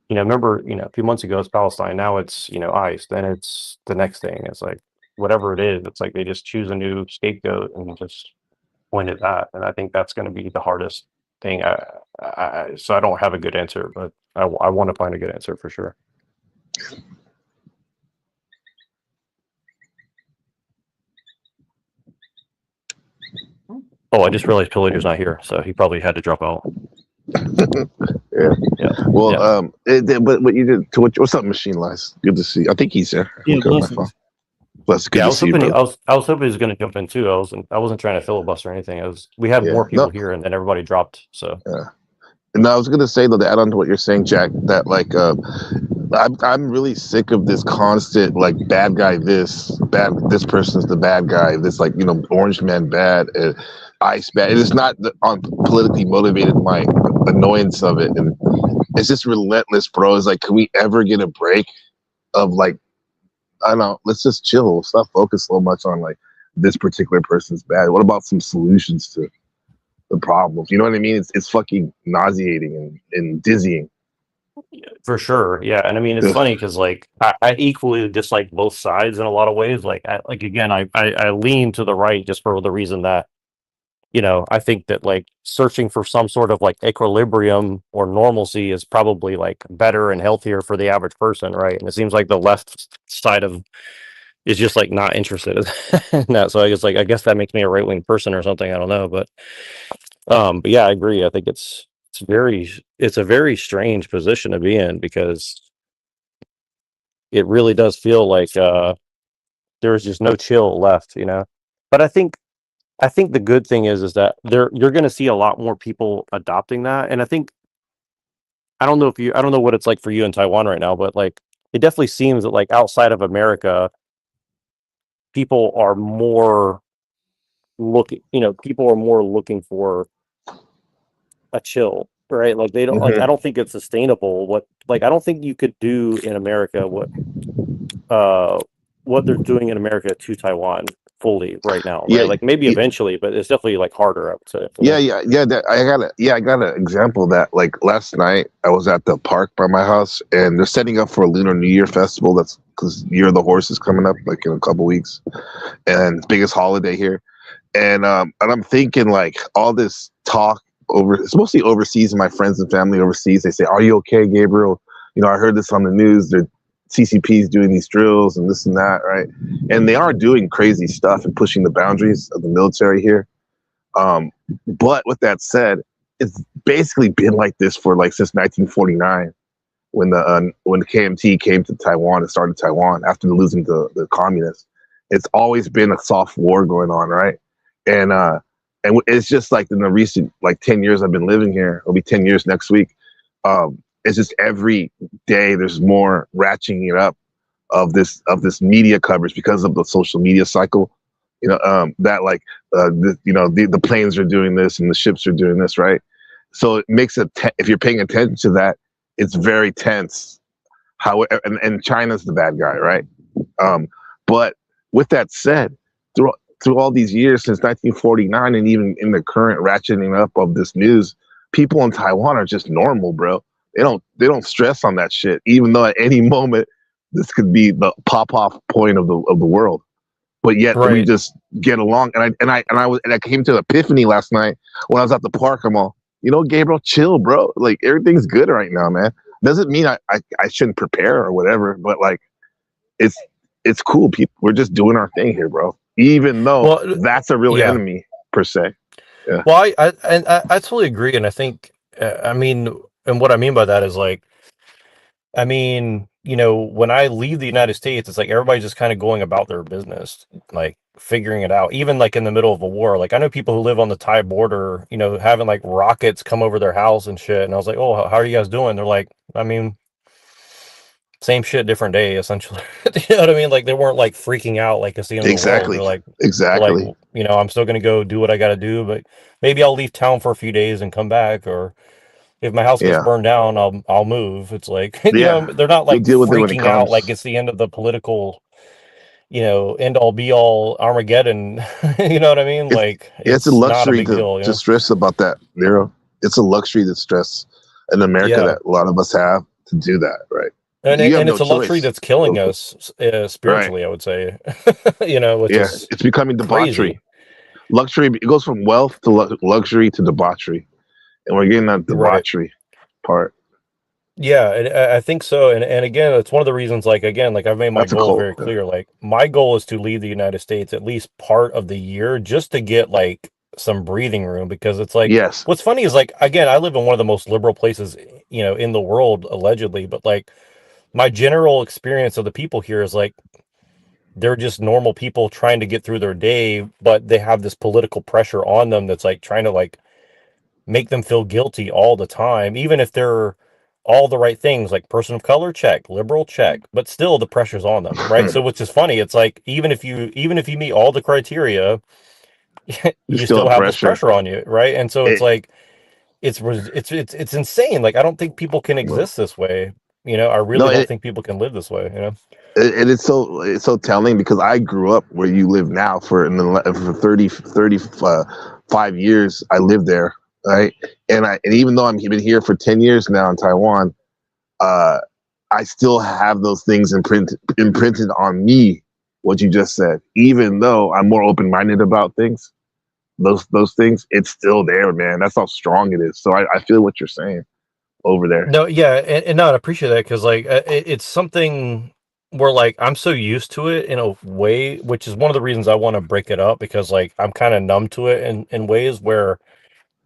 remember, a few months ago it's Palestine, now it's, ICE, then it's the next thing. It's like, whatever it is, it's like they just choose a new scapegoat and just point at that. And I think that's going to be the hardest thing. So I don't have a good answer, but I want to find a good answer for sure. Oh, I just realized Pillagers not here, so he probably had to drop out. Yeah. Yeah. Well, but you did. What's up, Machine Lies? Good to see you. I think he's there. Yeah, Okay, my phone. Bless. Good Yeah, to see you, brother. I was hoping he was going to jump in too. I wasn't trying to filibuster or anything. We had Yeah. more people No. here, and then everybody dropped. So No, I was gonna say though, to add on to what you're saying, Jack, that like I'm really sick of this constant like bad guy this person's the bad guy, this like orange man bad, ice bad. It's not on politically motivated my annoyance of it, and it's just relentless, bro. It's like, can we ever get a break of like, I don't know, let's just chill, stop focus so much on like this particular person's bad. What about some solutions to the problems? You know what I mean? It's fucking nauseating and dizzying. For sure, yeah, and I mean it's Yeah. funny because like I equally dislike both sides in a lot of ways. Like again, I lean to the right just for the reason that I think that like searching for some sort of like equilibrium or normalcy is probably like better and healthier for the average person, right? And it seems like the left side of is just like not interested in that. So I guess that makes me a right wing person or something. I don't know, but yeah, I agree. I think it's a very strange position to be in because it really does feel like there's just no chill left. But I think the good thing is that you're going to see a lot more people adopting that, and I don't know what it's like for you in Taiwan right now, but like it definitely seems that like outside of America, people are more people are more looking for a chill, right? Like they don't like Mhm. I don't think it's sustainable. I don't think you could do in America uh what they're doing in America to Taiwan fully right now, Yeah, right? Like maybe yeah, eventually, but it's definitely like harder, I would say. yeah. I got an example of that. Like last night, I was at the park by my house, and they're setting up for a Lunar New Year festival. That's because Year of the Horse is coming up, like in a couple weeks, and biggest holiday here. And I'm thinking like all this talk it's mostly overseas. My friends and family overseas, they say, "Are you okay, Gabriel? I heard this on the news. The CCP's doing these drills and this and that, right? And they are doing crazy stuff and pushing the boundaries of the military here. But with that said, it's basically been like this for like since 1949 when the KMT came to Taiwan and started Taiwan after losing the communists. It's always been a soft war going on, right? And it's just like in the recent like 10 years I've been living here. It'll be 10 years next week. It's just every day there's more ratcheting it up of this media coverage because of the social media cycle. That like the planes are doing this and the ships are doing this, right? So it makes it if you're paying attention to that, it's very tense. And China's the bad guy, right? But with that said, through all these years since 1949, and even in the current ratcheting up of this news, people in Taiwan are just normal, bro. They don't stress on that shit, even though at any moment this could be the pop off point of the world. But yet we Right. just get along. And I came to an epiphany last night when I was at the park. I'm all, Gabriel, chill, bro. Like everything's good right now, man. Doesn't mean I shouldn't prepare or whatever, but like it's cool. People, we're just doing our thing here, bro. Even though Well, that's a real yeah. enemy per se. Well, I totally agree, and I think I mean, and what I mean by that is like, I mean, when I leave the United States, it's like everybody's just kind of going about their business, like figuring it out. Even like in the middle of a war, like I know people who live on the Thai border, having like rockets come over their house and shit. And I was like, oh, how are you guys doing? They're like, I mean, same shit, different day, essentially. You know what I mean? Like they weren't like freaking out like it's the end of the world. They're Exactly. like, I'm still gonna go do what I gotta do, but maybe I'll leave town for a few days and come back, or if my house gets Yeah. burned down, I'll move. It's like Yeah. they're not You'll like deal with it when it freaking out comes. like it's the end of the political, end all be all Armageddon. You know what I mean? Like It's a it's not a luxury big deal, to stress about that, Nero. It's a luxury to stress in America Yeah. that a lot of us have to do that, right? And You have no it's a luxury choice. that's killing us spiritually, I would say. Which Yeah, is it's becoming debauchery. crazy. Luxury, it goes from wealth to luxury to debauchery, and we're getting that Right. debauchery part. Yeah, and I think so. And again, it's one of the reasons, like, again, like I've made my That's a goal cult. very clear. Like, my goal is to leave the United States at least part of the year just to get like some breathing room, because it's like, Yes, what's funny is like, again, I live in one of the most liberal places, in the world, allegedly, but like my general experience of the people here is like they're just normal people trying to get through their day, but they have this political pressure on them that's like trying to like make them feel guilty all the time, even if they're all the right things, like person of color, check, liberal, check, but still the pressure's on them, right? So which is funny, it's like even if you meet all the criteria, you you still still have have this pressure. pressure on you, right? And so it's It, like it's insane. Like I don't think people can exist this way. I really no, don't think people can live this way. and it's so telling because I grew up where you live now for 5 years. I lived there, right? And even though I've been here for 10 years now in Taiwan, I still have those things imprinted on me. What you just said, even though I'm more open minded about things, those things, it's still there, man. That's how strong it is. So I feel what you're saying over there. No, yeah, and no, I appreciate that because like it's something where like I'm so used to it in a way, which is one of the reasons I want to break it up because like I'm kind of numb to it in ways where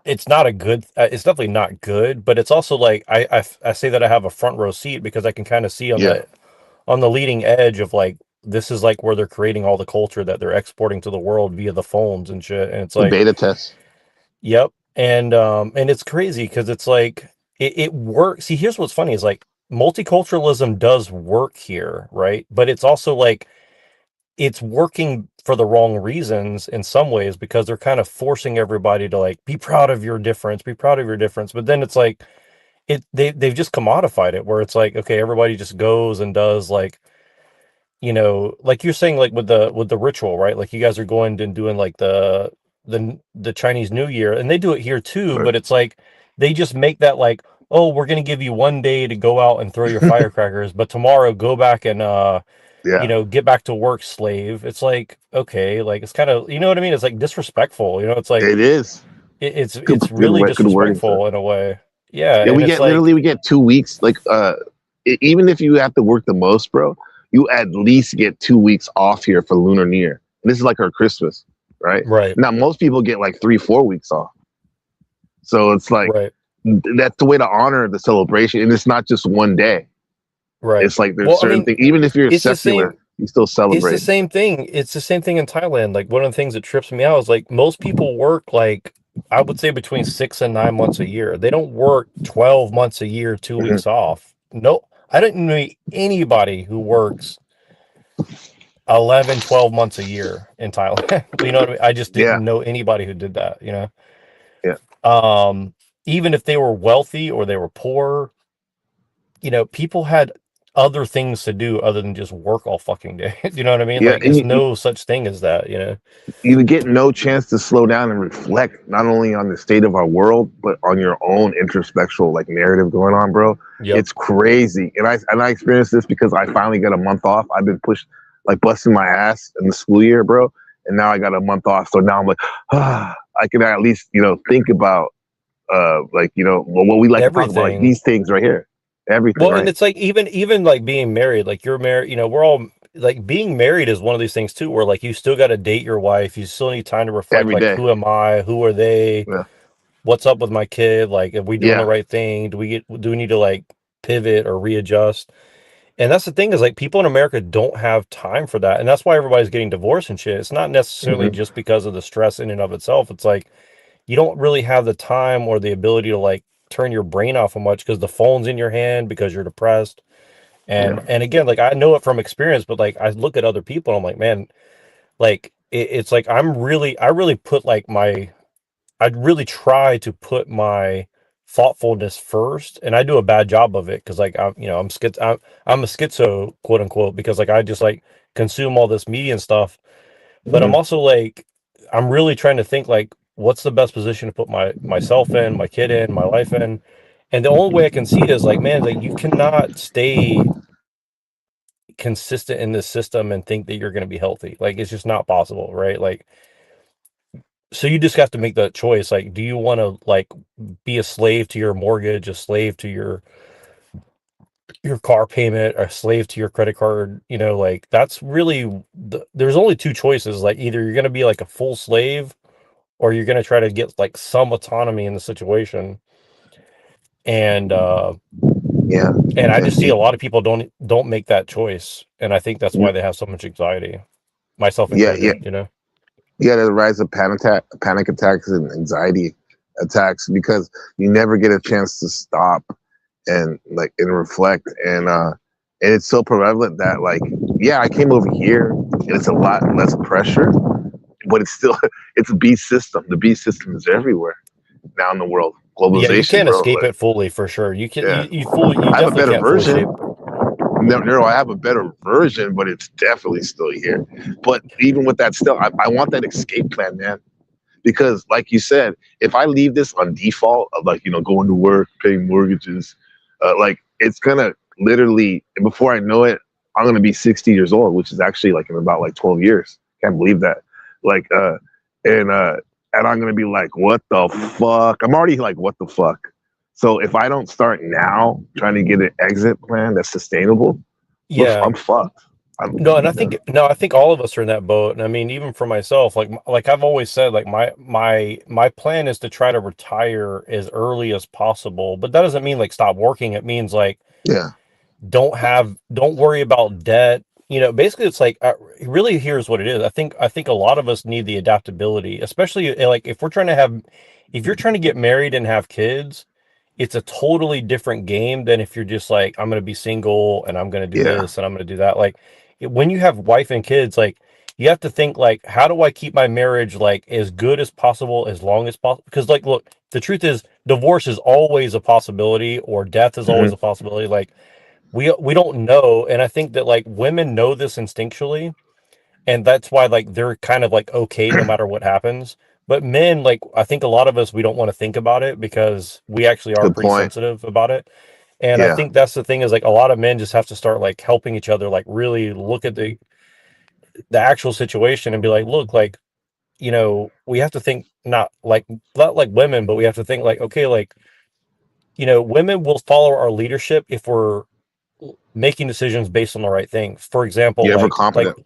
it's not a good, it's definitely not good, but it's also like I say that I have a front row seat because I can kind of see Yeah, on the leading edge of like this is like where they're creating all the culture that they're exporting to the world via the phones and shit, and it's the like, beta test. yep. And it's crazy because it's like it works. See, here's what's funny is like multiculturalism does work here, right? But it's also like it's working for the wrong reasons in some ways because they're kind of forcing everybody to like be proud of your difference, be proud of your difference. But then it's like they've just commodified it where it's like, okay, everybody just goes and does like, like you're saying, like with the ritual, right? Like you guys are going and doing like the Chinese New Year, and they do it here too. Right. But it's like they just make that like, oh, we're gonna give you one day to go out and throw your firecrackers, but tomorrow go back and Yeah, get back to work, slave. It's like okay, like it's kind of you know what I mean. It's like disrespectful. It's like it is. it's really Good wording, sir. disrespectful in a way. Yeah, Yeah, and it's like we get 2 weeks. Like, even if you have to work the most, bro, you at least get 2 weeks off here for Lunar New Year. This is like our Christmas, right? right, Now, most people get like 3-4 weeks off. So it's like right, that's the way to honor the celebration, and it's not just one day. right. It's like there's Well, I certain mean, things. Even if you're it's the secular, same. you still It's the celebrate. same thing. It's the same thing in Thailand. Like one of the things that trips me out is like most people work like I would say between 6 and 9 months a year. They don't work 12 months a year, two Mhm. weeks off. No, I didn't know anybody who works 11, 12 months a year in Thailand. You know what I mean? I just Yeah, didn't know anybody who did that, yeah. Even if they were wealthy or they were poor, people had other things to do other than just work all fucking day. You know what I mean? Yeah, Like and it's no such thing as that. you get no chance to slow down and reflect not only on the state of our world, but on your own introspectual like narrative going on, bro. Yep. It's crazy. And I experienced this because I finally got a month off. I've been pushed like busting my ass in the school year, bro. And now I got a month off. So now I'm like, I can at least, think about what we like to talk about, like Everything. these things right here. Everything, Well, and right? it's like even like being married, like you're married, we're all like being married is one of these things too, where like you still got to date your wife. You still need time to reflect, Every like day. who am I? Who are they? Yeah. What's up with my kid? Like, are we doing the Yeah. right thing? Do we need to like pivot or readjust? And that's the thing is like people in America don't have time for that. And that's why everybody's getting divorced and shit. It's not necessarily Mhm. just because of the stress in and of itself. It's like you don't really have the time or the ability to like turn your brain off much because the phone's in your hand because you're depressed. And Yeah. and again, like I know it from experience, but like I look at other people and I'm like, man, like it's like I'd really try to put my thoughtfulness first, and I do a bad job of it because like I'm a schizo, quote unquote, because like I just like consume all this media and stuff. But I'm Mhm. also like I'm really trying to think like what's the best position to put myself in, my kid in, my life in. And the only way I can see it is like, man, like you cannot stay consistent in this system and think that you're going to be healthy. Like it's just not possible, right? Like so you just have to make that choice. Like, do you want to like be a slave to your mortgage, a slave to your car payment, a slave to your credit card? Like that's really there's only two choices. Like either you're going to be like a full slave or you're going to try to get like some autonomy in the situation. And Yeah. and I And just see a lot of people don't make that choice, and I think that's yeah. why they have so much anxiety, myself Yeah. Yeah. included. Yeah, the rise of panic attacks and anxiety attacks because you never get a chance to stop and reflect and it's so prevalent that like I came over here and it's a lot less pressure, but it's still it's a beast system. The beast system is everywhere now in the world. Yeah, you Globalization, can't bro. escape Like, it fully for sure. You can yeah, you I have a definitely better can't fully version. escape. No, I have a better version, but it's definitely still here. But even with that, still, I want that escape plan, man. Because, like you said, if I leave this on default of like going to work, paying mortgages, Like it's gonna literally before I know it, I'm gonna be 60 years old, which is actually like in about like 12 years. Can't believe that. Like and I'm gonna be like, what the fuck? I'm already like, what the fuck? So if I don't start now trying to get an exit plan that's sustainable, Yeah. I'm fucked. No, and I think all of us are in that boat. And I mean, even for myself, like I've always said, like my plan is to try to retire as early as possible. But that doesn't mean like stop working. It means like yeah, don't worry about debt. Basically, it's like really here's what it is. I think a lot of us need the adaptability, especially like if you're trying to get married and have kids. It's a totally different game than if you're just like, I'm going to be single and I'm going to do yeah, this and I'm going to do that. Like when you have wife and kids, like you have to think like, how do I keep my marriage like as good as possible, as long as possible? Because like, look, the truth is divorce is always a possibility or death is always hmm a possibility. Like we don't know. And I think that like women know this instinctually. And that's why like they're kind of like okay no matter what happens. But men, like I think a lot of us we don't want to think about it because we actually are good pretty point. sensitive about it. And I Yeah, think that's the thing is like a lot of men just have to start like helping each other, like really look at the actual situation and be like, look, like, we have to think not like women, but we have to think like, okay, like, women will follow our leadership if we're making decisions based on the right things. For example, you're ever like, competent.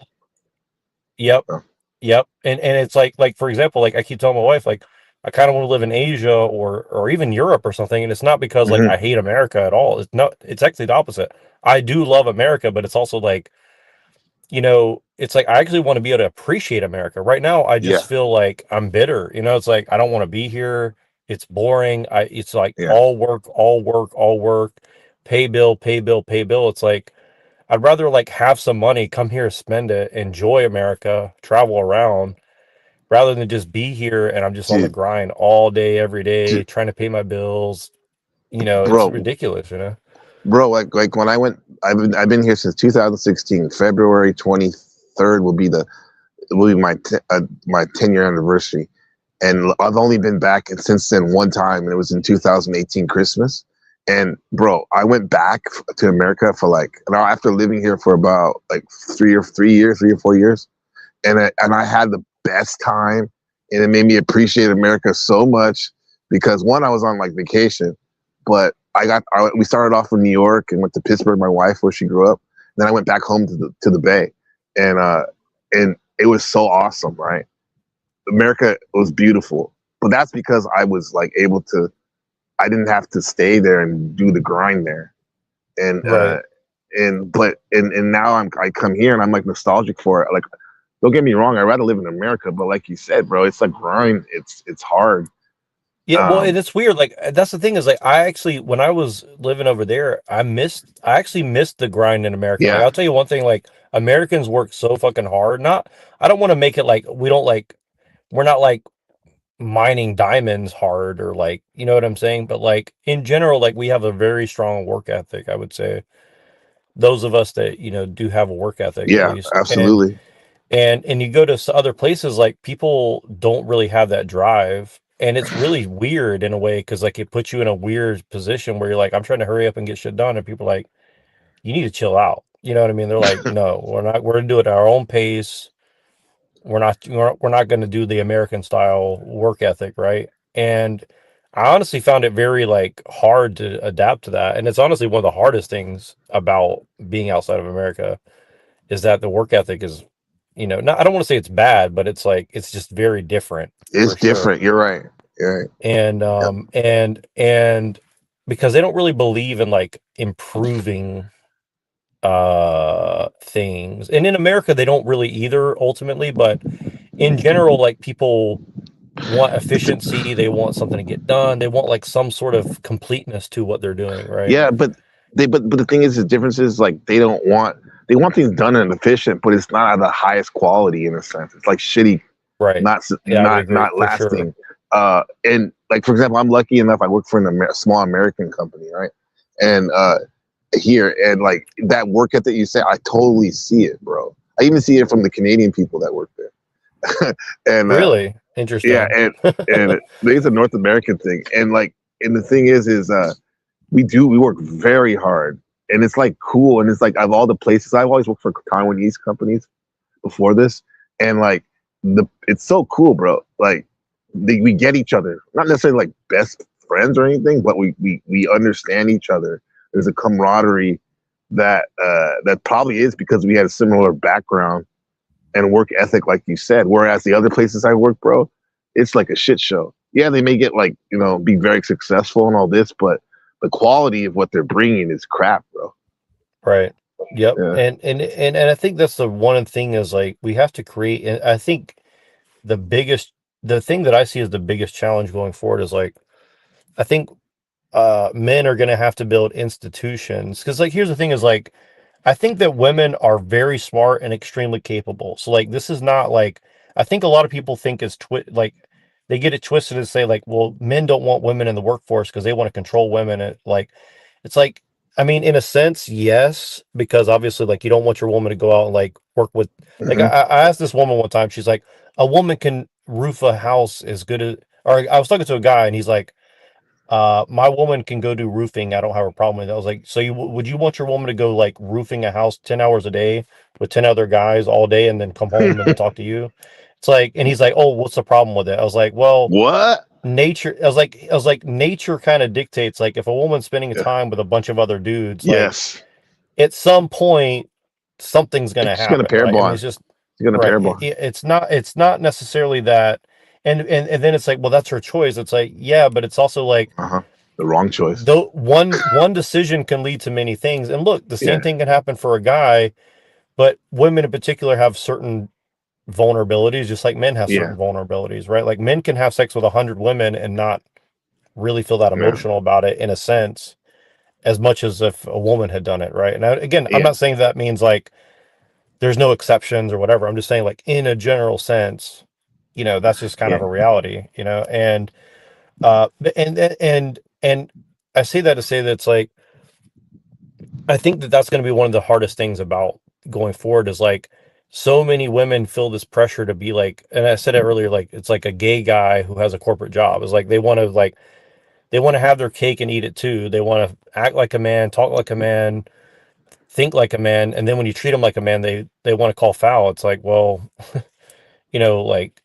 yep, Oh. yep. And it's like for example, like I keep telling my wife, like I kind of want to live in Asia or even Europe or something. And it's not because like hmm I hate America at all. It's actually the opposite. I do love America, but it's also like, it's like I actually want to be able to appreciate America. Right now, I just Yeah, feel like I'm bitter. It's like I don't want to be here. It's boring. It's like yeah. all work, all work, all work, pay bill, pay bill, pay bill. It's like I'd rather like have some money, come here, spend it, enjoy America, travel around, rather than just be here and I'm just on the Dude, grind all day, every day, dude, trying to pay my bills. It's bro, ridiculous. like when I went, I've been here since 2016. February 23rd will be my 10-year anniversary, and I've only been back since then one time, and it was in 2018 Christmas. And bro, I went back to America for like after living here for about like 3 or 4 years, and I had the best time, and it made me appreciate America so much because one, I was on like vacation, but we started off in New York and went to Pittsburgh, my wife, where she grew up. Then I went back home to the Bay, and it was so awesome, right? America was beautiful, but that's because I was like I didn't have to stay there and do the grind there, and Right. and now I come here and I'm like nostalgic for it. Like, don't get me wrong, I'd rather live in America, but like you said, bro, it's like grind. It's hard. Yeah, well, and Um, it's weird. Like that's the thing is like I actually when I was living over there, I actually missed the grind in America. Like yeah, I'll tell you one thing, like Americans work so fucking hard. Not I don't want to make it like we're not like mining diamonds hard or like, you know what I'm saying? But like in general, like we have a very strong work ethic, I would say. Those of us that, do have a work ethic at yeah, least. And absolutely. and you go to other places, like people don't really have that drive, and it's really weird in a way because like it puts you in a weird position where you're like, I'm trying to hurry up and get shit done, and people are like, you need to chill out. You know what I mean? They're like, no, we're not. We're gonna do it at our own pace. We're not going to do the American style work ethic, right? And I honestly found it very like hard to adapt to that, and it's honestly one of the hardest things about being outside of America is that the work ethic is not I don't want to say it's bad, but it's like it's just very different It's for sure. different. You're right. You're right. And Yep. and because they don't really believe in like improving things. And in America they don't really either ultimately, but in general like people want efficiency, they want something to get done, they want like some sort of completeness to what they're doing, right? Yeah, but the thing is, the difference is like they want things done and efficient, but it's not at the highest quality in a sense. It's like shitty, Right. not Yeah, I would agree not for sure. lasting. And like for example, I'm lucky enough. I work for small American company, right? And here and like that work ethic you say, I totally see it, bro. I even see it from the Canadian people that work there. And Really yeah, interesting. and it's a North American thing, and like, and the thing is we work very hard, and it's like cool, and it's like of all the places I've always worked for Taiwanese companies before this, and like it's so cool, bro. Like we get each other, not necessarily like best friends or anything, but we understand each other. There's a camaraderie that probably is because we had a similar background and work ethic, like you said. Whereas the other places I work, bro, it's like a shit show. Yeah, they may get like, be very successful and all this, but the quality of what they're bringing is crap, bro. Right. Yep. Yeah. And I think that's the one thing is like we have to create. And I think the thing that I see as the biggest challenge going forward is like I think men are going to have to build institutions because like here's the thing is like I think that women are very smart and extremely capable. So like this is not like I think a lot of people think it's like they get it twisted and say like, well, men don't want women in the workforce because they want to control women. And like it's like I mean, in a sense, yes, because obviously like you don't want your woman to go out and like work with like Mhm. I asked this woman one time, she's like, a woman can roof a house as good as or I was talking to a guy and he's like my woman can go do roofing. I don't have a problem with it. I was like, so would you want your woman to go like roofing a house 10 hours a day with 10 other guys all day and then come home and then talk to you? It's like, and he's like, oh, what's the problem with it? I was like, well, What? nature, I was like, nature kind of dictates, like if a woman's spending Yeah. time with a bunch of other dudes, like Yes. at some point, something's going to It's gonna happen. pair Right. I mean, bond. it's just, It's gonna right. pair bond. It's not necessarily that. And then it's like, well, that's her choice. It's like, yeah, but it's also like, Uh-huh. The wrong choice. though one decision can lead to many things. And look, the same Yeah. thing can happen for a guy, but women in particular have certain vulnerabilities, just like men have Yeah. certain vulnerabilities, right? Like men can have sex with 100 women and not really feel that Yeah. emotional about it in a sense, as much as if a woman had done it, right? And again, I'm Yeah. not saying that means like there's no exceptions or whatever. I'm just saying like in a general sense, that's just kind of Yeah. a reality, and and I say that to say that it's like I think that that's going to be one of the hardest things about going forward is like so many women feel this pressure to be like, and I said it earlier, like it's like a gay guy who has a corporate job. It's like they want to have their cake and eat it too. They want to act like a man, talk like a man, think like a man, and then when you treat them like a man, they want to call foul. It's like, well, like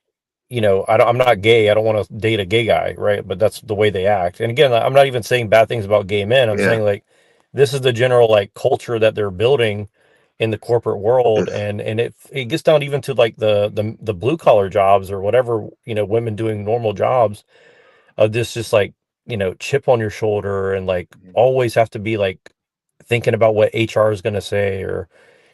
I'm not gay. I don't want to date a gay guy, right? But that's the way they act. And again, I'm not even saying bad things about gay men. I'm Yeah. saying like this is the general like culture that they're building in the corporate world, Yes. and it gets down even to like the blue collar jobs or whatever, women doing normal jobs of this just like chip on your shoulder and like always have to be like thinking about what HR is going to say or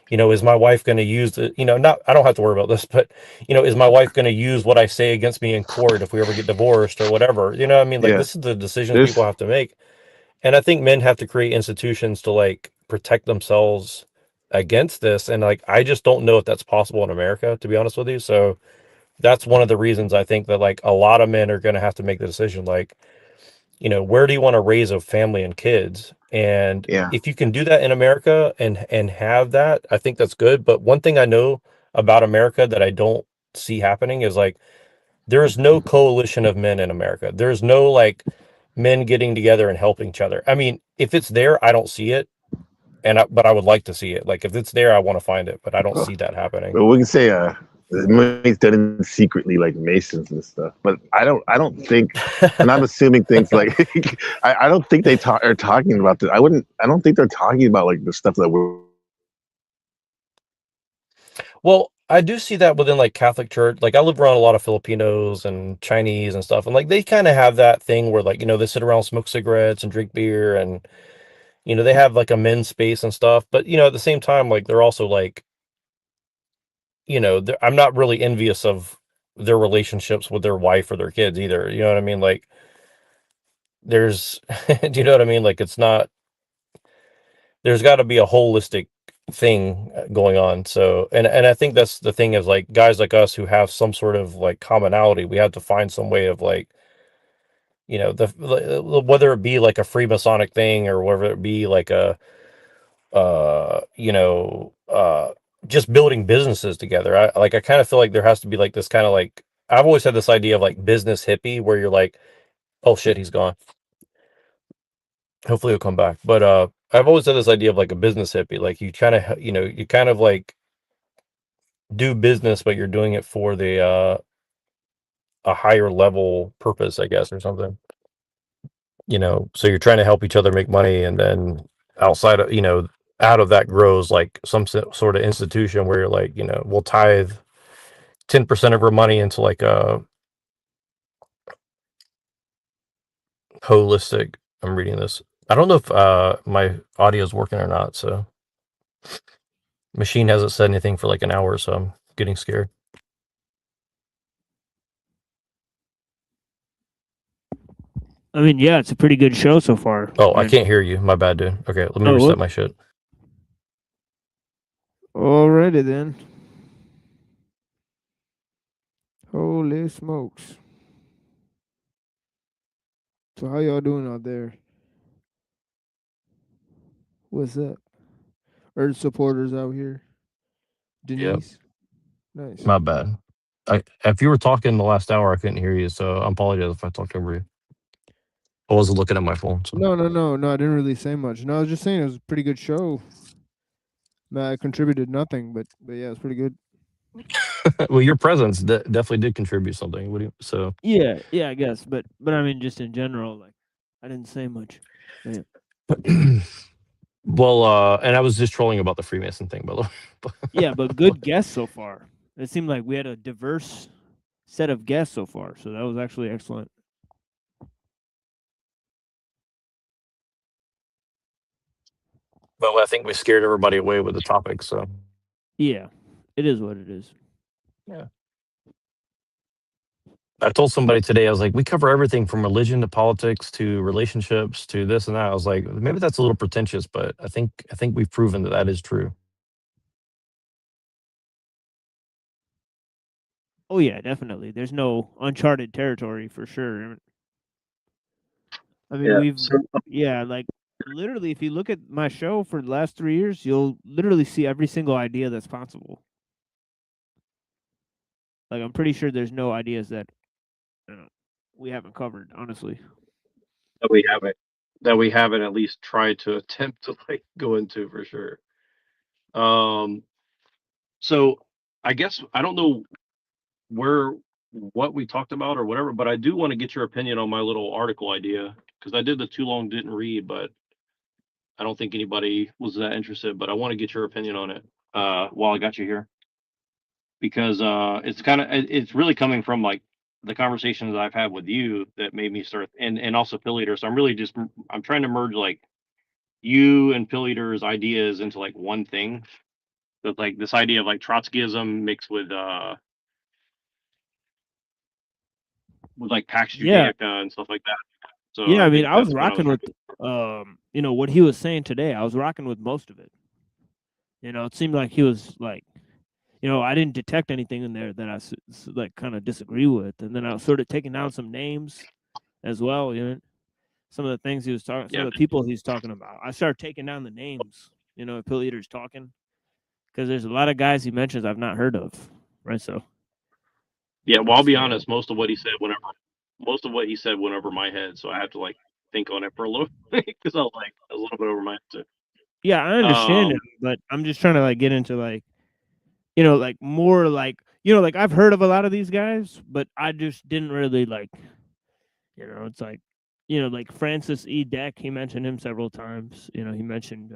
is my wife going to use the, not, I don't have to worry about this, but, is my wife going to use what I say against me in court if we ever get divorced or whatever? You know what I mean? Like, Yeah. this is the decisions There's people have to make. And I think men have to create institutions to like protect themselves against this. And like, I just don't know if that's possible in America, to be honest with you. So that's one of the reasons I think that like a lot of men are going to have to make the decision, like, where do you want to raise a family and kids? And Yeah. if you can do that in America and have that, I think that's good. But one thing I know about America that I don't see happening is like there is no coalition of men in America. There's no like men getting together and helping each other. I mean, if it's there, I don't see it. But I would like to see it. Like if it's there, I want to find it, but I don't Well, see that happening. But we can say the money's done in secretly like Masons and stuff. But I don't think, and I'm assuming things like I don't think they are talking about this. I don't think they're talking about like the stuff that we're Well, I do see that within like Catholic Church. Like I live around a lot of Filipinos and Chinese and stuff, and like they kind of have that thing where like they sit around, smoke cigarettes, and drink beer, and they have like a men's space and stuff. But at the same time, like they're also like I'm not really envious of their relationships with their wife or their kids either. You know what I mean? Like there's, do you know what I mean? Like it's not. There's got to be a holistic thing going on. So, and I think that's the thing is like guys like us who have some sort of like commonality, we have to find some way of like, whether it be like a Freemasonic thing or whether it be like a, uh, you know, uh, just building businesses together. I kind of feel like there has to be like this kind of like, I've always had this idea of like business hippie where you're like, oh shit, he's gone. Hopefully he'll come back. But I've always had this idea of like a business hippie. Like you kind of, you kind of like do business, but you're doing it for a higher level purpose, I guess, or something. So you're trying to help each other make money, and then outside of, out of that grows like some sort of institution where you're like, we'll tithe 10% of our money into like a holistic. I'm reading this. I don't know if my audio is working or not. So machine hasn't said anything for like an hour, so I'm getting scared. I mean, yeah, it's a pretty good show so far. Oh, I man. can't hear you. My bad, dude. Okay, let me Oh, reset what? my shit. Alrighty then. Holy smokes. So how y'all doing out there? What's up? Earth supporters out here. Denise. Nice. My bad. If you were talking the last hour, I couldn't hear you, so I apologize if I talked over you. I wasn't looking at my phone. So. No, I didn't really say much. No, I was just saying it was a pretty good show. No, I contributed nothing, but yeah, it's pretty good. Well, your presence definitely did contribute something. What do you? So Yeah, I guess, but I mean, just in general, like I didn't say much. Yeah. well, and I was just trolling about the Freemason thing, by the way. Yeah, but good guests so far. It seemed like we had a diverse set of guests so far, so that was actually excellent. But I think we scared everybody away with the topic. So Yeah, it is what it is. yeah. I told somebody today, I was like, we cover everything from religion to politics to relationships to this and that. I was like, maybe that's a little pretentious, but I think we've proven that is true. Oh yeah, definitely. There's no uncharted territory for sure. I mean, like literally, if you look at my show for the last 3 years, you'll literally see every single idea that's possible. Like I'm pretty sure there's no ideas that we haven't covered, honestly. That we haven't at least tried to attempt to like go into for sure. So I guess I don't know what we talked about or whatever, but I do want to get your opinion on my little article idea because I did the too long didn't read, but I don't think anybody was that interested. But I want to get your opinion on it while I got you here because it's really coming from like the conversations that I've had with you that made me start and also Pill Eater. So I'm trying to merge like you and Pill Eater's ideas into like one thing. So it's like this idea of like Trotskyism mixed with like Pax Yeah. Judaica and stuff like that. So Yeah, I mean, think I was that's what rocking with what he was saying today. I was rocking with most of it. It seemed like he was like, I didn't detect anything in there that I like kind of disagree with, and then I was sort of taking down some names as well. Some of the things he was talking, some of the people he's talking about. I started taking down the names. If Pill Eater's talking, because there's a lot of guys he mentions I've not heard of, right? So. Yeah, well, I'll be honest. Most of what he said went over my head, so I have to like think on it for a little because I was like a little bit over my head too. Yeah, I understand it, but I'm just trying to like get into like, like more like, like I've heard of a lot of these guys, but I just didn't really like, it's like, like Francis E. Deck. He mentioned him several times. He mentioned.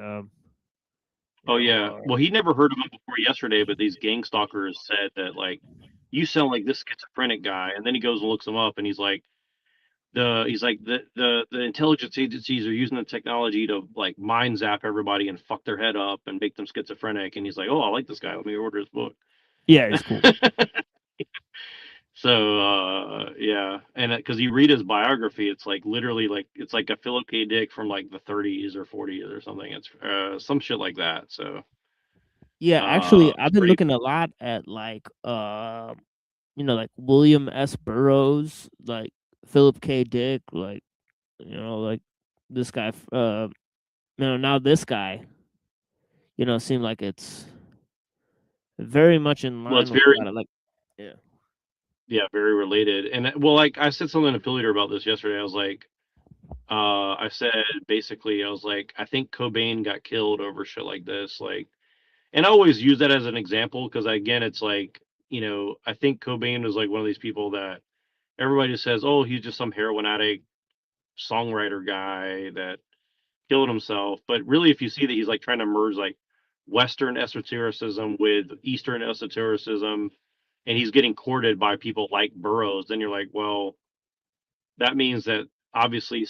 Oh yeah, well he never heard of him before yesterday, but these gang stalkers said that like you sound like this schizophrenic guy, and then he goes and looks him up, and he's like the intelligence agencies are using the technology to like mind zap everybody and fuck their head up and make them schizophrenic, and he's like, oh, I like this guy, let me order his book. Yeah, it's cool. So yeah, and because you read his biography, it's like literally like it's like a Philip K. Dick from like the 30s or 40s or something. It's some shit like that. So yeah, actually, I've been looking a lot at like like William S. Burroughs, like Philip K. Dick, like like this guy. Now this guy, seemed like it's very much in line with a lot of like, yeah, very related. And well, like I said something to Pill Eater about this yesterday. I was like, I said basically, I was like, I think Cobain got killed over shit like this. Like, and I always use that as an example because, again, it's like, I think Cobain was like one of these people that everybody just says, oh, he's just some heroin addict, songwriter guy that killed himself. But really, if you see that he's like trying to merge like Western esotericism with Eastern esotericism, and he's getting courted by people like Burroughs, then you're like, well, that means that obviously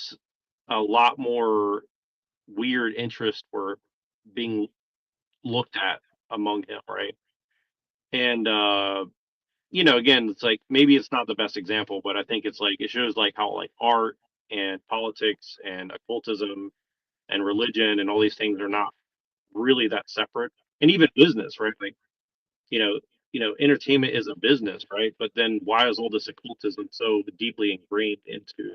a lot more weird interests were being looked at among him, right? And again, it's like maybe it's not the best example, but I think it's like it shows like how like art and politics and occultism and religion and all these things are not really that separate. And even business, right? Like, you know, entertainment is a business, right? But then why is all this occultism so deeply ingrained into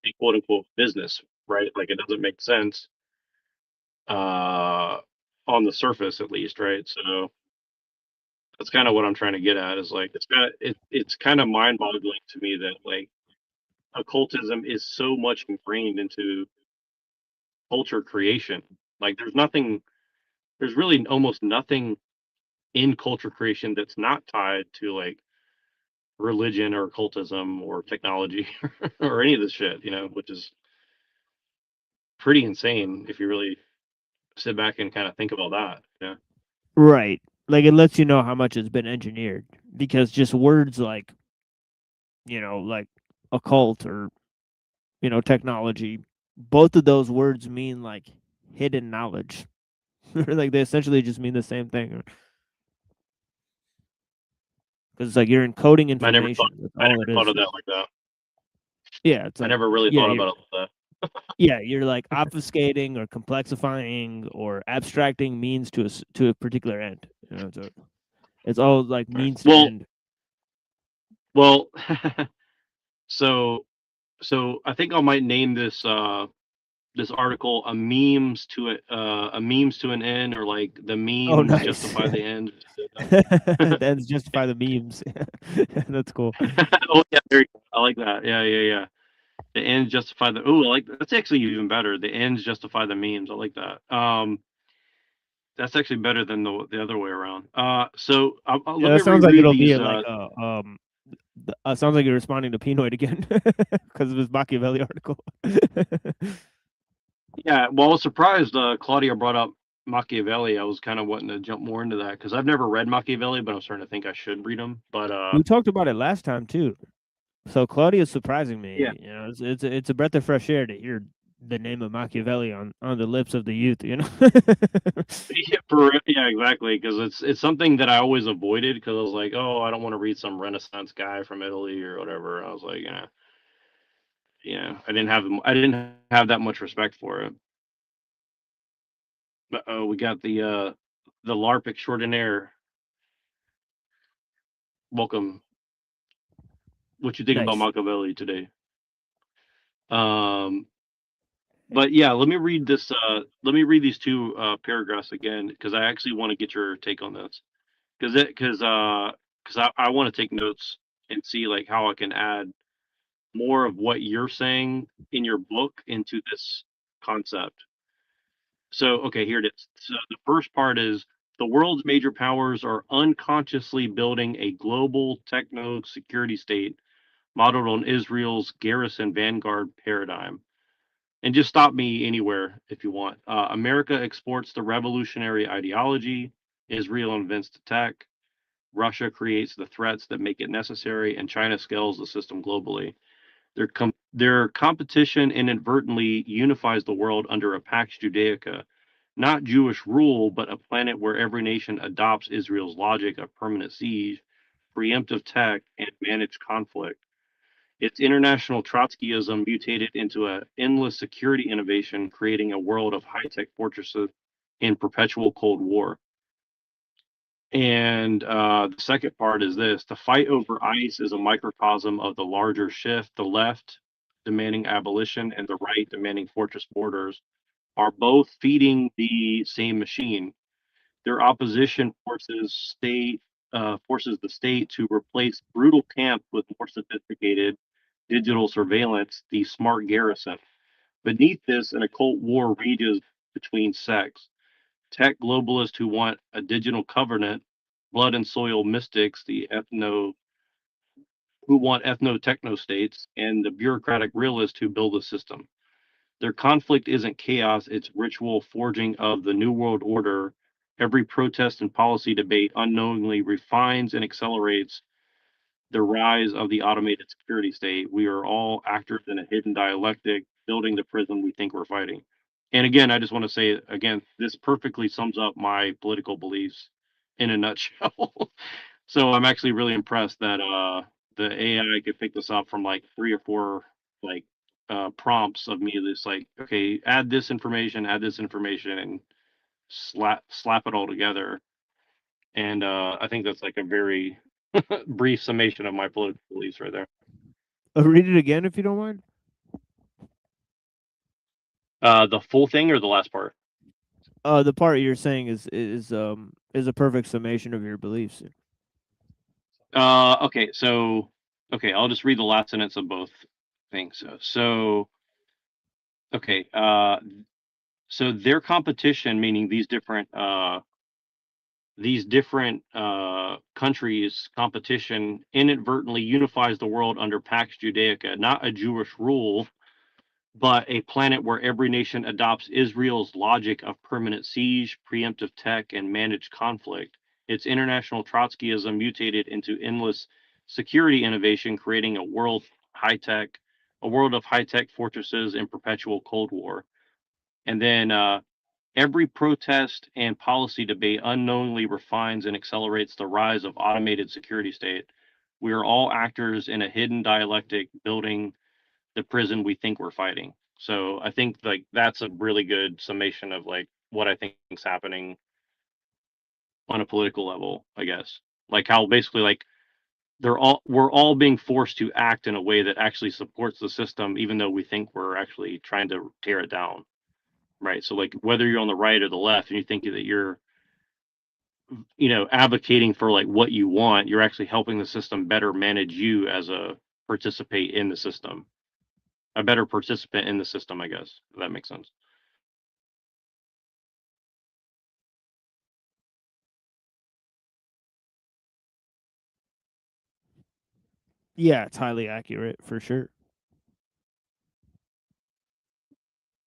a quote unquote business, right? Like it doesn't make sense on the surface at least, right? So that's kind of what I'm trying to get at is like it's kind of mind-boggling to me that like occultism is so much ingrained into culture creation. Like there's really almost nothing in culture creation that's not tied to like religion or occultism or technology or any of this shit, which is pretty insane if you really sit back and kind of think about that. Yeah. Right. Like it lets you know how much has been engineered because just words like, like occult or, technology, both of those words mean like hidden knowledge. Like they essentially just mean the same thing. Because it's like you're encoding I never information. thought That's I all never it thought is. of that like that. Yeah, it's I like never really thought about it like that. yeah, you're like obfuscating or complexifying or abstracting means to a particular end. So it's all like Right. means to end. Well, so I think I might name this this article a memes to an end, or like the Oh, memes nice. justify the end. The ends justify the memes. That's cool. Oh yeah, there you go. I like that. Yeah. The ends justify the. Oh, I like that's actually even better. The ends justify the memes. I like that. That's actually better than the other way around. So Yeah, let me that sounds like reread it'll these. be like sounds like you're responding to Pinoid again because of his Machiavelli article. Yeah, well, I was surprised Claudia brought up Machiavelli. I was kind of wanting to jump more into that because I've never read Machiavelli, but I'm starting to think I should read him. But We talked about it last time too. So Claudia's surprising me. yeah, It's a breath of fresh air to hear the name of Machiavelli on the lips of the youth. yeah, exactly. Because it's something that I always avoided because I was like, oh, I don't want to read some Renaissance guy from Italy or whatever. I was like, I didn't have that much respect for it. But we got the LARP extraordinaire. Welcome. What you think about Nice. Machiavelli today? But yeah, let me read this. Let me read these two paragraphs again because I actually want to get your take on this because I want to take notes and see like how I can add more of what you're saying in your book into this concept. So okay, here it is. So the first part is the world's major powers are unconsciously building a global techno security state modeled on Israel's Garrison Vanguard paradigm. And just stop me anywhere if you want. America exports the revolutionary ideology. Israel invents the tech. Russia creates the threats that make it necessary, and China scales the system globally. Their competition inadvertently unifies the world under a Pax Judaica, not Jewish rule, but a planet where every nation adopts Israel's logic of permanent siege, preemptive tech, and managed conflict. Its international Trotskyism mutated into an endless security innovation, creating a world of high-tech fortresses in perpetual Cold War. And the second part is this: the fight over ICE is a microcosm of the larger shift. The left demanding abolition and the right demanding fortress borders are both feeding the same machine. Their opposition forces the state to replace brutal camp with more sophisticated digital surveillance, the smart garrison. Beneath this, an occult war rages between sects. Tech globalists who want a digital covenant, blood and soil mystics, who want ethno-techno states, and the bureaucratic realists who build a system. Their conflict isn't chaos, it's ritual forging of the New World Order. Every protest and policy debate unknowingly refines and accelerates the rise of the automated security state. We are all actors in a hidden dialectic, building the prison we think we're fighting. And again, I just want to say again, this perfectly sums up my political beliefs in a nutshell. So I'm actually really impressed that the AI could pick this up from like 3 or 4 like prompts of me just like, okay, add this information, and slap it all together. And I think that's like a very brief summation of my political beliefs right there. Read it again if you don't mind. The full thing or the last part? The part you're saying is a perfect summation of your beliefs. Okay, so I'll just read the last sentence of both things. Okay, so their competition, meaning these different countries' competition, inadvertently unifies the world under Pax Judaica, not a Jewish rule, but a planet where every nation adopts Israel's logic of permanent siege, preemptive tech, and managed conflict. Its international Trotskyism mutated into endless security innovation, creating a world of high-tech fortresses and perpetual Cold War. And then every protest and policy debate unknowingly refines and accelerates the rise of automated security state. We are all actors in a hidden dialectic, building the prison we think we're fighting. So I think like that's a really good summation of like what I think is happening on a political level, I guess. Like how basically like we're all being forced to act in a way that actually supports the system, even though we think we're actually trying to tear it down. Right. So like whether you're on the right or the left and you think that you're advocating for like what you want, you're actually helping the system better manage you as a participate in the system. A better participant in the system, I guess, if that makes sense. Yeah, it's highly accurate for sure.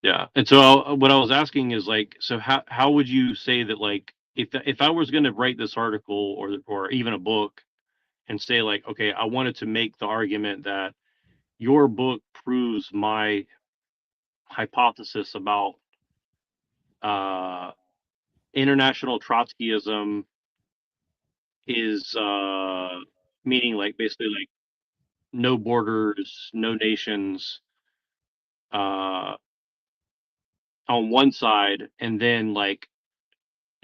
Yeah. And so what I was asking is like, so how would you say that like if I was going to write this article or even a book and say like, okay, I wanted to make the argument that your book proves my hypothesis about international Trotskyism is meaning like basically like no borders, no nations on one side, and then like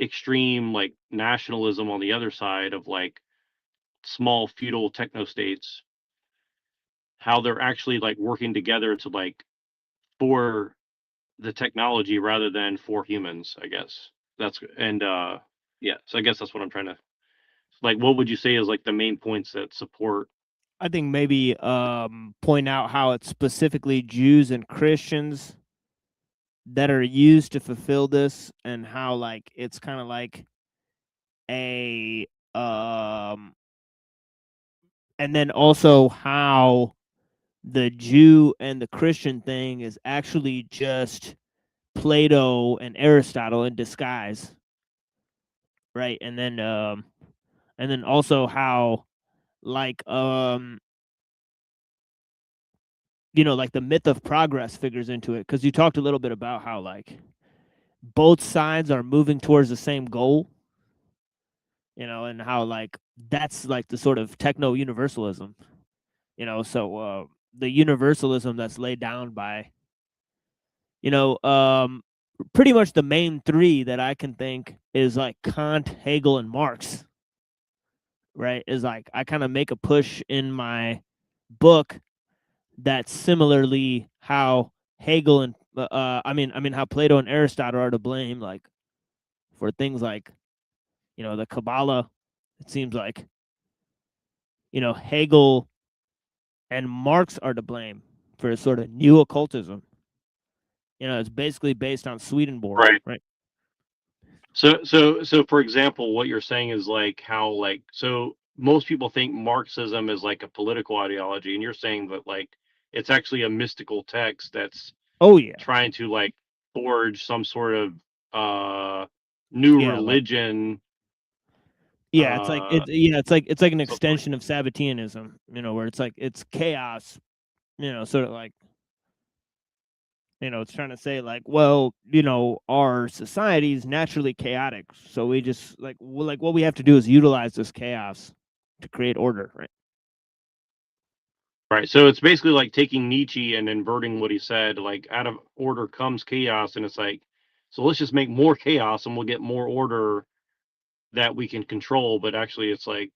extreme like nationalism on the other side of like small feudal techno states, how they're actually like working together to like for the technology rather than for humans, I guess. Yeah, so I guess that's what I'm trying to like. What would you say is like the main points that support? I think maybe point out how it's specifically Jews and Christians that are used to fulfill this, and how like it's kind of like a and then also how the Jew and the Christian thing is actually just Plato and Aristotle in disguise, right? And then also how like like the myth of progress figures into it, because you talked a little bit about how like both sides are moving towards the same goal, and how like that's like the sort of techno universalism, so the universalism that's laid down by pretty much the main three that I can think is like Kant, Hegel, and Marx, right? Is like I kind of make a push in my book that similarly how Hegel and I mean how Plato and Aristotle are to blame, like for things like the Kabbalah. It seems like Hegel and Marx are to blame for sort of new occultism, It's basically based on Swedenborg, Right. right? So for example, what you're saying is like how like so most people think Marxism is like a political ideology, and you're saying that like it's actually a mystical text that's Oh yeah, trying to like forge some sort of new yeah, like religion. it's like it's like an Something like extension of Sabbateanism, where it's like it's chaos, sort of like it's trying to say like, well, our society is naturally chaotic, so we just like what we have to do is utilize this chaos to create order, right? right. So it's basically like taking Nietzsche and inverting what he said. Like out of order comes chaos, and it's like, so let's just make more chaos, and we'll get more order that we can control. But actually, it's like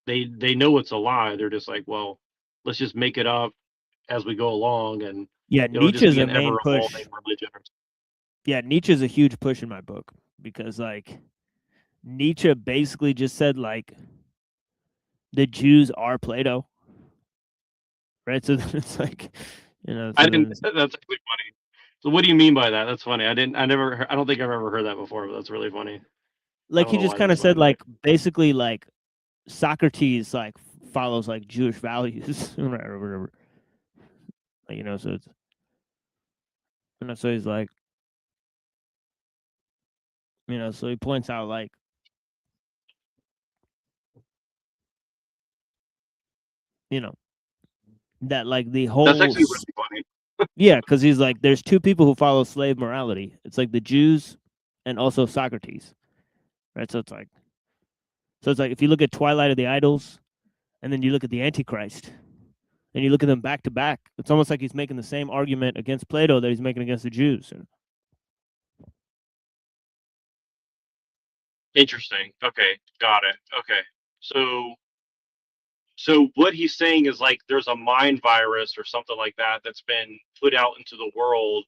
they know it's a lie. They're just like, well, let's just make it up as we go along, and Yeah, it'll just Nietzsche's be a an main ever push. evolving religion. Yeah, Nietzsche's a huge push in my book because like Nietzsche basically just said like the Jews are Plato, right? So it's like, I didn't. That's actually funny. So what do you mean by that? That's funny. I don't think I've ever heard that before, but that's really funny. like don't he know just why kind of that's said funny. like basically like Socrates like follows like Jewish values or whatever. Like, so it's so he's like, so he points out like that like the whole That's actually really funny. yeah, because he's like, there's two people who follow slave morality. It's like the Jews and also Socrates, right? So it's like if you look at Twilight of the Idols, and then you look at the Antichrist, and you look at them back to back, it's almost like he's making the same argument against Plato that he's making against the Jews. Interesting. Okay, got it. Okay, so what he's saying is like there's a mind virus or something like that that's been put out into the world,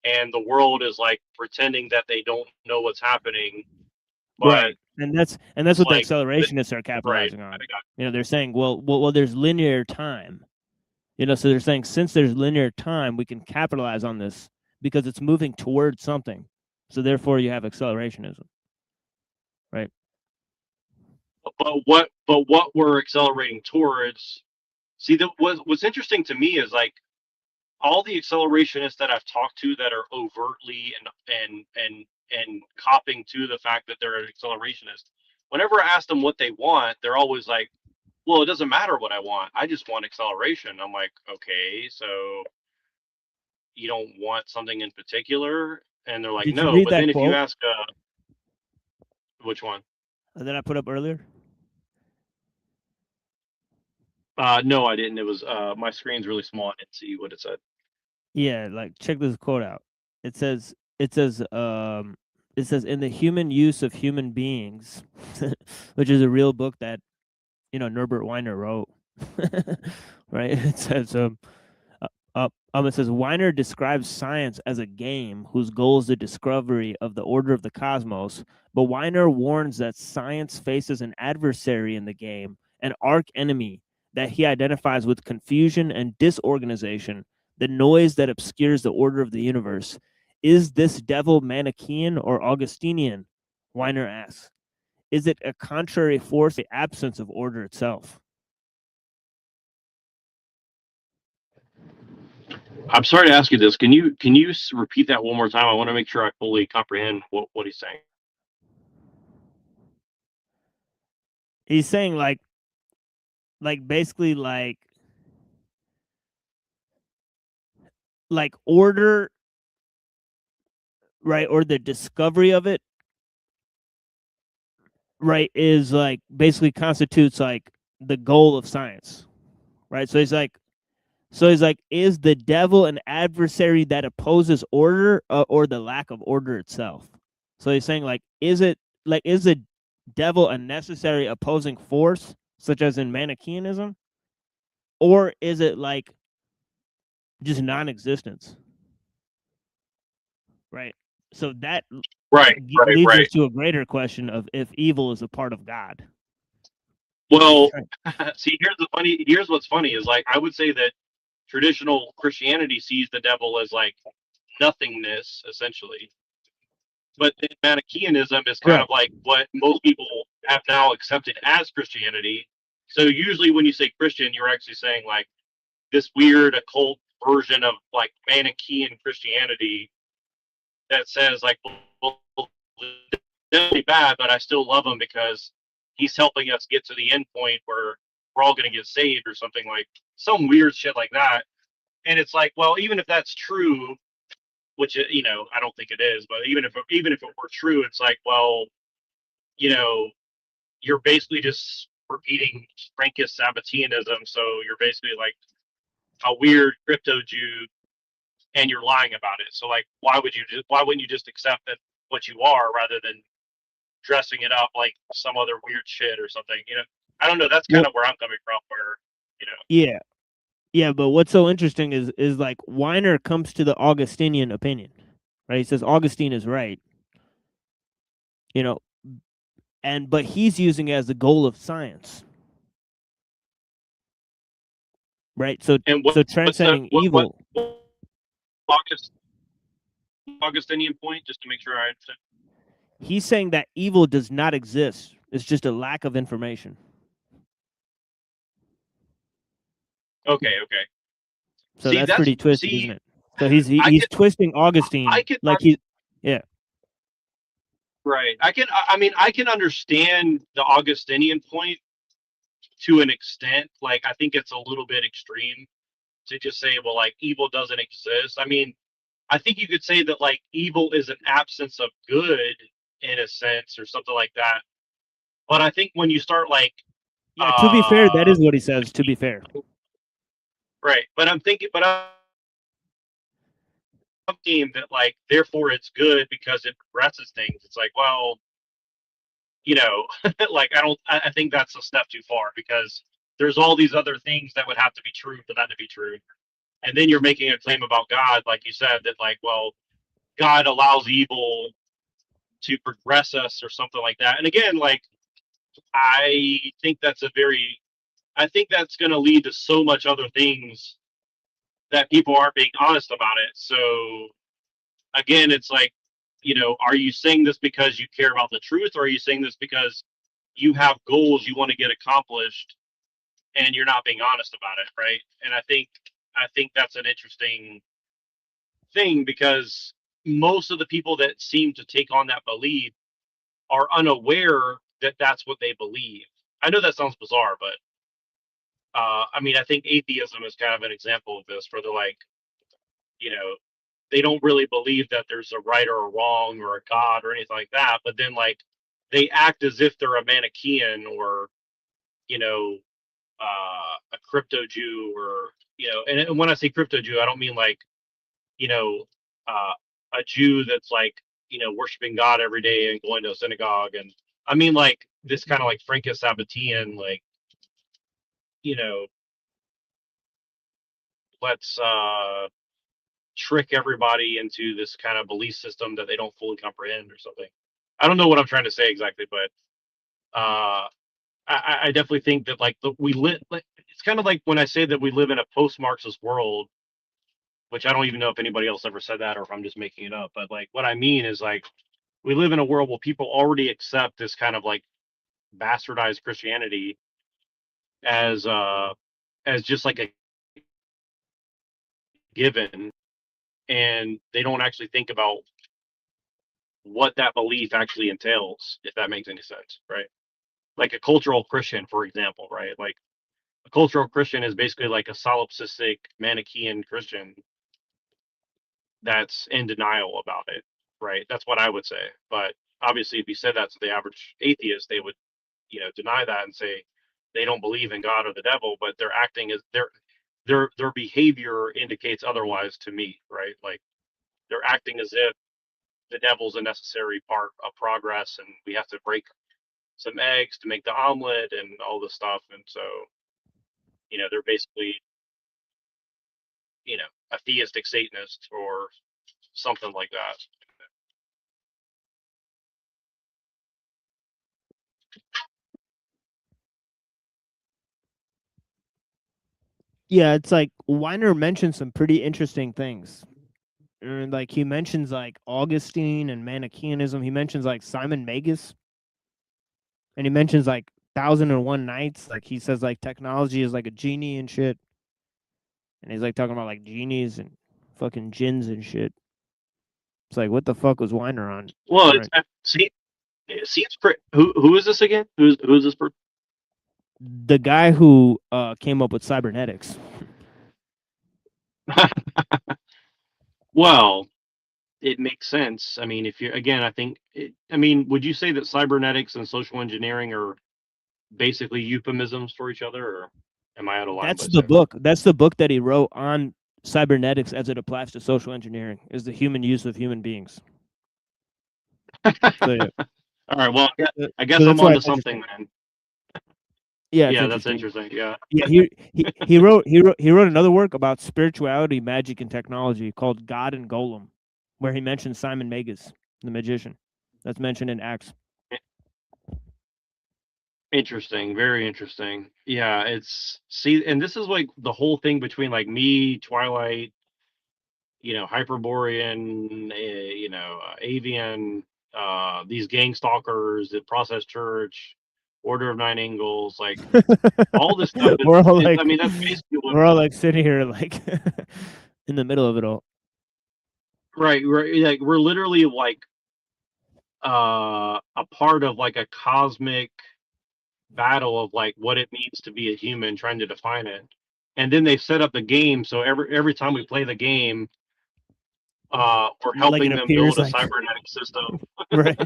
and the world is like pretending that they don't know what's happening, but Right, and that's what the like accelerationists are right. capitalizing I on. got They're saying, well, there's linear time. So they're saying since there's linear time, we can capitalize on this because it's moving towards something. So therefore, you have accelerationism, right? but what we're accelerating towards. See, what's interesting to me is like all the accelerationists that I've talked to that are overtly and copping to the fact that they're an accelerationist. Whenever I ask them what they want, they're always like, "Well, it doesn't matter what I want. I just want acceleration." I'm like, "Okay, so you don't want something in particular?" And they're like, Did you "No." read But that then if you quote ask, which one? that I put up earlier? No, I didn't. It was my screen's really small. I didn't see what it said. Yeah, like check this quote out. It says it says in the human use of human beings, which is a real book that Norbert Weiner wrote. Right? It says it says Weiner describes science as a game whose goal is the discovery of the order of the cosmos, but Weiner warns that science faces an adversary in the game, an arch enemy that he identifies with confusion and disorganization, the noise that obscures the order of the universe. Is this devil Manichaean or Augustinian? Weiner asks. Is it a contrary force, the absence of order itself? I'm sorry to ask you this. Can you repeat that one more time? I want to make sure I fully comprehend what he's saying. He's saying like basically like order, right, or the discovery of it, right, is like basically constitutes like the goal of science, right? So he's like, is the devil an adversary that opposes order or the lack of order itself? So he's saying like, is the devil a necessary opposing force, such as in Manichaeanism, or is it like just non-existence, right? So that leads us to a greater question of if evil is a part of God. Well, see, here's what's funny is like I would say that traditional Christianity sees the devil as like nothingness, essentially. But then Manichaeanism is kind Right. of like what most people have now accepted as Christianity. So usually when you say Christian, you're actually saying like this weird occult version of like Manichaean Christianity that says like, well, definitely bad, but I still love him because he's helping us get to the end point where we're all going to get saved or something, like some weird shit like that. And it's like, well, even if that's true, which I don't think it is, but even if it were true, it's like, well, you're basically just repeating Frankish Sabbateanism. So you're basically like a weird crypto Jew, and you're lying about it. So like, why wouldn't you just accept that what you are rather than dressing it up like some other weird shit or something? I don't know. That's kind of where I'm coming from. Where Yeah. Yeah, but what's so interesting is like Weiner comes to the Augustinian opinion, right? He says Augustine is right, but he's using it as the goal of science, right? So and transcending evil. Augustinian point, just to make sure I understand. He's saying that evil does not exist. It's just a lack of information. Okay. So See, that's pretty twisted, isn't it? So he's twisting Augustine yeah. Right. I can understand the Augustinian point to an extent. Like, I think it's a little bit extreme to just say, well, like, evil doesn't exist. I mean, I think you could say that, like, evil is an absence of good in a sense or something like that. But I think when you start, like, yeah, to be fair, that is what he says, to be fair. Right. But I'm thinking that, like, therefore it's good because it progresses things. It's like, well, like, I think that's a step too far, because there's all these other things that would have to be true for that to be true. And then you're making a claim about God, like you said, that like, well, God allows evil to progress us or something like that. And again, like, I think that's going to lead to so much other things that people aren't being honest about it. So again, it's like, are you saying this because you care about the truth, or are you saying this because you have goals you want to get accomplished and you're not being honest about it, right? And I think that's an interesting thing, because most of the people that seem to take on that belief are unaware that that's what they believe. I know that sounds bizarre, but I mean, I think atheism is kind of an example of this, where they're like, they don't really believe that there's a right or a wrong or a God or anything like that, but then like they act as if they're a Manichaean or a crypto Jew, or and when I say crypto Jew, I don't mean like a Jew that's like worshiping God every day and going to a synagogue, and I mean like this kind of like Frankish Sabbatean, like let's trick everybody into this kind of belief system that they don't fully comprehend or something. I don't know what I'm trying to say exactly, but I definitely think that like we live. Like, it's kind of like when I say that we live in a post-Marxist world, which I don't even know if anybody else ever said that or if I'm just making it up. But like what I mean is like we live in a world where people already accept this kind of like bastardized Christianity as just like a given, and they don't actually think about what that belief actually entails, if that makes any sense, right? Like a cultural Christian, for example, right? Like a cultural Christian is basically like a solipsistic Manichaean Christian that's in denial about it, right? That's what I would say. But obviously, if you said that to the average atheist, they would, deny that and say they don't believe in God or the devil, but they're acting as their behavior indicates otherwise to me, right? Like they're acting as if the devil's a necessary part of progress, and we have to break some eggs to make the omelet and all this stuff. And so, they're basically, a theistic Satanist or something like that. Yeah, it's like Weiner mentioned some pretty interesting things. and like he mentions like Augustine and Manichaeanism. He mentions like Simon Magus, and he mentions like 1001 Nights. Like he says like technology is like a genie and shit, and he's like talking about like genies and fucking jinns and shit. It's like, what the fuck was Weiner on? Well, All it's right. seems pretty. Who is this again? Who's this person? The guy who came up with cybernetics. Well, it makes sense. I mean, if you're again, I think. I mean, would you say that cybernetics and social engineering are basically euphemisms for each other, or am I out of line That's by the saying book. That's the book that he wrote on cybernetics as it applies to social engineering. Is the human use of human beings. that? So yeah, All right. Well, I guess so I'm that's why on to it's something interesting. then. Yeah, it's Yeah, that's interesting. interesting. Yeah. Yeah, he wrote another work about spirituality, magic, and technology called God and Golem, where he mentions Simon Magus, the magician. That's mentioned in Acts. Interesting, very interesting. Yeah, and this is like the whole thing between like me, Twilight, Hyperborean, Avian, these gang stalkers, the Process Church, Order of Nine Angles, like all this stuff we're all is like, I mean, that's basically what we're all like sitting here like in the middle of it all. right, like we're literally like a part of like a cosmic battle of like what it means to be a human, trying to define it. And then they set up the game, so every time we play the game, we're Like it helping them build appears a like cybernetic system. right,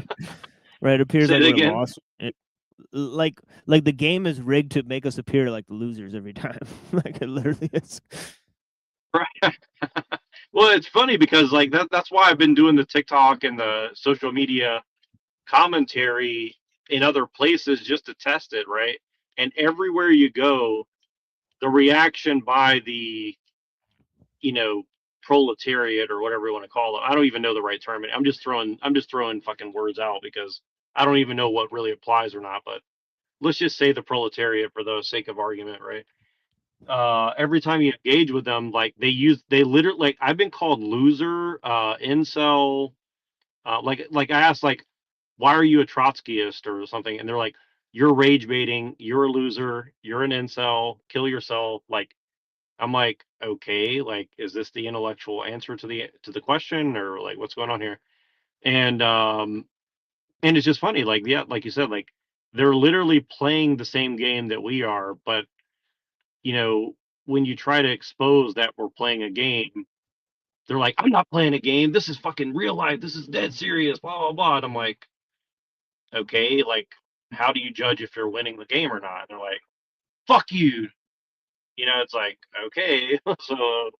right. It appears Say like it we're again. lost. Like the game is rigged to make us appear like the losers every time. Like it literally is. Right. Well, it's funny because like that's why I've been doing the TikTok and the social media commentary in other places just to test it, right? And everywhere you go, the reaction by the you know proletariat or whatever you want to call it. I don't even know the right term. I'm just throwing fucking words out because I don't even know what really applies or not. But let's just say the proletariat for the sake of argument, right? Every time you engage with them, like they literally like I've been called loser, incel. Like I asked like, why are you a Trotskyist or something? And they're like, you're rage baiting, you're a loser, you're an incel, kill yourself. Like I'm like, okay, like is this the intellectual answer to the question, or like what's going on here? And it's just funny, like yeah, like you said, like they're literally playing the same game that we are, but you know, when you try to expose that we're playing a game, they're like, I'm not playing a game. This is fucking real life. This is dead serious, blah, blah, blah. And I'm like, okay, like, how do you judge if you're winning the game or not? And they're like, fuck you. It's like, okay, so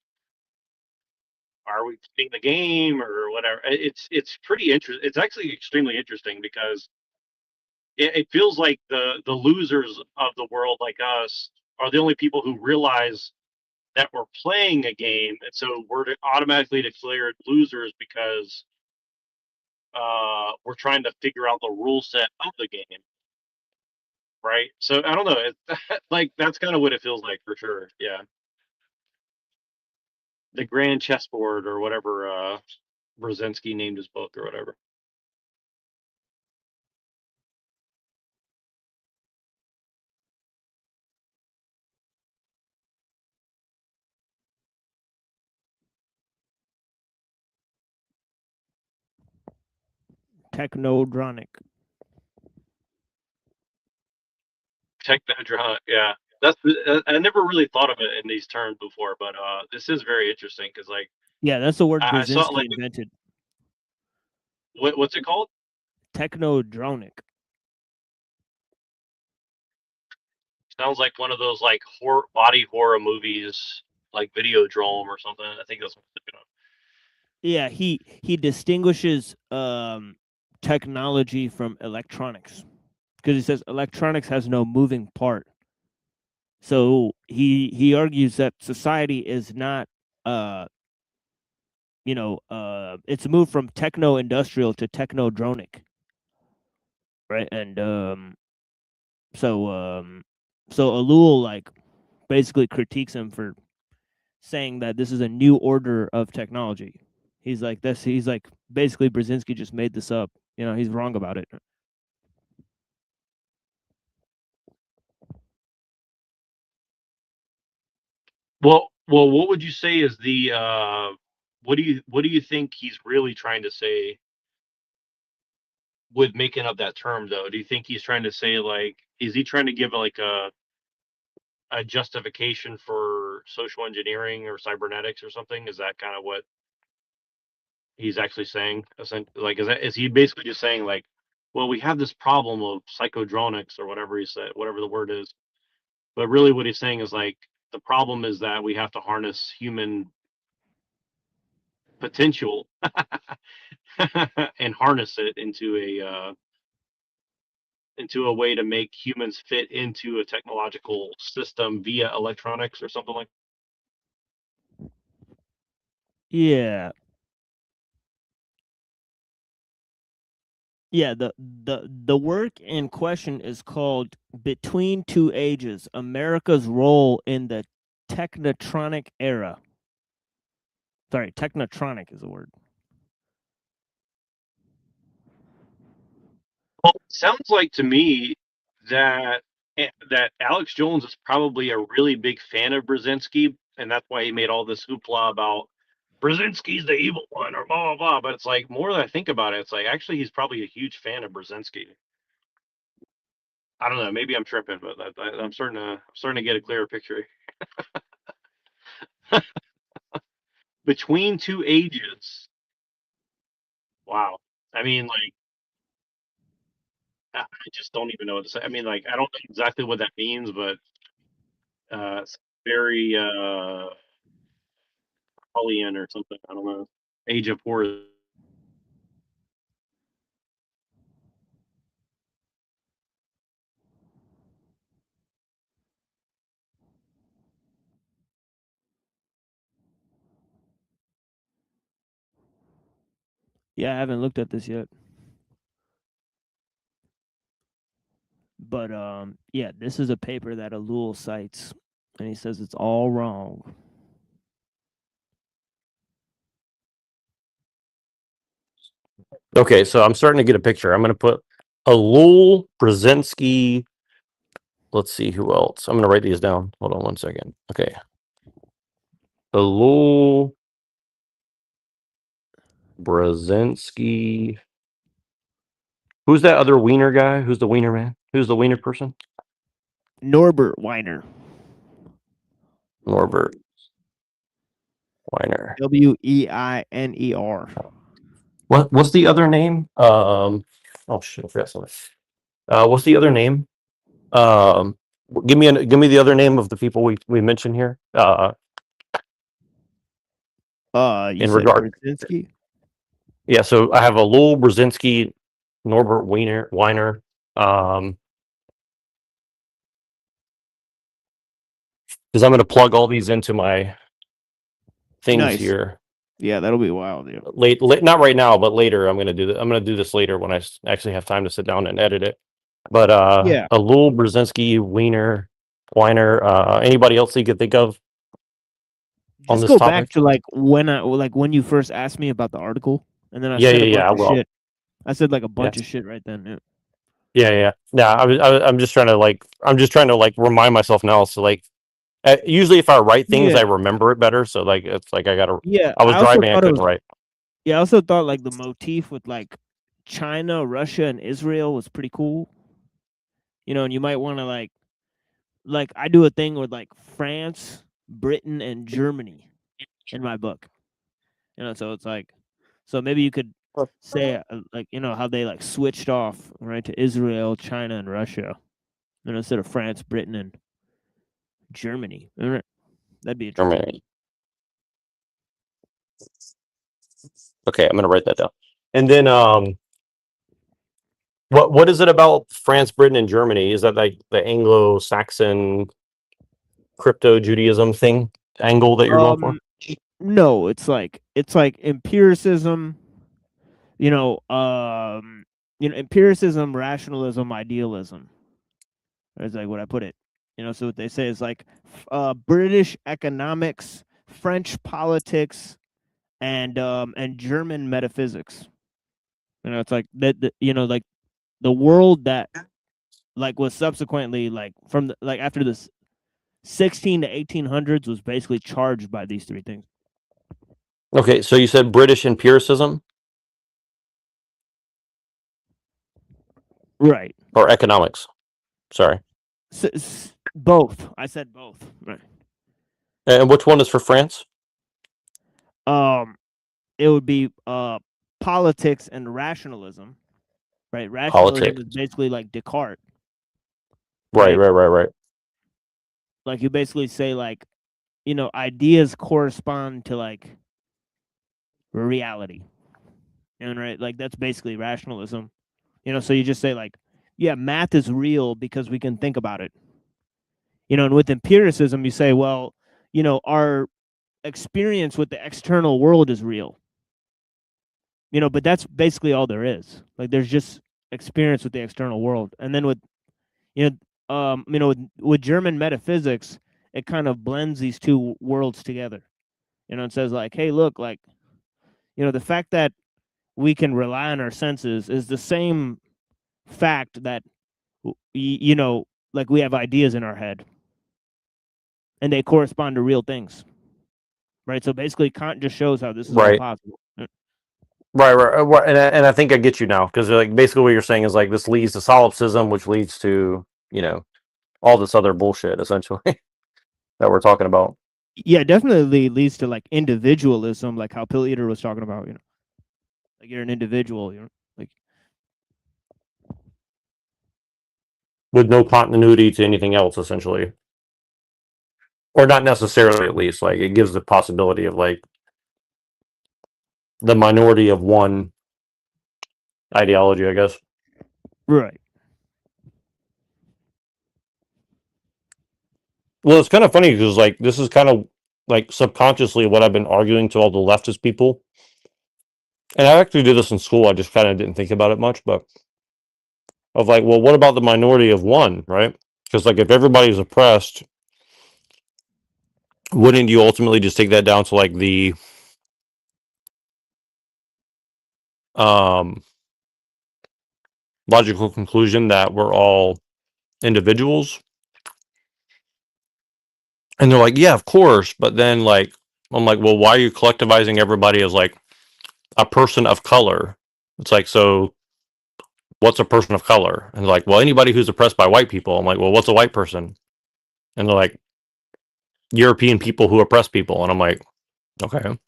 are we playing the game or whatever? It's pretty interesting. It's actually extremely interesting because it feels like the losers of the world like us are the only people who realize that we're playing a game, and so we're automatically declared losers because we're trying to figure out the rule set of the game, right? So I don't know. Like that's kind of what it feels like for sure. Yeah, the grand chessboard or whatever Brzezinski named his book or whatever. Technodronic. Technodronic, yeah. That's I never really thought of it in these terms before, but this is very interesting because like Yeah, that's the word I saw Brzezinski like invented. what's it called? Technodronic. Sounds like one of those like body horror movies, like Videodrome or something. I think that's what I'm thinking of. Yeah, he distinguishes technology from electronics because he says electronics has no moving part. So he argues that society is not it's moved from techno-industrial to technodronic, right? And so Ellul like basically critiques him for saying that this is a new order of technology. He's like this. He's like basically Brzezinski just made this up. He's wrong about it. Well, what would you say is the what do you think he's really trying to say with making up that term though? Do you think he's trying to say like is he trying to give like a justification for social engineering or cybernetics or something? Is that kind of what he's actually saying? Like is he basically just saying like, well, we have this problem of psychodronics or whatever he said, whatever the word is. But really what he's saying is like the problem is that we have to harness human potential and harness it into a way to make humans fit into a technological system via electronics or something like. Yeah. Yeah, the work in question is called Between Two Ages: America's Role in the Technotronic Era. Sorry, technotronic is the word. Well, it sounds like to me that Alex Jones is probably a really big fan of Brzezinski, and that's why he made all this hoopla about Brzezinski's the evil one or blah blah blah. But it's like more that I think about it, it's like actually he's probably a huge fan of Brzezinski. I don't know. Maybe I'm tripping, but I'm starting to get a clearer picture. Between Two Ages. Wow. I mean, like, I just don't even know what to say. I mean, like, I don't know exactly what that means, but it's very Pollyann or something. I don't know. Age of Horror. Yeah, I haven't looked at this yet. But yeah, this is a paper that Alul cites, and he says it's all wrong. Okay, so I'm starting to get a picture. I'm going to put Alul, Brzezinski. Let's see who else. I'm going to write these down. Hold on one second. Okay. Alul, Brzezinski. Who's that other wiener guy? Who's the wiener man? Who's the wiener person? Norbert Weiner. Norbert Weiner. Weiner. What's the other name? Oh shit, I forgot something. What's the other name? Give me the other name of the people we mentioned here. You in said regard, Brzezinski? yeah. So I have Alul, Brzezinski, Norbert Weiner. Because I'm going to plug all these into my things Nice. here. Yeah, that'll be wild, dude. Late, not right now, but later. I'm going to do that. I'm going to do this later when I actually have time to sit down and edit it. But Yeah. Alul, Brzezinski, Weiner. Anybody else you could think of on Just this go topic? back to when you first asked me about the article, and then I Yeah, said yeah, a bunch yeah, I of will. shit. I said like a bunch of shit right then. Yeah. I'm just trying to remind myself now. So like, usually if I write things, I Yeah. remember it better. So like, it's like I gotta. Yeah, I was I also driving, I thought it couldn't was. write. Yeah, I also thought like the motif with like China, Russia, and Israel was pretty cool. And you might want to like I do a thing with like France, Britain, and Germany in my book. So it's like, so maybe you could say like how they like switched off right to Israel, China, and Russia, instead of France, Britain, and Germany. That'd be interesting. Germany. Okay, I'm gonna write that down. And then what is it about France, Britain, and Germany? Is that like the Anglo-Saxon crypto Judaism thing angle that you're going for? No, it's like empiricism. Empiricism, rationalism, idealism. That's like what I put it. So what they say is like British economics, French politics, and German metaphysics. You know, it's like that. You know, like the world that like was subsequently like from the, like after this 16 to 1800s was basically charged by these three things. Okay, so you said British empiricism Right. or economics? Sorry. Both. I said both. Right. And which one is for France? It would be politics and rationalism. Right. Rationalism Politics. is basically like Descartes. Right. Like you basically say like, you know, ideas correspond to like reality. And right, like that's basically rationalism. You know, so you just say like, yeah, math is real because we can think about it. You know, and with empiricism, you say, well, you know, our experience with the external world is real. You know, but that's basically all there is. Like there's just experience with the external world. And then with with German metaphysics, it kind of blends these two worlds together. You know, it says like, hey, look, like, you know, the fact that we can rely on our senses is the same fact that you know, like we have ideas in our head and they correspond to real things. Right? So basically Kant just shows how this is all possible. Right. And I think I get you now, because like basically what you're saying is like this leads to solipsism, which leads to, you know, all this other bullshit essentially that we're talking about. Yeah, definitely leads to like individualism, like how Peter was talking about, you know. Like you're an individual, you know, like with no continuity to anything else, essentially. Or not necessarily, at least. Like, it gives the possibility of, like, the minority of one ideology, I guess. right. Well, it's kind of funny because, like, this is kind of, like, subconsciously what I've been arguing to all the leftist people. And I actually did this in school. I just kind of didn't think about it much, but of like, well, what about the minority of one, right? Because, like, if everybody's oppressed, wouldn't you ultimately just take that down to, like, the logical conclusion that we're all individuals? And they're like, yeah, of course. But then, like, I'm like, well, why are you collectivizing everybody as like a person of color? It's like, so what's a person of color? And they're like, well, anybody who's oppressed by white people. I'm like, well, what's a white person? And they're like, European people who oppress people. And I'm like, okay.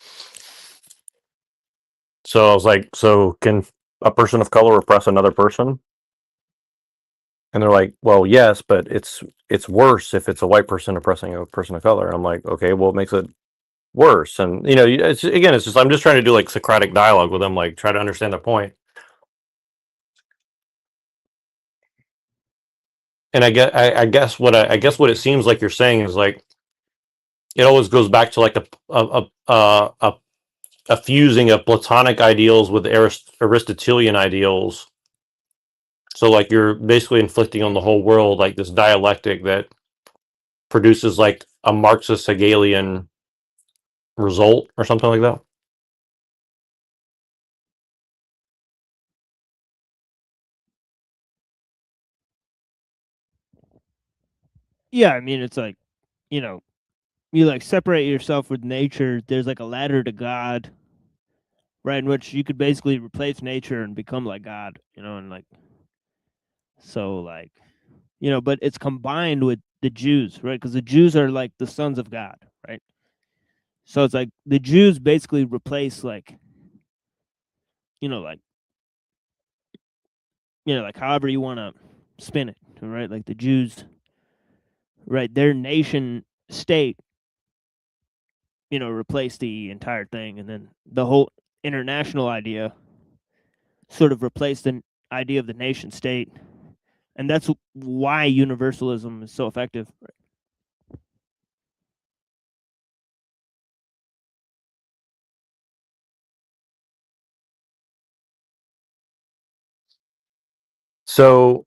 So I was like, so can a person of color oppress another person? And they're like, well, yes, but it's worse if it's a white person oppressing a person of color. I'm like, okay, well, it makes it worse. And, you know, it's just, I'm just trying to do like Socratic dialogue with them, like try to understand their point. And I guess what it seems like you're saying is like, it always goes back to like a fusing of Platonic ideals with Aristotelian ideals. So like you're basically inflicting on the whole world like this dialectic that produces like a Marxist Hegelian result or something like that. Yeah, I mean, it's like, you know, you like separate yourself with nature. There's like a ladder to God, right? In which you could basically replace nature and become like God, you know, and like, so like, you know, but it's combined with the Jews, right? Because the Jews are like the sons of God, right? So it's like the Jews basically replace like, you know, like however you want to spin it, right? Like the Jews, right? Their nation state, you know, replace the entire thing, and then the whole international idea sort of replaced the idea of the nation state, and that's why universalism is so effective. So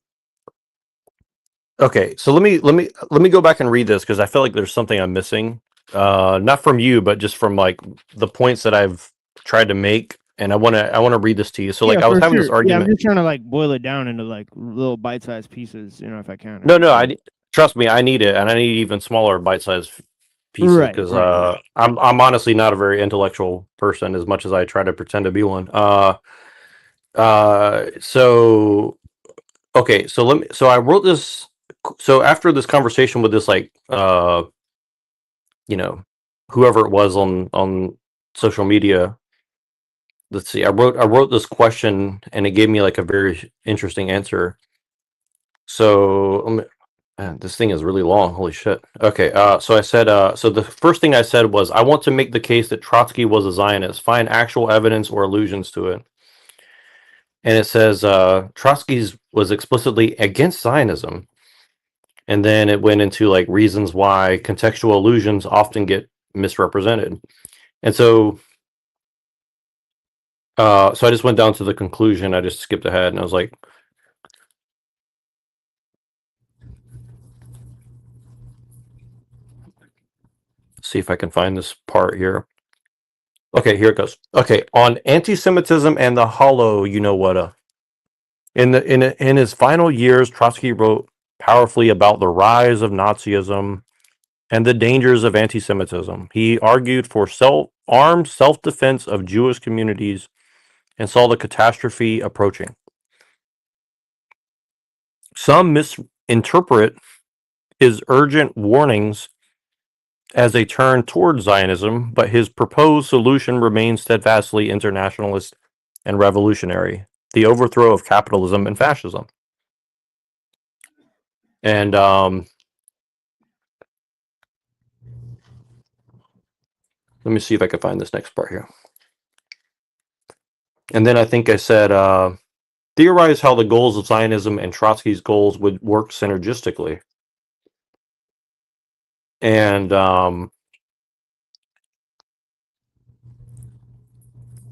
okay, so let me go back and read this because I feel like there's something I'm missing. Not from you, but just from like the points that I've tried to make, and I want to read this to you. So like Yeah, I was for having this sure. Yeah, I'm argument. just trying to like boil it down into like little bite-sized pieces, you know, if I can. No, trust me, I need it, and I need even smaller bite-sized pieces Right, because right. I'm honestly not a very intellectual person as much as I try to pretend to be one. So okay, so so I wrote this. So after this conversation with this like you know, whoever it was on social media, let's see, I wrote this question and it gave me like a very interesting answer. So man, this thing is really long. Holy shit. Okay, so I said, so the first thing I said was, I want to make the case that Trotsky was a Zionist. Find actual evidence or allusions to it. And it says, Trotsky's was explicitly against Zionism. And then it went into like reasons why contextual allusions often get misrepresented. And so, so I just went down to the conclusion. I just skipped ahead and I was like, see if I can find this part here. Okay, here it goes. Okay, on anti-Semitism and the hollow, you know what? In his final years, Trotsky wrote powerfully about the rise of Nazism and the dangers of anti-Semitism. He argued for armed self-defense of Jewish communities and saw the catastrophe approaching. Some misinterpret his urgent warnings as a turn toward Zionism, but his proposed solution remains steadfastly internationalist and revolutionary: the overthrow of capitalism and fascism. And let me see if I can find this next part here. And then I think I said, theorize how the goals of Zionism and Trotsky's goals would work synergistically. And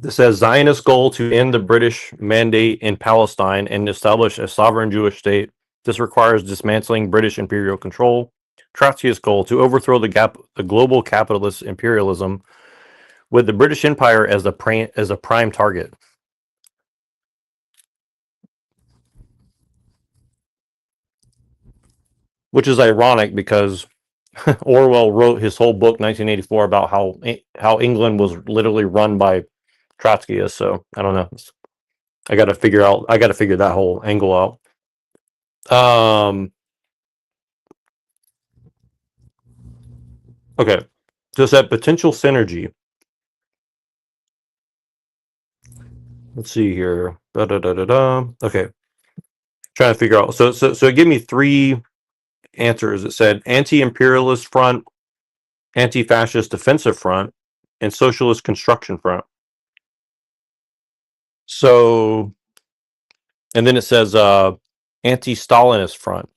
this says Zionist goal to end the British mandate in Palestine and establish a sovereign Jewish state. This requires dismantling British imperial control. Trotsky's goal to overthrow the global capitalist imperialism with the British Empire as a prime target. Which is ironic because Orwell wrote his whole book 1984 about how England was literally run by Trotskyists. So I don't know. I got to figure that whole angle out. Okay. So it's that potential synergy. Let's see here. Okay. Trying to figure out. So it gave me three answers. It said anti-imperialist front, anti-fascist defensive front, and socialist construction front. So, and then it says anti-Stalinist front.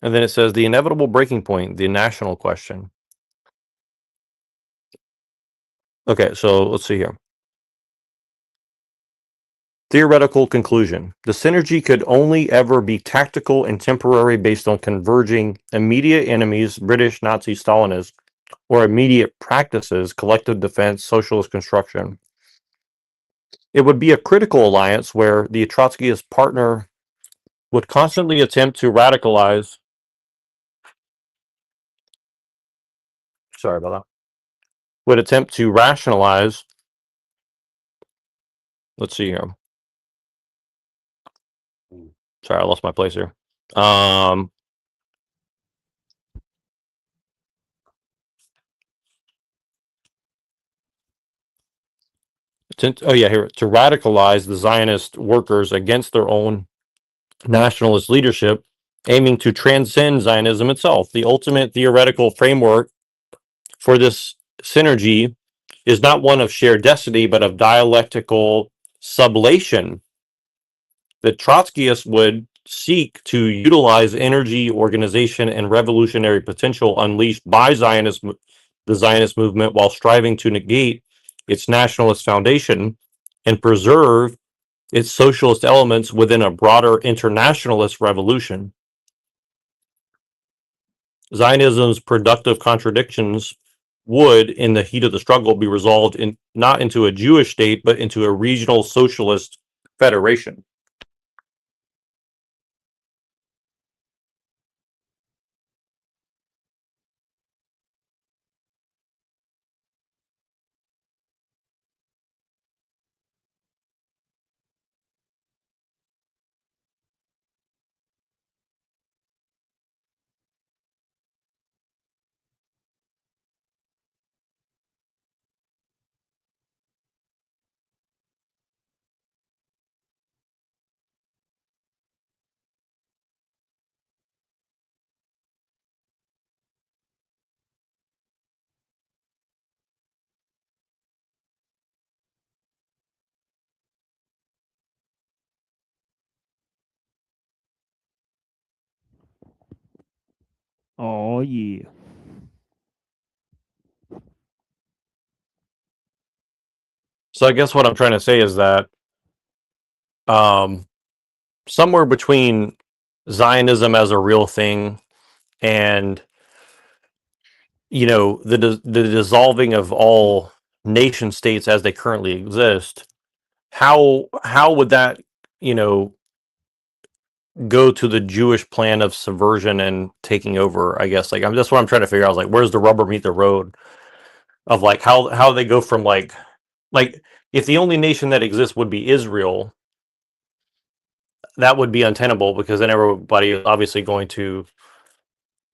And then it says the inevitable breaking point, the national question. Okay, so let's see here. Theoretical conclusion. The synergy could only ever be tactical and temporary based on converging immediate enemies, British, Nazi, Stalinist, or immediate practices, collective defense, socialist construction. It would be a critical alliance where the Trotskyist partner would constantly attempt to radicalize. Sorry about that. Would attempt to rationalize. Let's see here. Sorry, I lost my place here. Oh yeah, here, to radicalize the Zionist workers against their own nationalist leadership, aiming to transcend Zionism itself. The ultimate theoretical framework for this synergy is not one of shared destiny, but of dialectical sublation. The Trotskyists would seek to utilize energy, organization, and revolutionary potential unleashed by the Zionist movement while striving to negate its nationalist foundation and preserve its socialist elements within a broader internationalist revolution. Zionism's productive contradictions would, in the heat of the struggle, be resolved in not into a Jewish state, but into a regional socialist federation. Oh yeah. So I guess what I'm trying to say is that um, somewhere between Zionism as a real thing and the dissolving of all nation states as they currently exist, how would that you know go to the Jewish plan of subversion and taking over? I guess like that's what I'm trying to figure out. Is like where's the rubber meet the road of like how they go from like if the only nation that exists would be Israel, that would be untenable because then everybody is obviously going to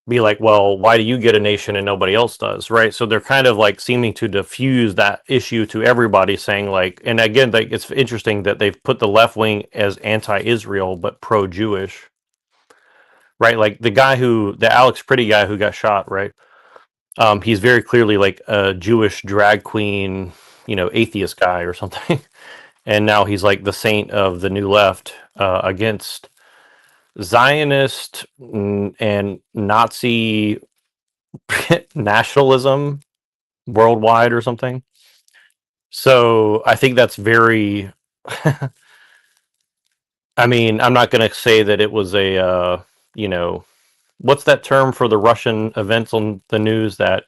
be like, well, why do you get a nation and nobody else does, right? So they're kind of like seeming to diffuse that issue to everybody, saying like, and again, like it's interesting that they've put the left wing as anti-Israel but pro-Jewish, right? Like the Alex Pretty guy who got shot, right? He's very clearly like a Jewish drag queen, atheist guy or something, and now he's like the saint of the new left against Zionist and Nazi nationalism worldwide or something. So I think that's very. I mean, I'm not going to say that it was what's that term for the Russian events on the news that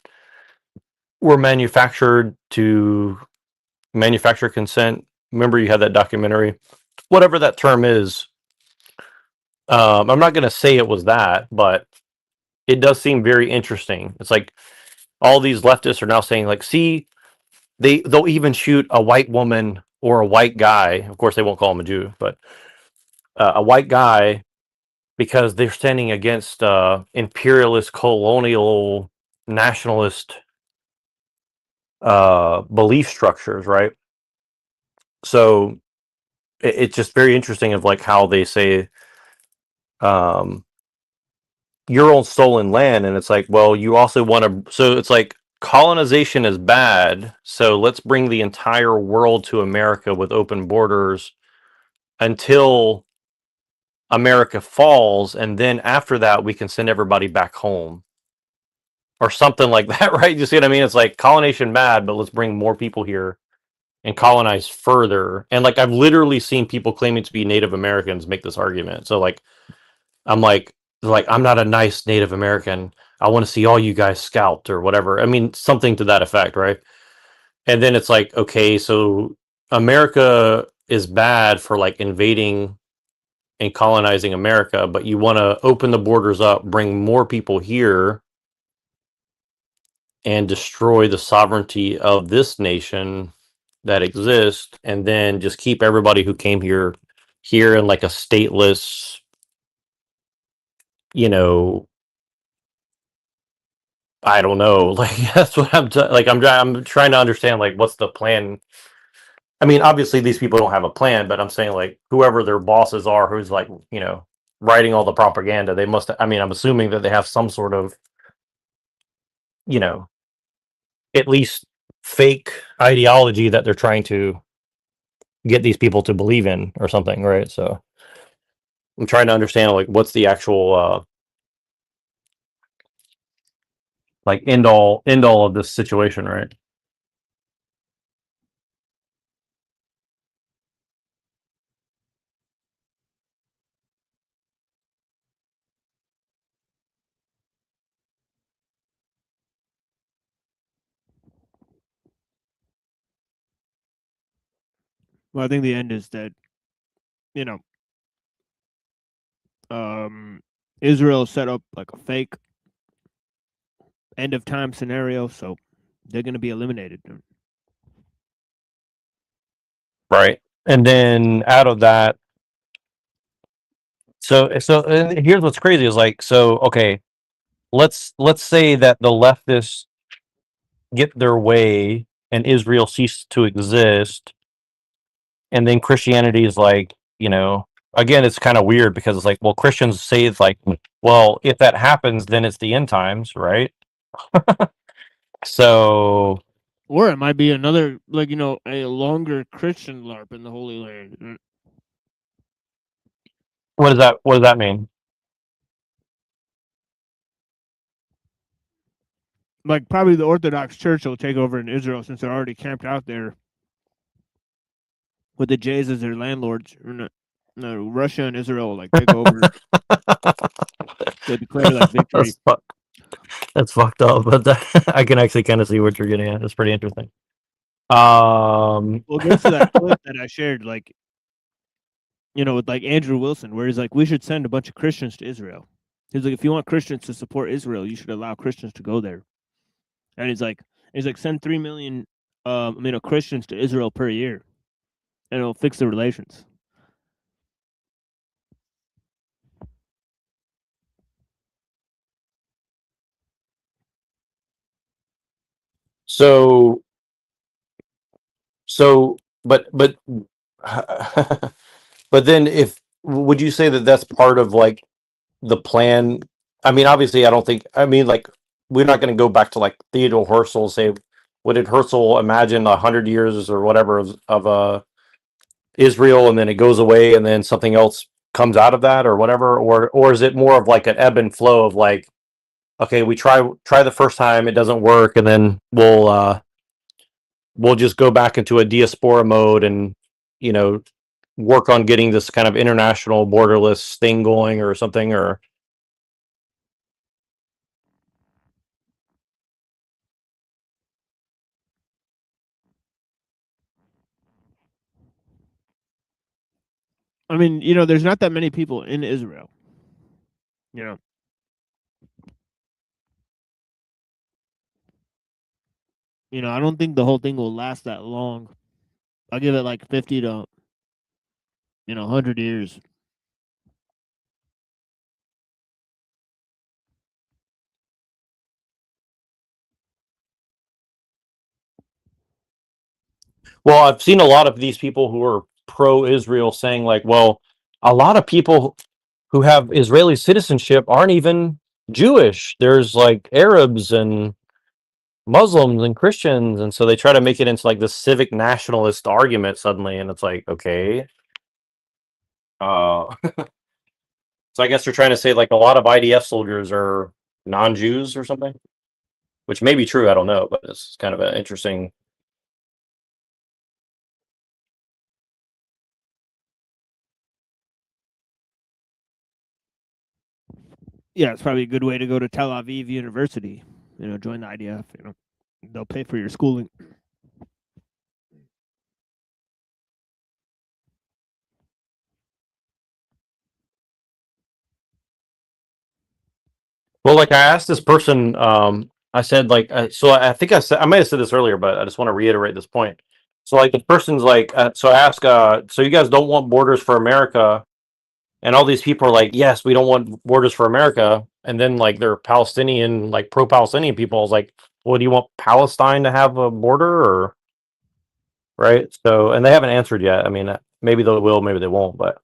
were manufactured to manufacture consent. Remember, you had that documentary. Whatever that term is, I'm not going to say it was that, but it does seem very interesting. It's like all these leftists are now saying, like, see, they'll even shoot a white woman or a white guy. Of course, they won't call him a Jew, but a white guy because they're standing against imperialist, colonial, nationalist belief structures, right? So it's just very interesting of like how they say um, your own stolen land, and it's like, well, you also want to. So it's like colonization is bad, so let's bring the entire world to America with open borders until America falls, and then after that, we can send everybody back home or something like that, right? You see what I mean? It's like colonization bad, but let's bring more people here and colonize further. And like I've literally seen people claiming to be Native Americans make this argument. So like I'm like I'm not a nice Native American. I want to see all you guys scalped or whatever. I mean, something to that effect, right? And then it's like, okay, so America is bad for like invading and colonizing America, but you want to open the borders up, bring more people here, and destroy the sovereignty of this nation that exists, and then just keep everybody who came here in like a stateless, you know, I don't know. Like that's what I'm trying to understand. Like, what's the plan? I mean, obviously these people don't have a plan, but I'm saying like whoever their bosses are, who's like writing all the propaganda, they must. I mean, I'm assuming that they have some sort of you know at least fake ideology that they're trying to get these people to believe in or something, right? So I'm trying to understand like what's the actual like end all of this situation, right? Well, I think the end is that, Israel set up like a fake end of time scenario, so they're going to be eliminated. Right. And then out of that, and here's what's crazy is like, so okay, let's say that the leftists get their way and Israel ceases to exist, and then Christianity is like, again, it's kind of weird because it's like, well, Christians say it's like, well, if that happens, then it's the end times, right? So Or it might be another, a longer Christian LARP in the Holy Land. what does that mean? Like, probably the Orthodox Church will take over in Israel since they're already camped out there with the Jays as their landlords. No, Russia and Israel will, like, take over. They declare, like, victory. That's fucked up, but I can actually kind of see what you're getting at. It's pretty interesting. Well, it goes to that clip that I shared, like, with like Andrew Wilson, where he's like, we should send a bunch of Christians to Israel. He's like, if you want Christians to support Israel, you should allow Christians to go there. And he's like, send 3 million, Christians to Israel per year, and it'll fix the relations. But but then would you say that that's part of like the plan? I mean, obviously, like, we're not going to go back to like Theodore Herzl and say, what did Herzl imagine 100 years or whatever of Israel, and then it goes away, and then something else comes out of that, or whatever, or is it more of like an ebb and flow of like, okay, we try the first time, it doesn't work, and then we'll just go back into a diaspora mode and work on getting this kind of international borderless thing going or something, or I mean, there's not that many people in Israel. I don't think the whole thing will last that long. I'll give it like 50 to 100 years. well, I've seen a lot of these people who are pro-Israel saying like, well, a lot of people who have Israeli citizenship aren't even Jewish. There's like Arabs and Muslims and Christians, and so they try to make it into like this civic nationalist argument suddenly, and it's like, okay. So I guess they're trying to say like a lot of IDF soldiers are non-Jews or something, which may be true. I don't know, but it's kind of an interesting. Yeah, it's probably a good way to go to Tel Aviv University. Join the IDF. They'll pay for your schooling. Well, like I asked this person, I said like, so I think I might have said this earlier, but I just want to reiterate this point. So like the person's like, so I ask, so you guys don't want borders for America, and all these people are like, yes, we don't want borders for America, and then like they're Palestinian, like pro-Palestinian people. I was like, well, do you want Palestine to have a border, or right? So, and they haven't answered yet. I mean, maybe they will, maybe they won't, but.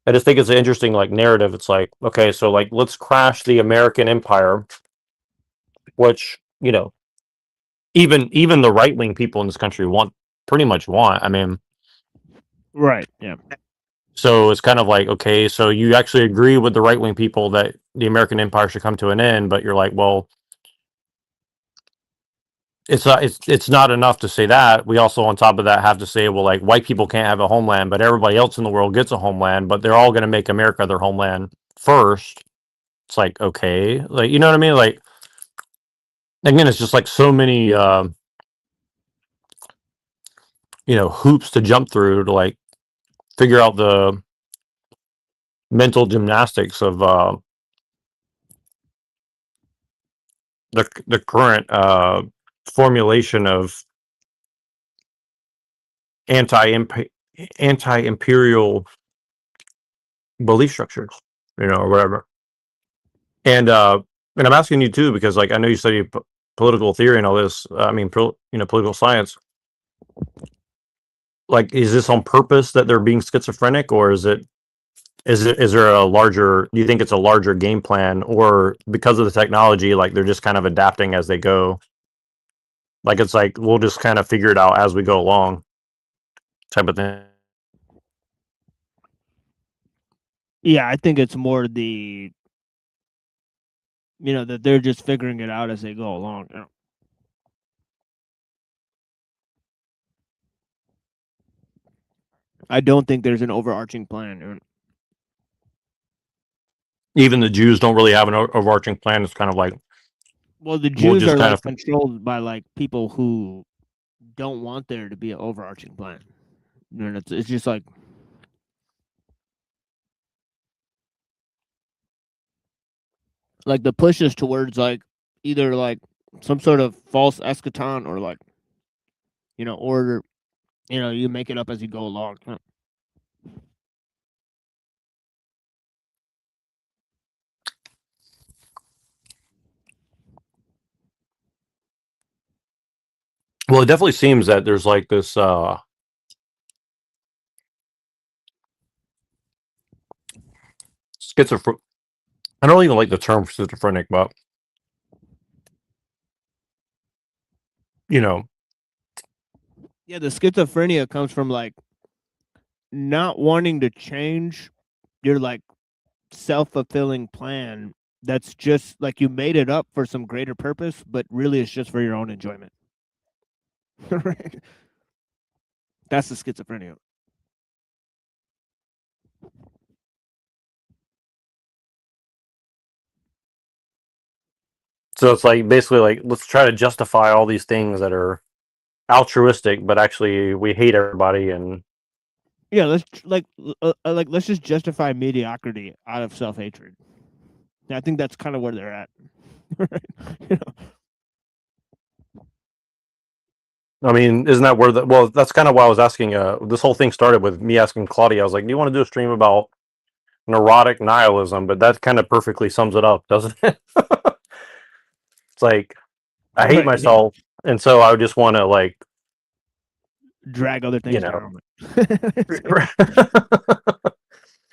I just think it's an interesting like narrative. It's like, okay, so like let's crash the American empire, which even the right wing people in this country pretty much want. I mean, right? Yeah. So it's kind of like, okay, so you actually agree with the right wing people that the American empire should come to an end, but you're like, well, it's not enough to say that. We also, on top of that, have to say, well, like, white people can't have a homeland, but everybody else in the world gets a homeland, but they're all going to make America their homeland first. It's like, okay, like, you know what I mean? Like, again, it's just like so many hoops to jump through to like figure out the mental gymnastics of the current formulation of anti-imperial belief structures, or whatever. And I'm asking you too because like I know you study political theory and all this. I mean, political science. Like, is this on purpose that they're being schizophrenic, or is there a larger? Do you think it's a larger game plan, or because of the technology, like they're just kind of adapting as they go? Like it's like we'll just kind of figure it out as we go along, type of thing. Yeah, I think it's more the that they're just figuring it out as they go along. I don't think there's an overarching plan. Even the Jews don't really have an overarching plan. It's kind of like, well, the we'll Jews just are kind like of controlled by like people who don't want there to be an overarching plan. And it's just like the push is towards like either like some sort of false eschaton or like or you make it up as you go along. well, it definitely seems that there's like this schizophrenic. I don't even like the term schizophrenic, but Yeah, the schizophrenia comes from like not wanting to change your like self-fulfilling plan that's just like you made it up for some greater purpose, but really it's just for your own enjoyment. Right? That's the schizophrenia. so it's like basically like let's try to justify all these things that are altruistic, but actually we hate everybody. And Yeah, let's let's just justify mediocrity out of self-hatred. And I think that's kind of where they're at. Right? I mean, isn't that where well, that's kind of why I was asking. This whole thing started with me asking Claudia. I was like, "Do you want to do a stream about neurotic nihilism?" But that kind of perfectly sums it up, doesn't it? It's like I hate Right, yeah. myself, and so I just want to like Drag other things down.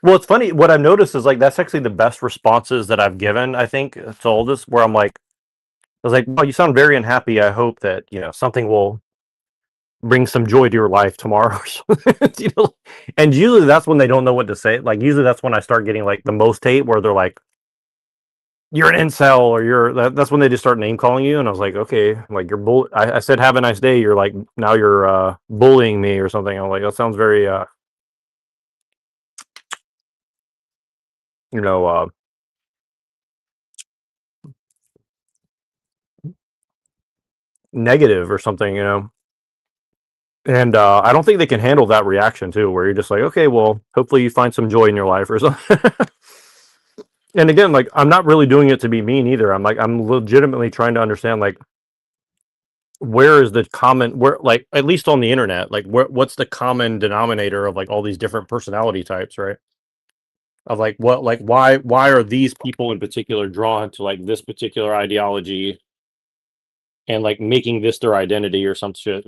Well, it's funny. What I've noticed is like that's actually the best responses that I've given. I think to all this, where I'm like, I was like, "Well, you sound very unhappy. I hope that something will bring some joy to your life tomorrow." And usually that's when they don't know what to say. Like usually that's when I start getting like the most hate, where they're like, "You're an incel," or that's when they just start name calling you. And I was like, "Okay, like you're I said have a nice day. You're like now you're bullying me or something." I'm like, that sounds very negative or something. And I don't think they can handle that reaction too, where you're just like, okay, well, hopefully you find some joy in your life or something. And again, like I'm not really doing it to be mean either. I'm legitimately trying to understand like where is the common, where like at least on the internet, like what's the common denominator of like all these different personality types, right? Of like why are these people in particular drawn to like this particular ideology and like making this their identity or some shit,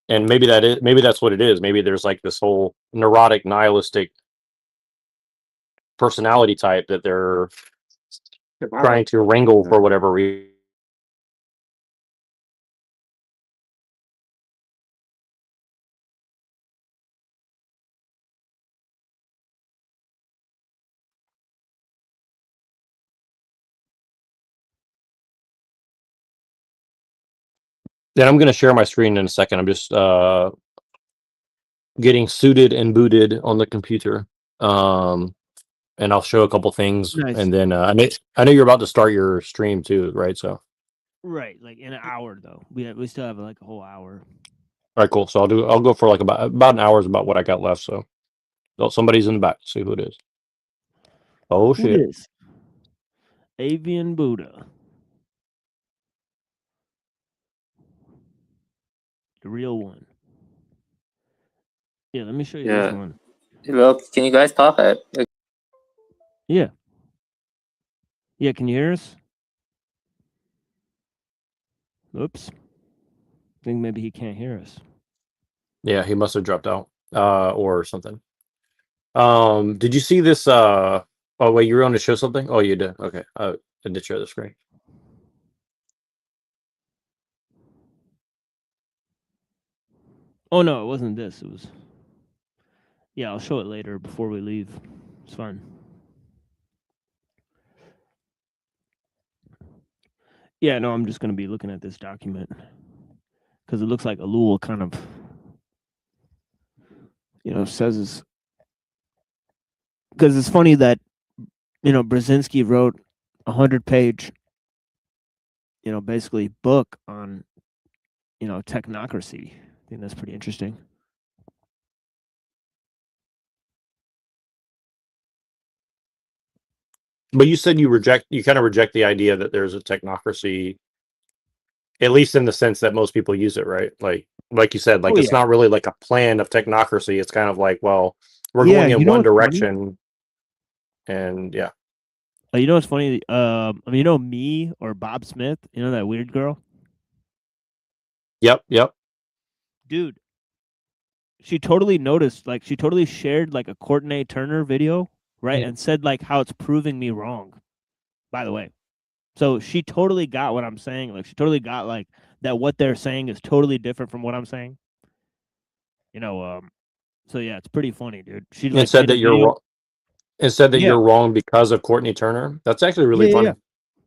And maybe that's what it is. Maybe there's like this whole neurotic nihilistic personality type that they're trying to wrangle for whatever reason. Then I'm going to share my screen in a second. I'm just getting suited and booted on the computer. and I'll show a couple things, Nice. and then I know you're about to start your stream too, right? So, all Right, like in an hour though. We still have like a whole hour. right, cool. So I'll go for like about an hour is about what I got left. So, oh, somebody's in the back. See who it is. Oh Who shit! is? Avian Buddha. The real one. Yeah, let me show you this Yeah. one. Hello, can you guys talk? Yeah. Yeah, can you hear us? Oops. I think maybe he can't hear us. Yeah, he must have dropped out, or something. Did you see this? Oh wait, you were on to show something? Oh, you did. Okay. I did share the screen. Oh no, it wasn't this. It was. Yeah, I'll show it later before we leave. It's fine. Yeah, no, I'm just gonna be looking at this document because it looks like Alul kind of, says. Because it's funny that, Brzezinski wrote 100-page, basically book on, technocracy. I think that's pretty interesting. But you said you kind of reject the idea that there's a technocracy, at least in the sense that most people use it, right? Like you said, like it's not really like a plan of technocracy. It's kind of like, well, we're going in one direction, and yeah. You know what's funny? Me or Bob Smith, that weird girl? Yep. Dude, she totally noticed, like, she totally shared, like, a Courtney Turner video, right? Yeah. And said, like, how it's proving me wrong, by the way. So she totally got what I'm saying. Like, she totally got, like, that what they're saying is totally different from what I'm saying. So yeah, it's pretty funny, dude. She And said that you're wrong. And said that Yeah. you're wrong because of Courtney Turner. That's actually really funny.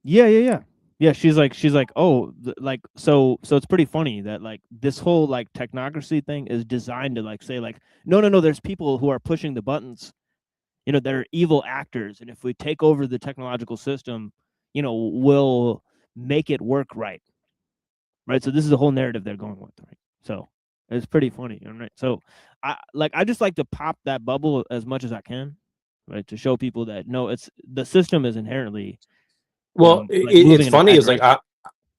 Yeah, she's like, oh, so it's pretty funny that like this whole like technocracy thing is designed to like say like, no, there's people who are pushing the buttons, that are evil actors, and if we take over the technological system, we'll make it work right. So this is the whole narrative they're going with, right? So it's pretty funny, right? So I just like to pop that bubble as much as I can, right, to show people that no, it's the system is inherently. Well, it's funny is like I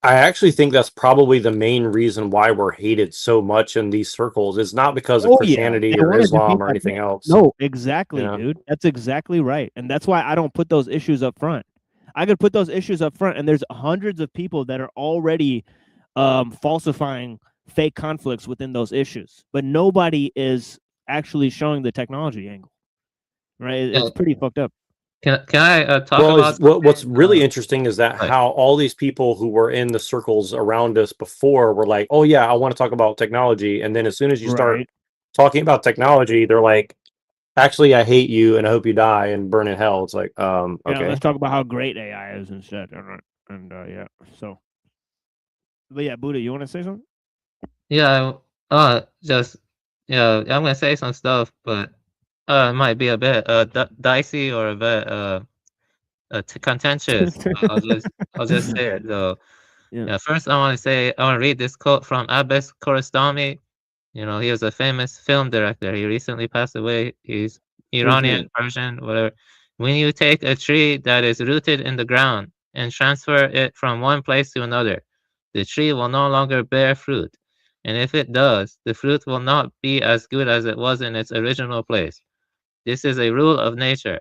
actually think that's probably the main reason why we're hated so much in these circles. It's not because of Christianity or Islam or anything else. No, exactly, dude. That's exactly right. And that's why I don't put those issues up front. I could put those issues up front, and there's hundreds of people that are already falsifying fake conflicts within those issues, but nobody is actually showing the technology angle, right? It's pretty fucked up. Can I talk about what's really interesting is that how all these people who were in the circles around us before were like, oh yeah, I want to talk about technology, and then as soon as you start talking about technology, they're like, actually, I hate you and I hope you die and burn in hell. It's like, okay, let's talk about how great AI is instead, and yeah, so. But yeah, Buddha, you want to say something? Yeah, I'm gonna say some stuff, but it might be a bit dicey or a bit contentious. I'll just say it though. Yeah. First, I want to read this quote from Abbas Kiarostami. He was a famous film director. He recently passed away. He's Iranian, Persian, whatever. When you take a tree that is rooted in the ground and transfer it from one place to another, the tree will no longer bear fruit. And if it does, the fruit will not be as good as it was in its original place. This is a rule of nature.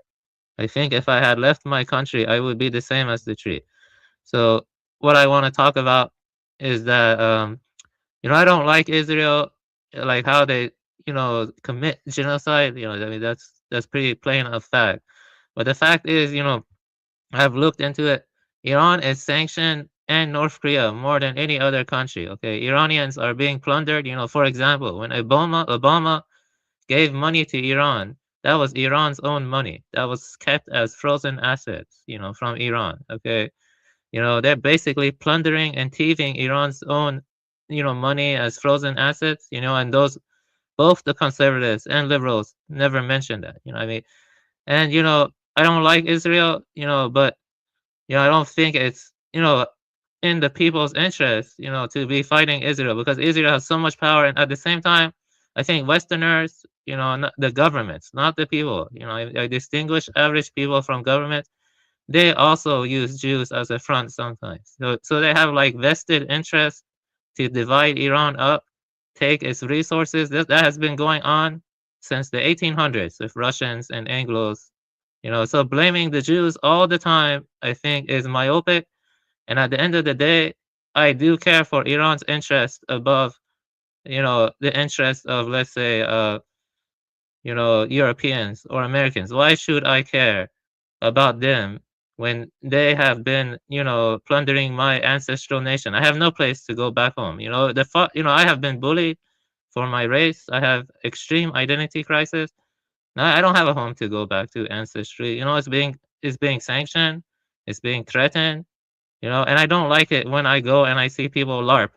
I think if I had left my country, I would be the same as the tree. So what I want to talk about is that, I don't like Israel, like how they, commit genocide. I mean, that's pretty plain of fact. But the fact is, I've looked into it. Iran is sanctioned and North Korea more than any other country. Okay, Iranians are being plundered. For example, when Obama gave money to Iran, that was Iran's own money. That was kept as frozen assets, from Iran. Okay, they're basically plundering and thieving Iran's own, money as frozen assets. And those, both the conservatives and liberals never mentioned that. I mean, and I don't like Israel, but I don't think it's in the people's interest, to be fighting Israel, because Israel has so much power, and at the same time, I think Westerners, the governments, not the people, I distinguish average people from government. They also use Jews as a front sometimes. So they have like vested interest to divide Iran up, take its resources. That has been going on since the 1800s with Russians and Anglos. So blaming the Jews all the time, I think, is myopic. And at the end of the day, I do care for Iran's interest above, the interest of, let's say, Europeans or Americans. Why should I care about them when they have been, plundering my ancestral nation? I have no place to go back home. I have been bullied for my race. I have extreme identity crisis. Now I don't have a home to go back to ancestry. It's being sanctioned. It's being threatened. And I don't like it when I go and I see people LARP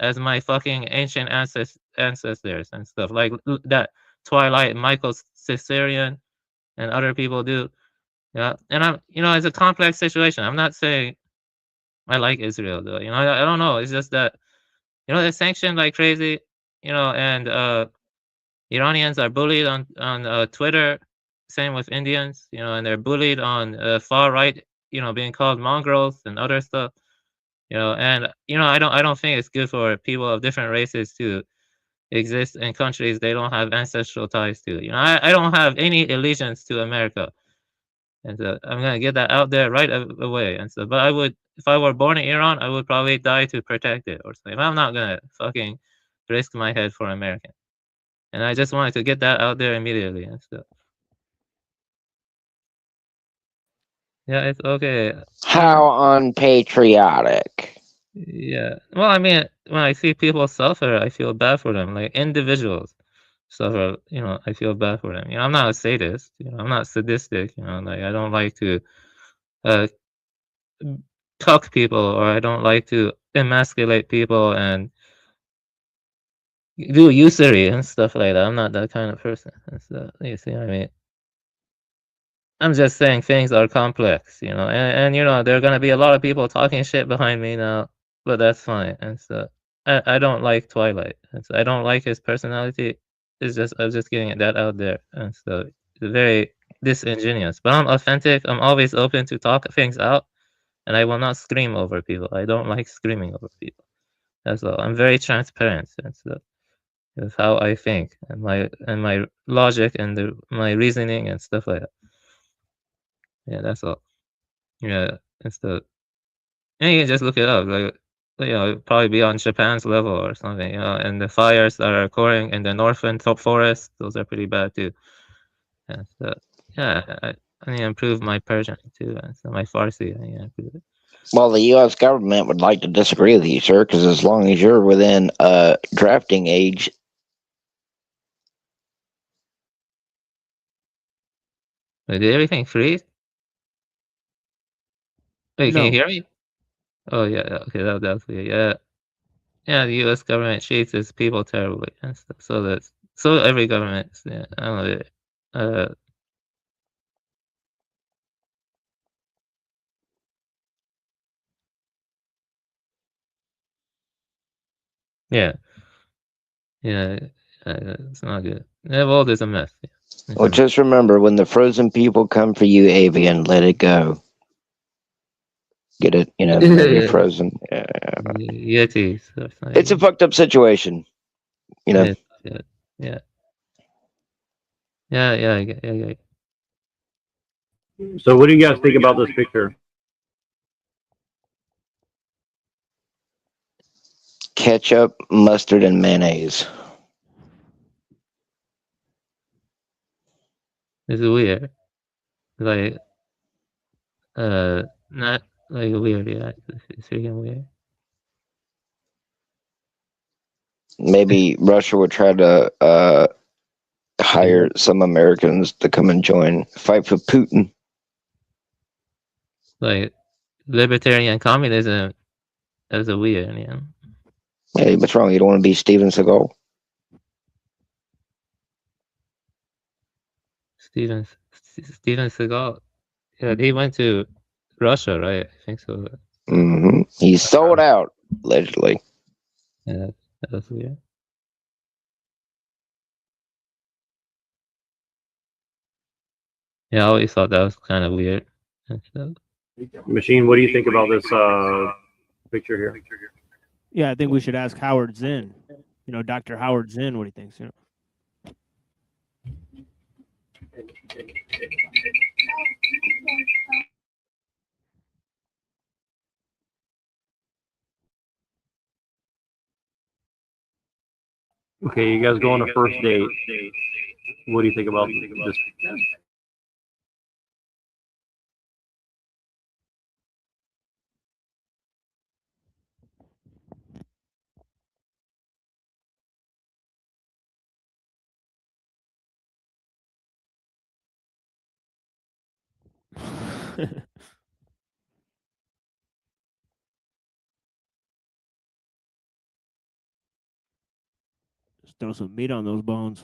as my fucking ancient ancestors and stuff like that. Twilight, Michael Caesarian, and other people do. Yeah, and it's a complex situation. I'm not saying I like Israel though. I don't know. It's just that they're sanctioned like crazy. And Iranians are bullied on Twitter. Same with Indians. And they're bullied on far right. Being called mongrels and other stuff. And I don't think it's good for people of different races to exist in countries they don't have ancestral ties to. I don't have any allegiance to America, and I'm gonna get that out there right away. And so, but I would, if I were born in Iran, I would probably die to protect it or something. I'm not gonna fucking risk my head for American. And I just wanted to get that out there immediately and stuff. Yeah, it's okay. How unpatriotic. Yeah. Well, I mean, when I see people suffer, I feel bad for them. Like individuals suffer, I feel bad for them. I'm not a sadist. I'm not sadistic. Like I don't like to cuck people, or I don't like to emasculate people and do usury and stuff like that. I'm not that kind of person. And so, you see what I mean? I'm just saying things are complex, and there are gonna be a lot of people talking shit behind me now, but that's fine. And so I don't like Twilight, and so I don't like his personality. I'm just getting that out there, and so it's very disingenuous. But I'm authentic. I'm always open to talk things out, and I will not scream over people. I don't like screaming over people. That's all. I'm very transparent, and so that's how I think, and my logic and my reasoning and stuff like that. Yeah, that's all. Yeah, it's and you can just look it up, like, it'd probably be on Japan's level or something, and the fires that are occurring in the northern top forest, those are pretty bad too. And so, yeah, I need to improve my Persian too, and so my Farsi, I need to improve it. Well, the U.S. government would like to disagree with you, sir, because as long as you're within drafting age. Wait, did everything freeze? Wait, can you hear me? Oh yeah, okay, that's weird. Yeah, the U.S. government treats its people terribly and stuff. So every government, yeah, I don't know. Yeah, it's not good. The world is a mess. Yeah. Well, just remember, when the frozen people come for you, Avian, let it go. Get it, maybe frozen. Yeah. Yetis. It's a fucked up situation. Yeah. So what do you guys think about this picture? Ketchup, mustard, and mayonnaise. It's weird. Like, not like weird, yeah. It's freaking weird. Maybe Russia would try to hire some Americans to come and fight for Putin. Like, libertarian communism is a weird, Hey, what's wrong? You don't want to be Steven Seagal? Steven Seagal. Yeah, he went to Russia, right? I think so. He sold out, allegedly. Yeah, that was weird. Yeah, I always thought that was kind of weird. and stuff. Machine, what do you think about this picture here? Yeah, I think we should ask Howard Zinn. You know, Dr. Howard Zinn, what he thinks. You know. Okay, you guys go on a first date. What do you think about this? Just throw some meat on those bones.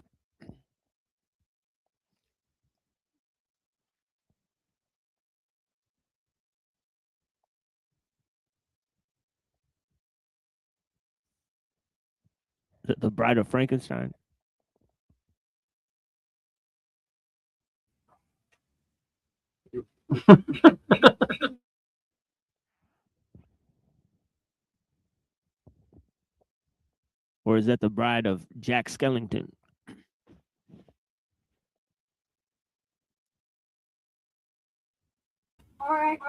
The Bride of Frankenstein. Or is that the Bride of Jack Skellington?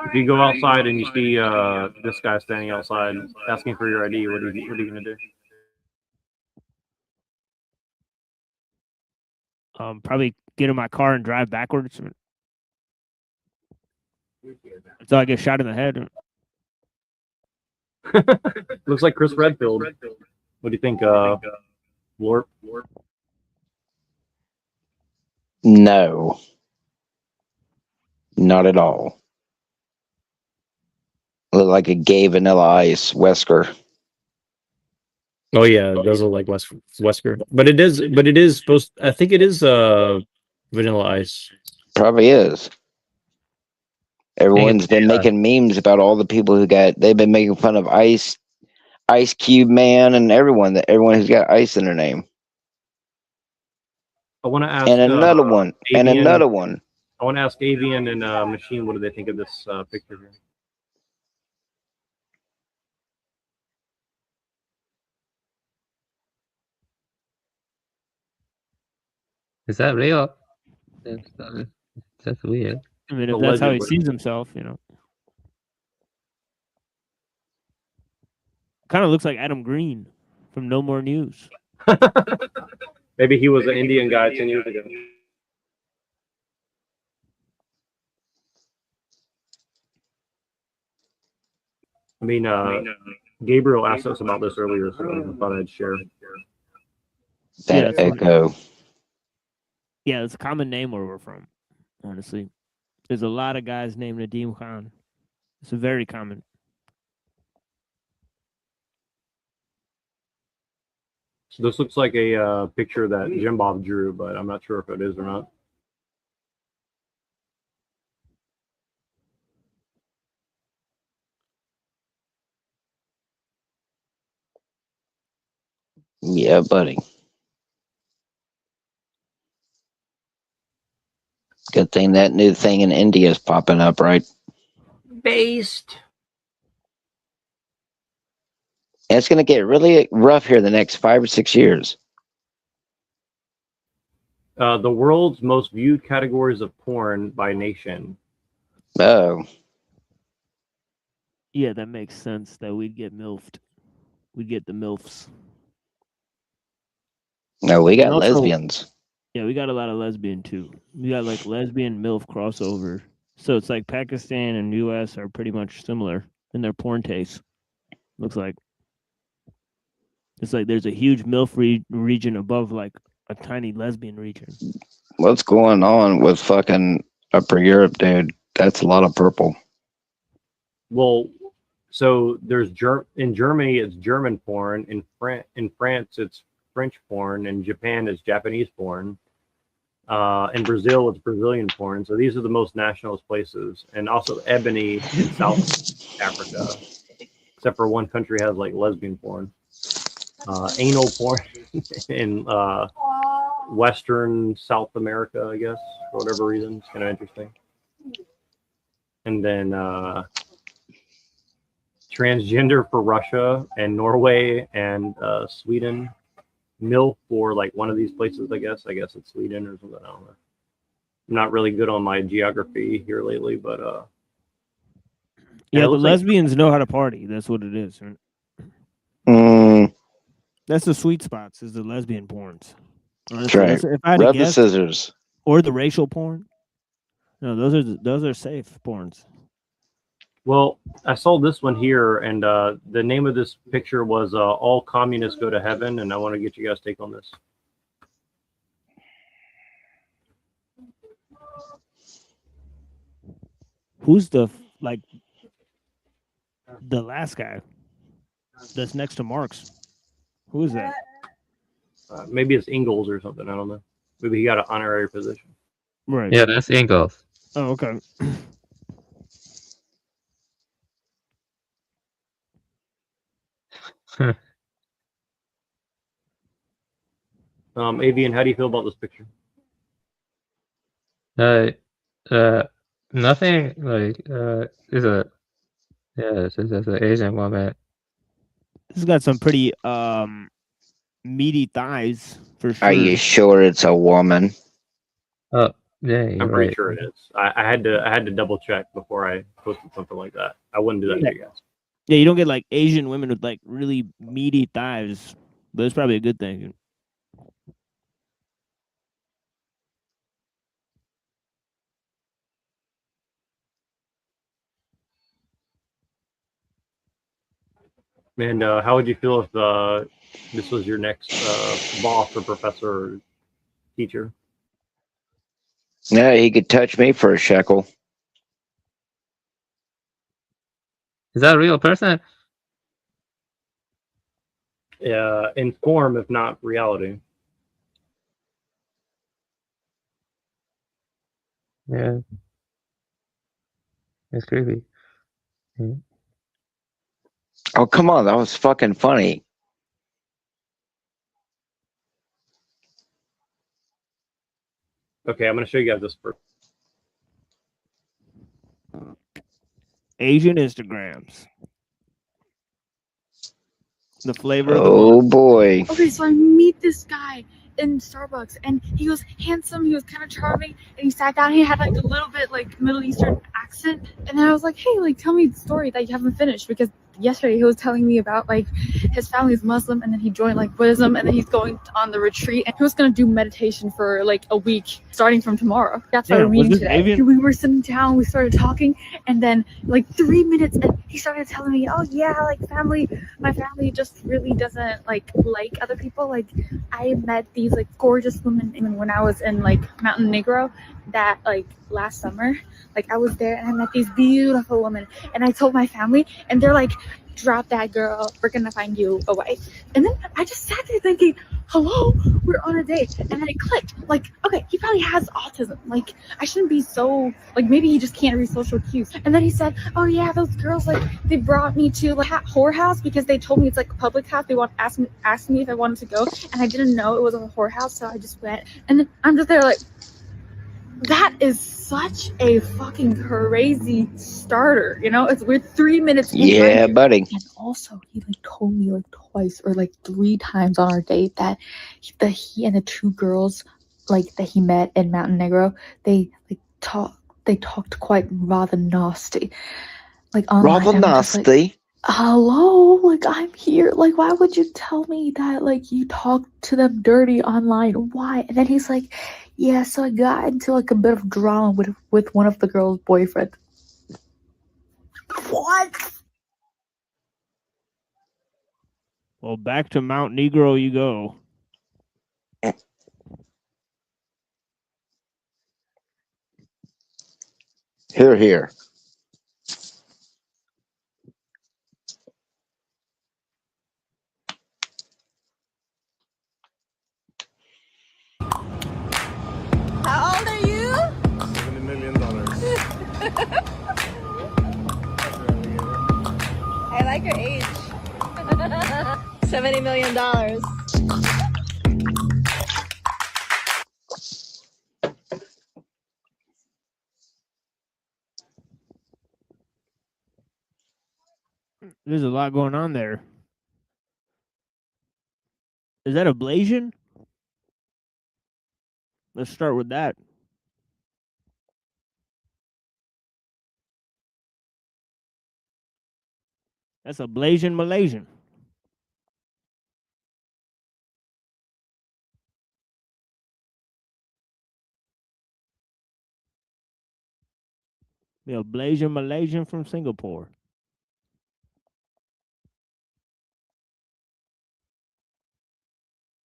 If you go outside and you see this guy standing outside asking for your ID, what are you gonna do? Probably get in my car and drive backwards until I get shot in the head. Looks like Chris Redfield. What do you think, Lorp? No. Not at all. Look like a gay Vanilla Ice Wesker. Oh yeah, it does look like Wesker, but it is supposed. I think it is Vanilla Ice. Probably is. Everyone's been making memes about all the people who they've been making fun of Ice Cube Man and everyone who's got ice in their name. I want to ask And another one. And Avian- another one. I want to ask Avian and Machine, what do they think of this picture here? Is that real? That's weird. I mean, if that's how he sees himself, you know. Kind of looks like Adam Green from No More News. Maybe he was an Indian guy 10 years ago. I mean, Gabriel asked us about this earlier, so I thought I'd share. That echo. Yeah, it's a common name where we're from, honestly. There's a lot of guys named Nadim Khan. It's a very common. So this looks like a picture that Jim Bob drew, but I'm not sure if it is or not. Yeah, buddy. Good thing that new thing in India is popping up, right? Based. And it's going to get really rough here the next 5 or 6 years. The world's most viewed categories of porn by nation. Oh. Yeah, that makes sense that we'd get MILFed. We'd get the MILFs. No, we got also, lesbians. Yeah, we got a lot of lesbian too. We got like lesbian MILF crossover. So it's like Pakistan and US are pretty much similar in their porn taste. Looks like. It's like there's a huge MILF region above like a tiny lesbian region. What's going on with fucking Upper Europe, dude? That's a lot of purple. Well, so there's in Germany it's German porn. In France it's French porn. In Japan it's Japanese porn. In Brazil, it's Brazilian porn. So these are the most nationalist places, and also Ebony in South Africa, except for one country has like lesbian porn. Anal porn in Western South America, I guess, for whatever reason. It's kind of interesting. And then transgender for Russia and Norway and Sweden. MILF for like one of these places, I guess. I guess it's Sweden or something. I don't know. I'm not really good on my geography here lately, but Yeah, the looks like- lesbians know how to party. That's what it is. Right? Mm, That's the sweet spots. Is the lesbian porns. that's right. If I had to Grab the guess, scissors. or the racial porn. No, those are safe porns. Well, I saw this one here, and the name of this picture was "All Communists Go to Heaven," and I want to get you guys' take on this. Who's the last guy that's next to Marx? Who is that? Maybe it's Ingalls or something. I don't know. Maybe he got an honorary position. Right. Yeah, that's Ingalls. Oh, okay. Avian, how do you feel about this picture? Nothing like is a it's an Asian woman. This has got some pretty meaty thighs for sure. Are you sure it's a woman? Oh, yeah, you're I'm pretty right. sure it is. I had to double check before I posted something like that. I wouldn't do that to you guys. Yeah, you don't get like Asian women with like really meaty thighs, but it's probably a good thing. And how would you feel if this was your next boss or professor or teacher? Yeah, he could touch me for a shekel. Is that a real person? In form, if not reality. Yeah. It's creepy. Yeah. Oh, come on. That was fucking funny. Okay, I'm going to show you guys this first. Asian Instagrams. The flavor Oh, of the boy. Okay, so I meet this guy in Starbucks, and he was handsome, he was kind of charming, and he sat down, he had like a little bit like Middle Eastern accent, and then I was like, hey, like tell me the story that you haven't finished, because yesterday he was telling me about like his family is Muslim, and then he joined like Buddhism, and then he's going on the retreat, and he was gonna do meditation for like a week starting from tomorrow. That's why Yeah, we're was meeting this today. Avian? We were sitting down, we started talking, and then like 3 minutes, and he started telling me, oh yeah, like my family just really doesn't like other people. Like I met these like gorgeous women even when I was in like Montenegro, that like last summer, like I was there and I met these beautiful women, and I told my family, and they're like, drop that girl, we're gonna find you a wife. And then I just sat there thinking, hello, we're on a date. And then it clicked, like, okay, he probably has autism, like I shouldn't be so, like maybe he just can't read social cues. And then he said, oh yeah, those girls, like they brought me to like whorehouse because they told me it's like a public house. They asked me if I wanted to go, and I didn't know it was a whorehouse, so I just went. And then I'm just there like, that is such a fucking crazy starter, you know? We're 3 minutes in. Yeah, buddy. And also, he like told me like twice or like 3 times on our date that he and the 2 girls like that he met in Montenegro, they talked quite rather nasty, like online. Rather And I'm just like, nasty. hello, like I'm here, like why would you tell me that like you talked to them dirty online? Why? And then he's like, yeah, so I got into like a bit of drama with one of the girl's boyfriend. What? Well, back to Mount Negro you go. Here, here. like your age. $70 million. There's a lot going on there. Is that ablation? Let's start with that. That's ablation Malaysian. The ablation Malaysian from Singapore.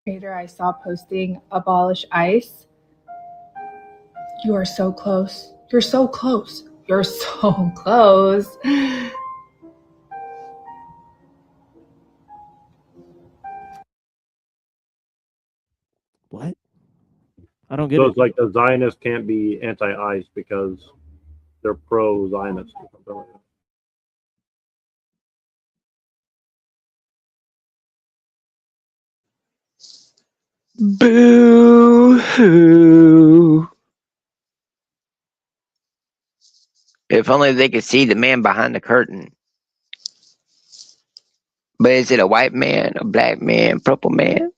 Creator I saw posting abolish ICE. You are so close. You're so close. You're so close. What? I don't get So it. it's like the Zionists can't be anti-ICE because they're pro-Zionist or something like that. Boo-hoo. If only they could see the man behind the curtain. But is it a white man, a black man, purple man?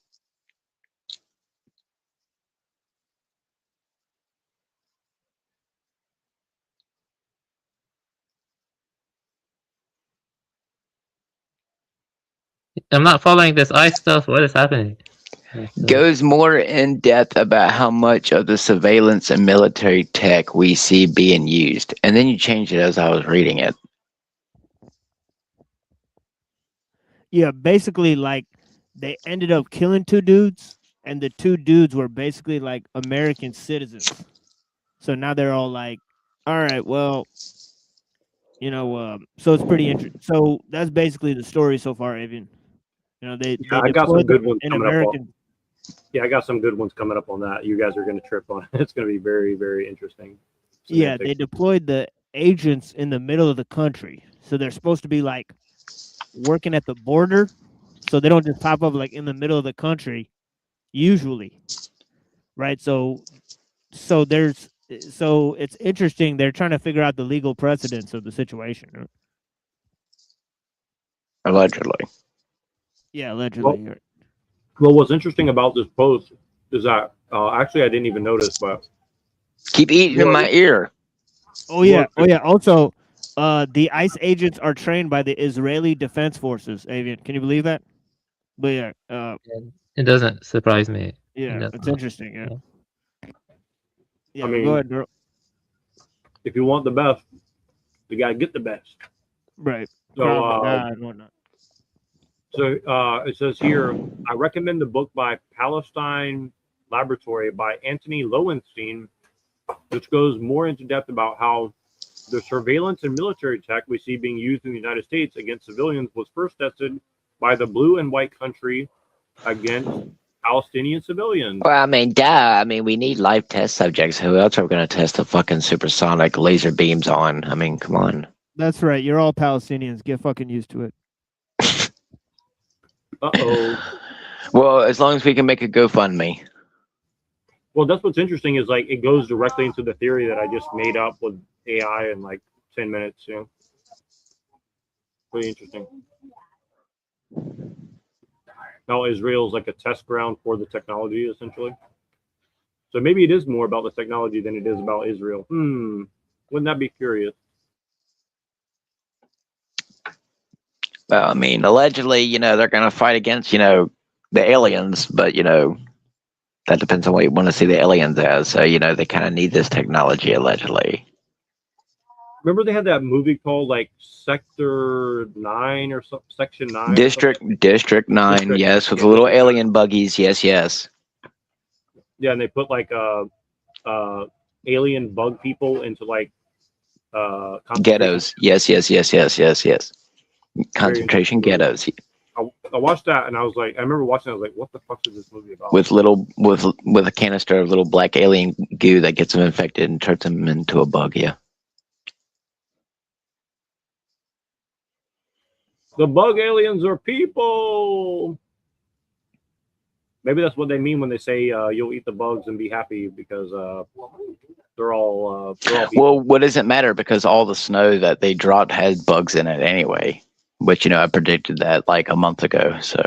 I'm not following this ICE stuff. What is happening? Goes more in depth about how much of the surveillance and military tech we see being used. And then you changed it as I was reading it. Yeah, basically, like, they ended up killing 2 dudes, and the 2 dudes were basically like American citizens. So now they're all like, all right, well, you know, so it's pretty interesting. So that's basically the story so far, Avian. You know, they I got some deployed good them ones in coming up. American. Yeah, I got some good ones coming up on that. You guys are going to trip on it. It's going to be very, very interesting. Yeah, they deployed the agents in the middle of the country. So they're supposed to be like working at the border. So they don't just pop up like in the middle of the country, usually. Right? So it's interesting. They're trying to figure out the legal precedence of the situation. Right? Allegedly. Yeah, allegedly. Well, what's interesting about this post is that actually I didn't even notice, but keep eating in my ear. Oh yeah, Also, the ICE agents are trained by the Israeli Defense Forces. Avian, can you believe that? But yeah, It doesn't surprise me. yeah, it's interesting. Yeah. Yeah, I mean, go ahead, girl. if you want the best, you gotta get the best. Right. So, and whatnot. So it says here, I recommend the book by Palestine Laboratory by Anthony Lowenstein, which goes more into depth about how the surveillance and military tech we see being used in the United States against civilians was first tested by the blue and white country against Palestinian civilians. Well, I mean, duh. I mean, we need live test subjects. Who else are we going to test the fucking supersonic laser beams on? I mean, come on. That's right. You're all Palestinians. Get fucking used to it. Uh-oh. Well, as long as we can make a GoFundMe. Well, that's what's interesting is like it goes directly into the theory that I just made up with AI in like 10 minutes. You know, pretty interesting. Now Israel's like a test ground for the technology, essentially. So maybe it is more about the technology than it is about Israel. Wouldn't that be curious? Well, I mean, allegedly, they're going to fight against, the aliens, but, that depends on what you want to see the aliens as. So, they kind of need this technology, allegedly. Remember they had that movie called like Sector 9 or something, Section 9? District 9, yes, with the little alien buggies, yes. Yeah, and they put like alien bug people into like ghettos. Yes. Concentration ghettos. I watched that and I remember watching it, I was like, what the fuck is this movie about? With a canister of little black alien goo that gets them infected and turns them into a bug, yeah. The bug aliens are people. Maybe that's what they mean when they say you'll eat the bugs and be happy because they're all people. Well, what does it matter? Because all the snow that they dropped had bugs in it anyway. Which, I predicted that like a month ago. So,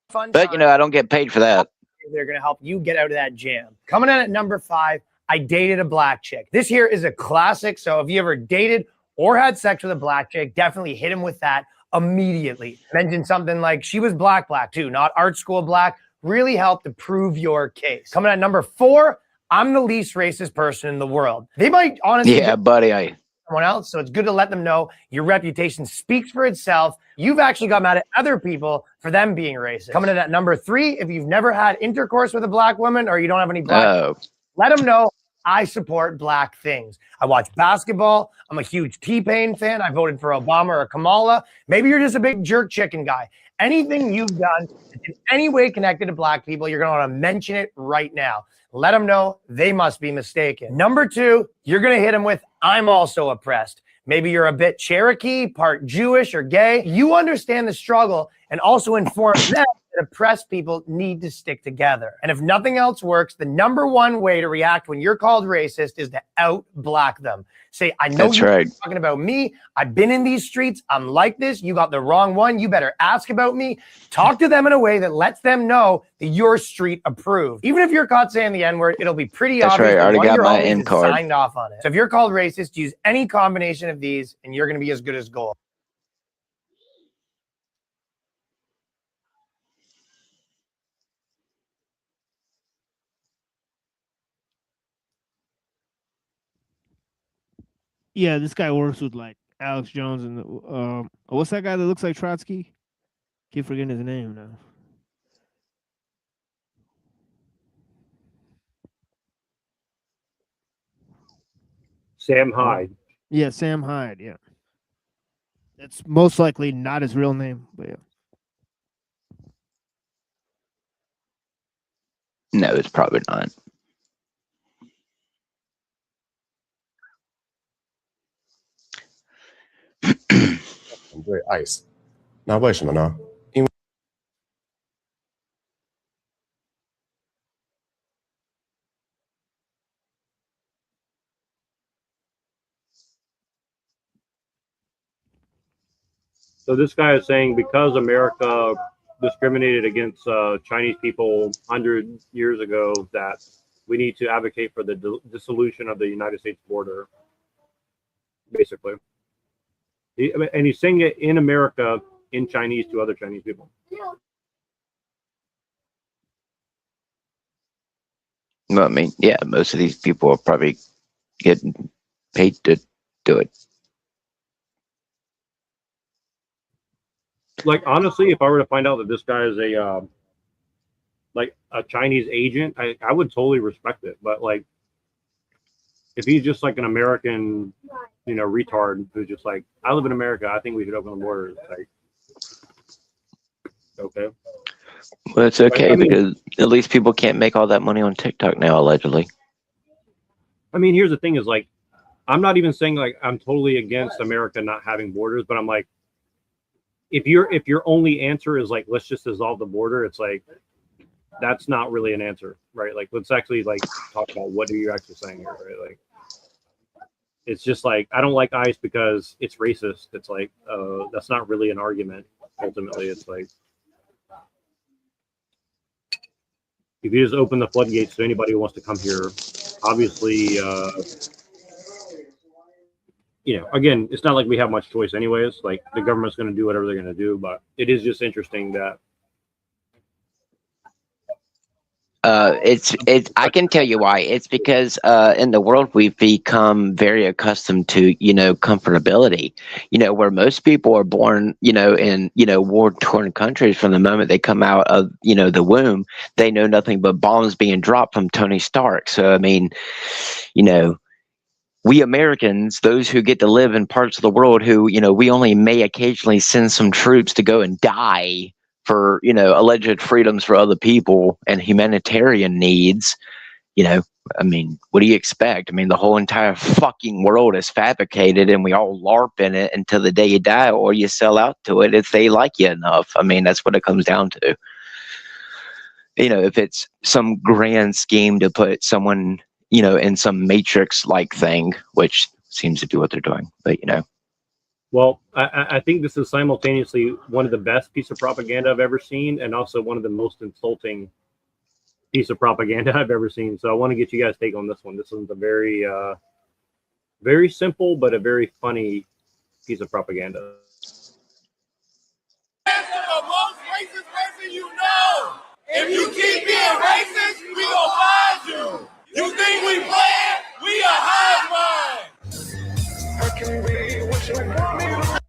Fun but time. I don't get paid for that. They're going to help you get out of that jam. Coming in at number 5, I dated a black chick. This here is a classic. So if you ever dated or had sex with a black chick, definitely hit him with that immediately. Mention something like she was black too, not art school black. Really helped to prove your case. Coming at number 4, I'm the least racist person in the world. They might honestly buddy, someone else, so it's good to let them know your reputation speaks for itself. You've actually got mad at other people for them being racist. Coming in at number 3, if you've never had intercourse with a black woman or you don't have any black, let them know I support black things. I watch basketball. I'm a huge T-Pain fan. I voted for Obama or Kamala. Maybe you're just a big jerk chicken guy. Anything you've done that's in any way connected to black people, you're going to want to mention it right now. Let them know they must be mistaken. Number 2, you're going to hit them with, I'm also oppressed. Maybe you're a bit Cherokee, part Jewish or gay. You understand the struggle and also inform them that oppressed people need to stick together. And if nothing else works, the number 1 way to react when you're called racist is to out-black them. Say, I know you're talking about me. I've been in these streets. I'm like this. You got the wrong one. You better ask about me. Talk to them in a way that lets them know that you're street approved. Even if you're caught saying the N-word, it'll be pretty obvious. Right. I already got my end card. Signed off on it. So if you're called racist, use any combination of these and you're going to be as good as gold. Yeah, this guy works with like Alex Jones and what's that guy that looks like Trotsky? Keep forgetting his name now. Sam Hyde. Yeah, Sam Hyde. Yeah, that's most likely not his real name, but yeah. No, it's probably not.对 ice， 那为什么呢？因为 So this guy is saying because America discriminated against Chinese people 100 years ago, that we need to advocate for the dissolution of the United States border, basically. And he's saying it in America in Chinese to other Chinese people. Well, I mean, yeah, most of these people are probably getting paid to do it. Like, honestly, if I were to find out that this guy is a like a Chinese agent, I would totally respect it. But like, if he's just like an American, retard who's just like, I live in America, I think we should open the borders. Like, okay. Well, it's okay because at least people can't make all that money on TikTok now, allegedly. I mean, here's the thing: is like, I'm not even saying like I'm totally against America not having borders, but I'm like, if your only answer is like, let's just dissolve the border, it's like, that's not really an answer, right? Like, let's actually like talk about what are you actually saying here, right? Like, it's just like, I don't like ICE because it's racist. It's like, that's not really an argument. Ultimately, it's like, if you just open the floodgates to anybody who wants to come here, obviously, again, it's not like we have much choice anyways. Like, the government's going to do whatever they're going to do, but it is just interesting that I can tell you why. It's because in the world we've become very accustomed to, comfortability, where most people are born, in, war-torn countries. From the moment they come out of, the womb, they know nothing but bombs being dropped from Tony Stark. So, I mean, we Americans, those who get to live in parts of the world who, we only may occasionally send some troops to go and die for, alleged freedoms for other people and humanitarian needs, I mean, what do you expect? I mean, the whole entire fucking world is fabricated and we all LARP in it until the day you die, or you sell out to it if they like you enough. I mean, that's what it comes down to. You know, if it's some grand scheme to put someone, you know, in some Matrix-like thing, which seems to be what they're doing, but, you know. Well, I think this is simultaneously one of the best piece of propaganda I've ever seen, and also one of the most insulting piece of propaganda I've ever seen. So I want to get you guys' take on this one. This one's a very, very simple but a very funny piece of propaganda. The most racist person you know. If you keep being racist, we gonna find you. You think we playing? We a hive mind. I can be what you want me to.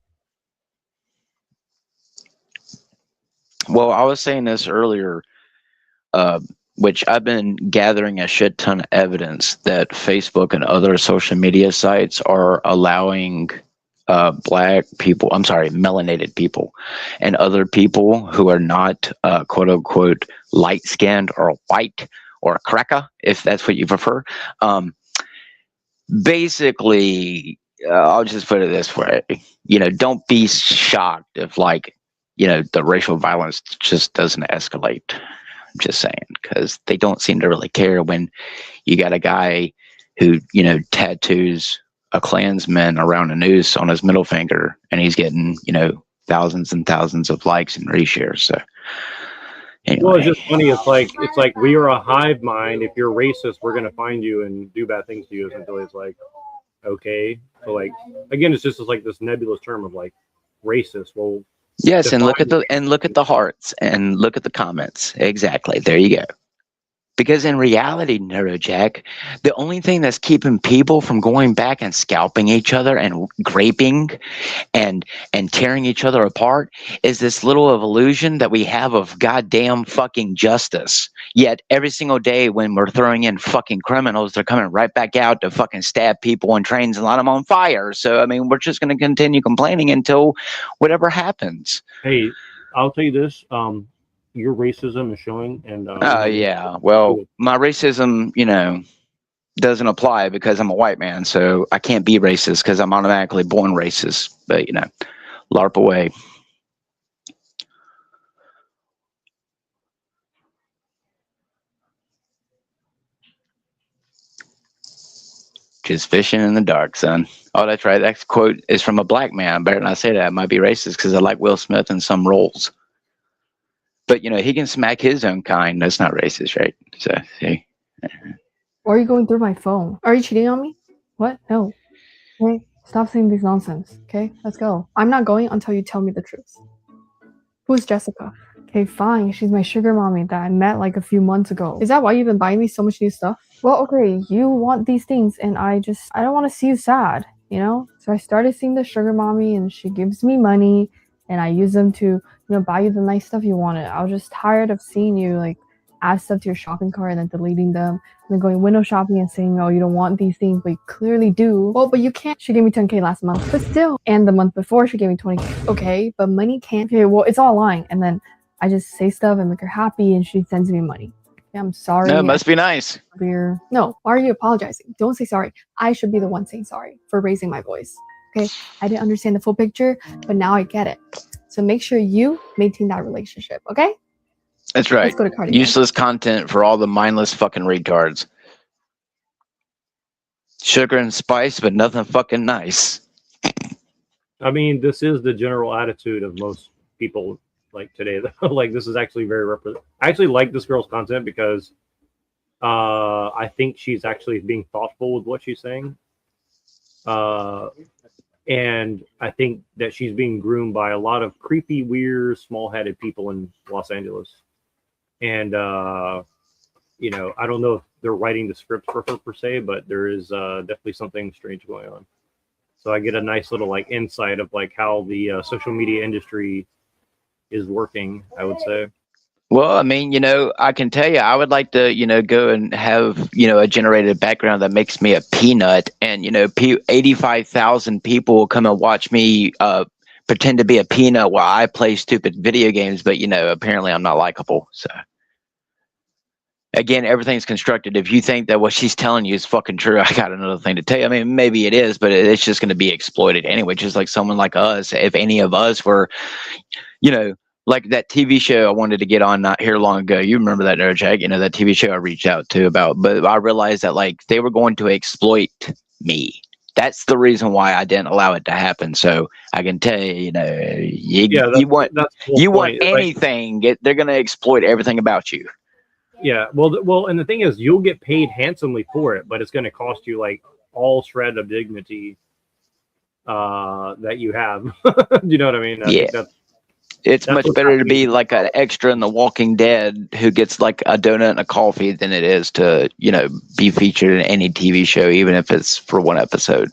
Well, I was saying this earlier, which I've been gathering a shit ton of evidence that Facebook and other social media sites are allowing black people, I'm sorry, melanated people and other people who are not quote unquote light skinned or white or cracker, if that's what you prefer. Basically, I'll just put it this way, you know, don't be shocked if, like, you know, the racial violence just doesn't escalate. I'm just saying, because they don't seem to really care when you got a guy who, you know, tattoos a Klansman around a noose on his middle finger, and he's getting, you know, thousands and thousands of likes and reshares. So, anyway. Well, it's just funny. It's like we are a hive mind. If you're racist, we're gonna find you and do bad things to you. Until it's like, okay, so like again, it's just like this nebulous term of like racist. Well, yes, and look at the hearts and look at the comments. Exactly. There you go. Because in reality, Neurojack, the only thing that's keeping people from going back and scalping each other and graping and tearing each other apart is this little illusion that we have of goddamn fucking justice. Yet every single day when we're throwing in fucking criminals, they're coming right back out to fucking stab people on trains and light them on fire. So, I mean, we're just going to continue complaining until whatever happens. Hey, I'll tell you this. Your racism is showing, and yeah. Well, my racism, you know, doesn't apply because I'm a white man, so I can't be racist because I'm automatically born racist. But, you know, LARP away. Just fishing in the dark, son. Oh, that's right. That quote is from a black man. I better not say that. I might be racist because I like Will Smith in some roles. But, you know, he can smack his own kind. That's not racist, right? So, see. Why are you going through my phone? Are you cheating on me? What? No. Okay, stop saying this nonsense. Okay, let's go. I'm not going until you tell me the truth. Who's Jessica? Okay, fine. She's my sugar mommy that I met like a few months ago. Is that why you've been buying me so much new stuff? Well, okay, you want these things and I don't want to see you sad, you know? So I started seeing the sugar mommy and she gives me money and I use them to, you know, buy you the nice stuff you wanted. I was just tired of seeing you like add stuff to your shopping cart and then deleting them and then going window shopping and saying, oh, you don't want these things, but you clearly do. Well, but you can't. She gave me 10K last month, but still. And the month before she gave me 20K. Okay, but money can't. Okay, well, it's all lying. And then I just say stuff and make her happy and she sends me money. Okay, I'm sorry. No, it must be nice. No, why are you apologizing? Don't say sorry. I should be the one saying sorry for raising my voice. Okay, I didn't understand the full picture, but now I get it. So make sure you maintain that relationship, okay? That's right. Let's go to Cardigan. Useless content for all the mindless fucking retards. Sugar and spice, but nothing fucking nice. I mean, this is the general attitude of most people like today. Like, this is actually very I actually like this girl's content because I think she's actually being thoughtful with what she's saying. And I think that she's being groomed by a lot of creepy, weird, small-headed people in Los Angeles. And, you know, I don't know if they're writing the script for her per se, but there is definitely something strange going on. So I get a nice little like insight of like how the social media industry is working, I would say. Well, I mean, you know, I can tell you, I would like to, you know, go and have, you know, a generated background that makes me a peanut. And, you know, 85,000 people will come and watch me pretend to be a peanut while I play stupid video games. But, you know, apparently I'm not likable. So. again, everything's constructed. If you think that what she's telling you is fucking true, I got another thing to tell you. I mean, maybe it is, but it's just going to be exploited anyway. Just like someone like us, if any of us were, you know, like that TV show I wanted to get on not here long ago. You remember that, Jack? You know, that TV show I reached out to about, but I realized that like they were going to exploit me. That's the reason why I didn't allow it to happen. So I can tell you, you know, you want anything, they're going to exploit everything about you. Yeah, well, and the thing is, you'll get paid handsomely for it, but it's going to cost you like all shred of dignity that you have. You know what I mean? I think It's much better to be like an extra in The Walking Dead who gets like a donut and a coffee than it is to, you know, be featured in any TV show, even if it's for one episode.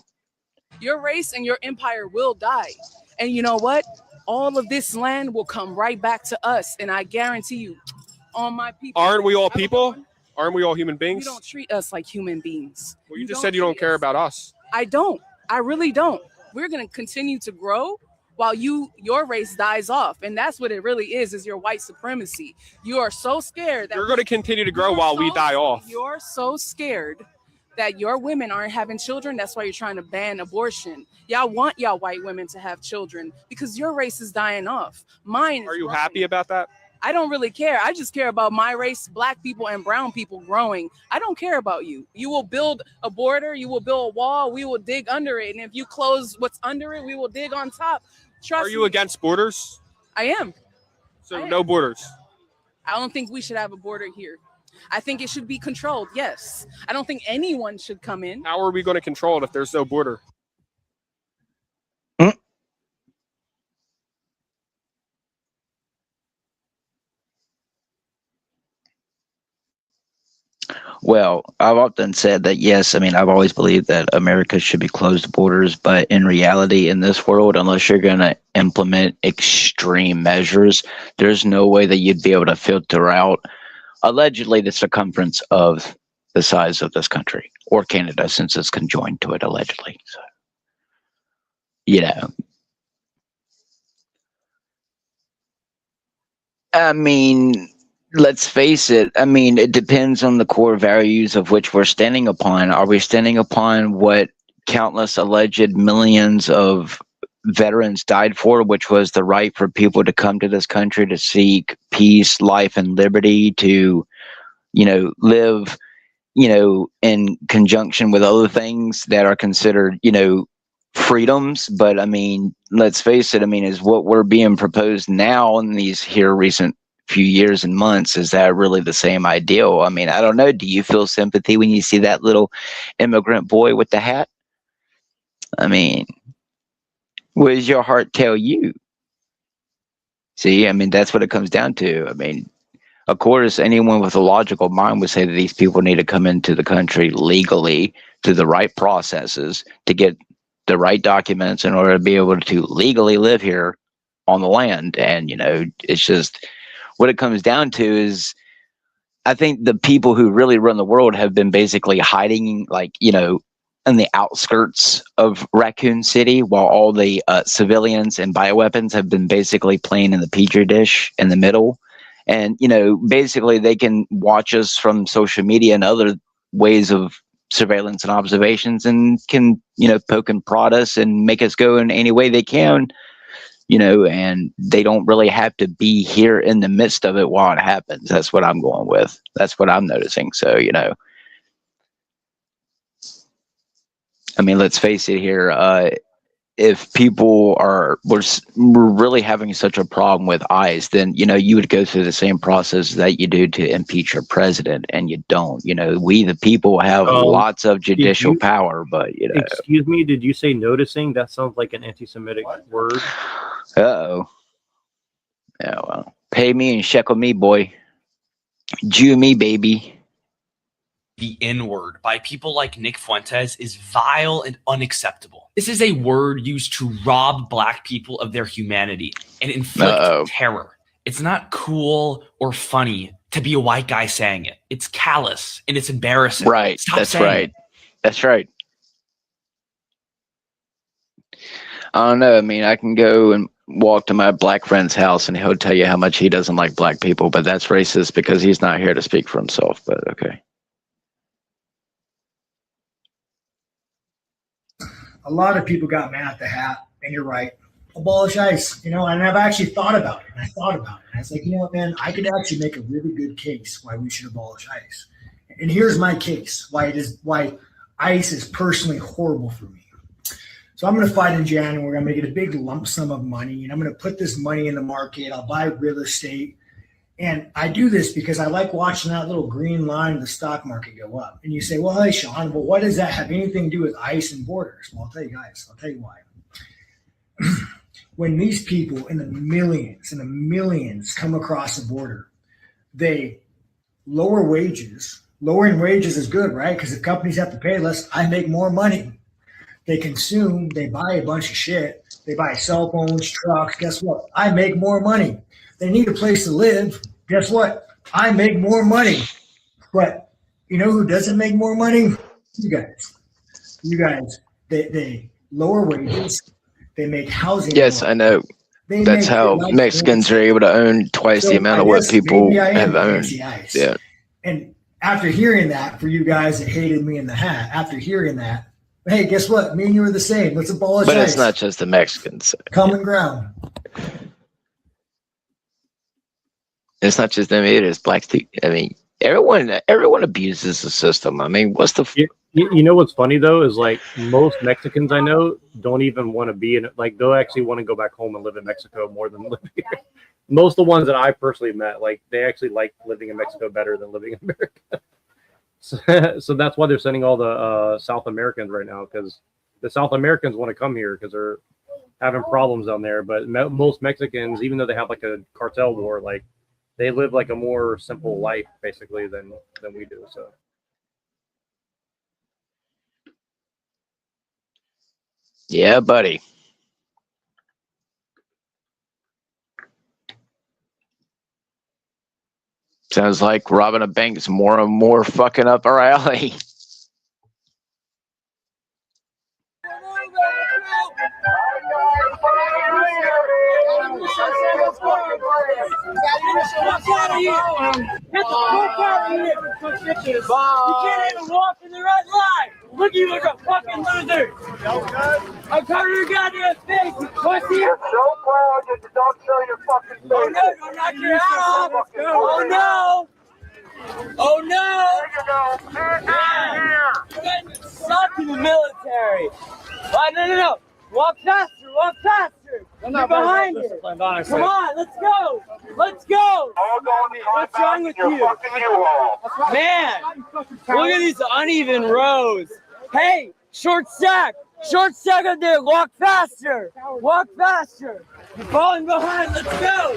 Your race and your empire will die. And you know what? All of this land will come right back to us. And I guarantee you, all my people. Aren't we all people? Aren't we all human beings? You don't treat us like human beings. Well, you just said you don't care about us. I don't. I really don't. We're going to continue to grow while your race dies off. And that's what it really is your white supremacy. You are so scared that you're going to continue to grow while we die off. You're so scared that your women aren't having children. That's why you're trying to ban abortion. Y'all want y'all white women to have children because your race is dying off. Mine is Are you growing. happy about that? I don't really care. I just care about my race, black people and brown people growing. I don't care about you. You will build a border. You will build a wall. We will dig under it. And if you close what's under it, we will dig on top. Trust Are you me. against borders? I am. So no borders. I don't think we should have a border here. I think it should be controlled. Yes. I don't think anyone should come in. How are we going to control it if there's no border? Well, I've often said that, yes, I mean, I've always believed that America should be closed borders, but in reality, in this world, unless you're going to implement extreme measures, there's no way that you'd be able to filter out, allegedly, the circumference of the size of this country, or Canada, since it's conjoined to it, allegedly. So, you know. I mean, let's face it. I mean, it depends on the core values of which we're standing upon. Are we standing upon what countless alleged millions of veterans died for, which was the right for people to come to this country to seek peace, life, and liberty, to, you know, live, you know, in conjunction with other things that are considered, you know, freedoms? But I mean, let's face it. I mean, is what we're being proposed now in these here recent few years and months, is that really the same ideal? I mean, I don't know. Do you feel sympathy when you see that little immigrant boy with the hat? I mean, what does your heart tell you? See, I mean, that's what it comes down to. I mean, of course, anyone with a logical mind would say that these people need to come into the country legally through the right processes to get the right documents in order to be able to legally live here on the land. And, you know, it's just, what it comes down to is, I think the people who really run the world have been basically hiding, like, you know, in the outskirts of Raccoon City, while all the civilians and bioweapons have been basically playing in the petri dish in the middle. And, you know, basically they can watch us from social media and other ways of surveillance and observations, and can, you know, poke and prod us and make us go in any way they can. You know, and they don't really have to be here in the midst of it while it happens. That's what I'm going with. That's what I'm noticing. So, you know, I mean, let's face it here. If people were really having such a problem with ICE, then, you know, you would go through the same process that you do to impeach your president, and you don't. You know, we the people have lots of judicial power, but, you know. Excuse me, did you say noticing? That sounds like an anti-Semitic word. Uh-oh. Yeah, well, pay me and shekel me, boy. Jew me, baby. The N-word by people like Nick Fuentes is vile and unacceptable. This is a word used to rob black people of their humanity and inflict terror. It's not cool or funny to be a white guy saying it. It's callous and it's embarrassing. Right. Stop That's saying right. it. That's right. I don't know. I mean, I can go and walk to my black friend's house and he'll tell you how much he doesn't like black people, but that's racist because he's not here to speak for himself. But okay. A lot of people got mad at the hat, and you're right. Abolish ICE, and I've actually thought about it. And I was like, you know what, man, I could actually make a really good case why we should abolish ICE. And here's my case why ICE is personally horrible for me. So I'm going to fight in January. I'm going to get a big lump sum of money, and I'm going to put this money in the market. I'll buy real estate. And I do this because I like watching that little green line of the stock market go up. And you say, well, hey, Sean, well, what does that have anything to do with ICE and borders? Well, I'll tell you guys. I'll tell you why. When these people in the millions come across the border, they lower wages. Lowering wages is good, right? Because if companies have to pay less, I make more money. They consume, they buy a bunch of shit. They buy cell phones, trucks. Guess what? I make more money. They need a place to live. Guess what? I make more money. But you know who doesn't make more money? You guys. They lower wages. They make housing. Yes, I know. That's how Mexicans are able to own twice the amount of what people have owned. Yeah. And after hearing that, for you guys that hated me in the hat, after hearing that, hey, guess what? Me and you are the same. Let's abolish But ICE. it's not just the Mexicans. Common ground. It's not just them. It is black people. I mean, everyone abuses the system. I mean, what's the? You know what's funny though is like most Mexicans I know don't even want to be in it. Like they'll actually want to go back home and live in Mexico more than live here. Most of the ones that I personally met, like they actually like living in Mexico better than living in America. So that's why they're sending all the South Americans right now, because the South Americans want to come here because they're having problems down there. But most Mexicans, even though they have like a cartel war, like they live like a more simple life basically than we do. So. Yeah, buddy. Sounds like robbing a bank is more and more fucking up our alley. You can't even walk in the red light. Look at you like a fucking loser. I'm covering your goddamn face, you pussy. You're so proud that you don't show your fucking face. Oh no, don't knock your hat off. Oh no. Oh no. You guys suck in the military. No. Walk faster, walk faster. You're behind it. Come on, let's go. Let's go. What's wrong with you? Man, look at these uneven rows. Hey, short stack up there. Walk faster. Walk faster. You're falling behind. Let's go.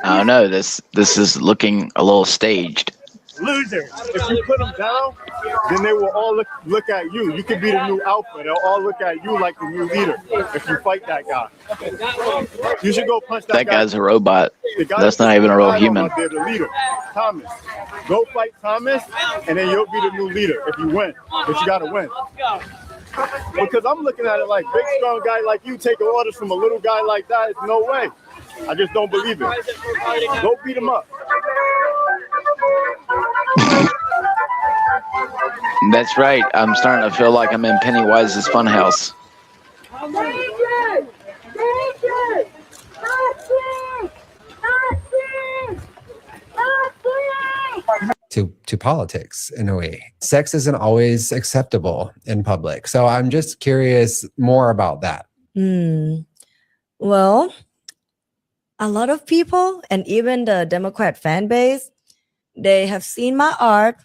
I don't know. This is looking a little staged. Loser. If you put them down, then they will all look at you. You could be the new alpha. They'll all look at you like the new leader if you fight that guy. You should go punch That guy's a robot. That's not even a real human. They're the leader. Thomas. Go fight Thomas, and then you'll be the new leader if you win. But you got to win. Because I'm looking at it like big, strong guy like you taking orders from a little guy like that. It's no way. I just don't believe it. Go beat him up. That's right. I'm starting to feel like I'm in Pennywise's Funhouse. To politics in a way. Sex isn't always acceptable in public. So I'm just curious more about that. Well, a lot of people and even the Democrat fan base, they have seen my art,